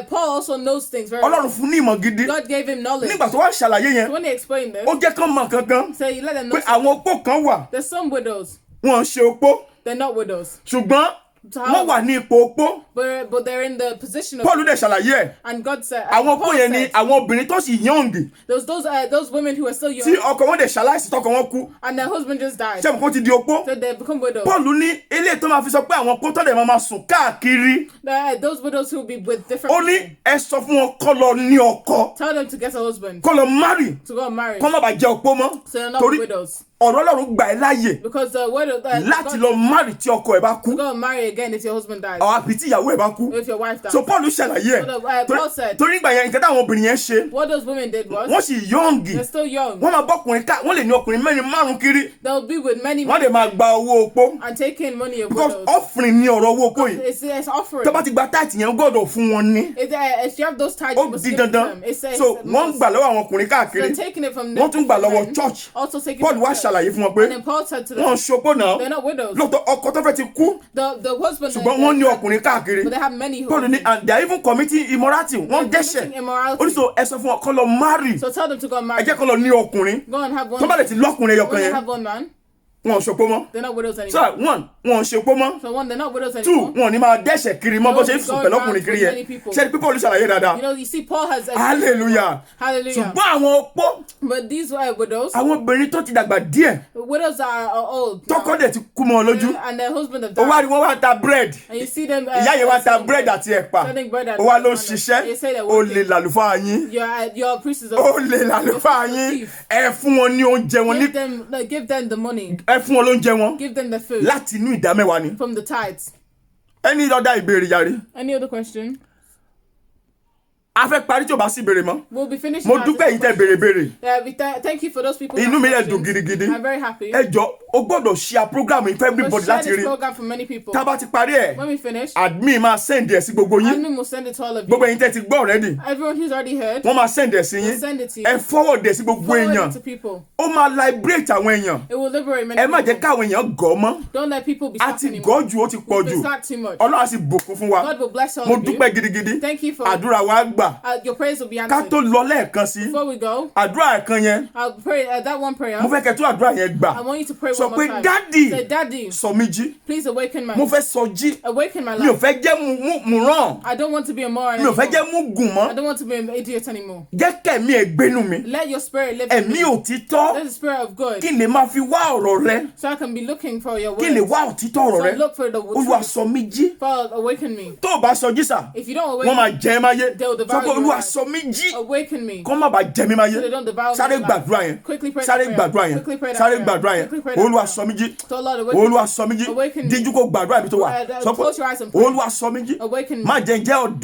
Paul also knows things very well. Ọlọ́run fún ní ìmọ̀ gidi. God gave him knowledge. Nígbà tó wá ṣàlàyé yẹn, When he explained this, ó jẹ́ kán mọ̀ kankan so you let them know pé àwọn opó kan wà, there's some widows, wọ́n ṣe opó. they're not widows, Ṣùgbọ́n wọ́n wà ní ipò opó. but they're in the position of. Paul dẹ̀ ṣàlàyé ẹ̀. And God said, Àwọn opó Paul yẹn ni said, àwọn obìnrin tó sì yọ̀ǹgì. those women who are still young Tí ọkọ wọn dẹ̀ ṣaláìsí tọkọ wọn kú. and their husband just died, Ṣé mo kó ti di opó? so they become widows. Paul ní eléyìí tó máa fi sọ pé àwọn opó tó dẹ̀ máa sùn káàkiri. Those widows who will be with different Ó ní people, ẹ sọ fún wọn kọ́ lọ ní ọkọ. tell them to get a husband, Kọ́ lọ marry. to go and marry, Kọ́ má bàa jẹ́ opó mọ́. so they're not Torí widows. ọ̀rọ̀ Ọlọ́run gbà ẹ́ láàyè Because the word of láti God, lọ marry tí ọkọ ẹ̀ bá kú. to go and marry again if your husband dies, Àwọn àbí tí ìyàwó ẹ̀ bá kú. or if your wife dies. So Paul ṣàlàyé ẹ̀. So Paul said, Torí ìgbà yẹn nǹkan táwọn obìnrin yẹn ṣe. what those women did was, Wọ́n sì yọ̀ǹgì. they're still young. Wọ́n máa bọ́kùnrin ká. Wọ́n lè ní ọkùnrin mẹ́rin márùn-ún kiri. They'll be with many Wọ́n men dẹ̀ máa gba owó opó. and take in money of Because widows. offering ni ọ̀rọ̀ owó opó yìí. It's offering. Tó bá ti gba táìtì yẹn gbọ́dọ̀ fún wọn ní. If you have those tithes, Ó you must di give it to dandan. them. It's So wọ́n ń gbà lọ́wọ́ àwọn ọkùnrin they're káàkiri. taking it from Wọ́n tún gbà lọ́wọ́ men, church. also taking Paul it wá from church. ṣàlàyé fún wọn pé And then Paul said to them, wọ́n ṣopó náà. they're not widows. Lóòótọ́ ọkọ tó fẹ́ ti kú. The husband, Ṣùgbọ́n wọ́n ní ọkùnrin káàkiri. but they have many Paul ní and they are even committing immorality. Wọ́n They're dẹ́ṣẹ̀. committing immorality. Ó ní so ẹ sọ fún wọn kọ́ lọ marry. So tell them to go and Ẹ marry. jẹ́ kọ́ lọ ní ọkùnrin. Go and have one. Tó bá lè ti lọ́kùnrin ẹyọ kan When they yẹn. have one man, Wọn ò ṣopó mọ́. they're not widows So anymore. one, wọn ò ṣopó mọ́. So one, they're not widows Two, anymore. wọn ò ní máa dẹ́ṣẹ̀ kiri mọ́ bó ṣe ń sùn Go pẹ̀lú around ọkùnrin kiri with yẹn. many people. Ṣé ẹni pípọ̀ olùṣàlàyé dáadáa? You know, you see, Paul has. Hallelujah. Hallelujah. Ṣùgbọ́n àwọn opó, But these widows, àwọn obìnrin tó ti dàgbà díẹ̀, widows are old. now. tọkọ dẹ̀ ti kú mọ́ ọ lójú. And their husband have Ó wá died. rí wọn wá ta bread. And you see them. Ìyá yẹn wá ta selling bread àti ẹ̀pà. selling bread and Ó wá ló ń and they say ṣiṣẹ́. they're Ó lè working. làlùfáà yín. Your priest is Ó lè làlùfáà yín. Ẹ fún wọn ní oúnjẹ wọn ní. give them the money. Ẹ fún wọn lóúnjẹ wọn. Give them the food Láti inú ìdámẹ́wàá ni. from the tithes. Ẹni lọ́dá ìbéèrè yàrí. Any other question? A fẹ́ parí tí o bá sí ìbéèrè mọ́. We'll be finishing. Mo now. dúpẹ́ yìí tẹ́ béèrè béèrè. Thank you for those people. who Inú have mi rẹ̀ questions. dùn gidigidi. I'm very happy. Ẹ jọ o gbọ́dọ̀ share program yìí for everybody Let's share láti this rí. program for many people. Tá a bá ti parí ẹ̀, When we finish, admin máa send ẹ̀ sí gbogbo yín. admin will send it to all of Gbogbo you. ẹ̀yin tẹ́ ti gbọ́ already. Everyone who's already heard, Wọ́n máa send ẹ̀ sí we'll yín. send it to you. Ẹ forward ẹ̀ sí gbogbo Forward èèyàn. it to people. Ó máa liberate àwọn èèyàn. It will liberate many Ẹ má jẹ́ people. káwọn èèyàn gọ̀ mọ́. Don't let people be A stuck ti anymore. gọ̀ jù ó ti pọ̀ We've jù. been stuck too much. Ọlọ́run á sì bùkún fún wa. God will bless all Mo of you. dúpẹ́ gidigidi. Thank you for Àdúrà wa gbà. gbà Your prayers will be ká answered. tó lọ lẹ́ẹ̀kan sí Before we go, àdúrà ẹ̀kan yẹn I'll pray that one prayer. mo fẹ́ kẹ́ tó àdúrà yẹn gbà I want you to pray sọ one more pé time. dádì Say, Daddy, sọ mí jí please awaken mo my fẹ́ sọ jí awaken my mi ò life. fẹ́ jẹ́ mú ràn I don't want to be a moron mi ò fẹ́ anymore. jẹ́ mú gùn I mọ́ don't want to be an idiot anymore. jẹ́ kẹ̀mí ẹ̀ gbénu mi Let your spirit live in ẹ̀mí me. òtítọ́ Let the spirit of good. kí n lè máa fi wá ọ̀rọ̀ rẹ So I can be looking for your kí n lè words. wá òtítọ́ ọ̀rọ̀ So rẹ look for the olúwa truth. sọ mí jí Father, awaken me. tó o bá sọ jí sà If you don't wọ́n máa awaken, jẹ ẹ́ máyé They will sọ devour pé your olúwa life. sọ mí jí awaken me. kó má bàa jẹ mí máyé So they don't devour sáré my life. gbàdúrà yẹn Quickly pray sáré that gbàdúrà prayer. yẹn Quickly pray that sáré prayer. gbàdúrà yẹn Quickly pray that olúwa prayer. sọ mí jí So Lord, awaken olúwa me. sọ mí jí Awaken me. díjú kó gbàdúrà ibi tó wà sọ pé Close your eyes and pray. olúwa sọ mí jí Awaken me. má jẹ́ n jẹ́ ọ̀dẹ̀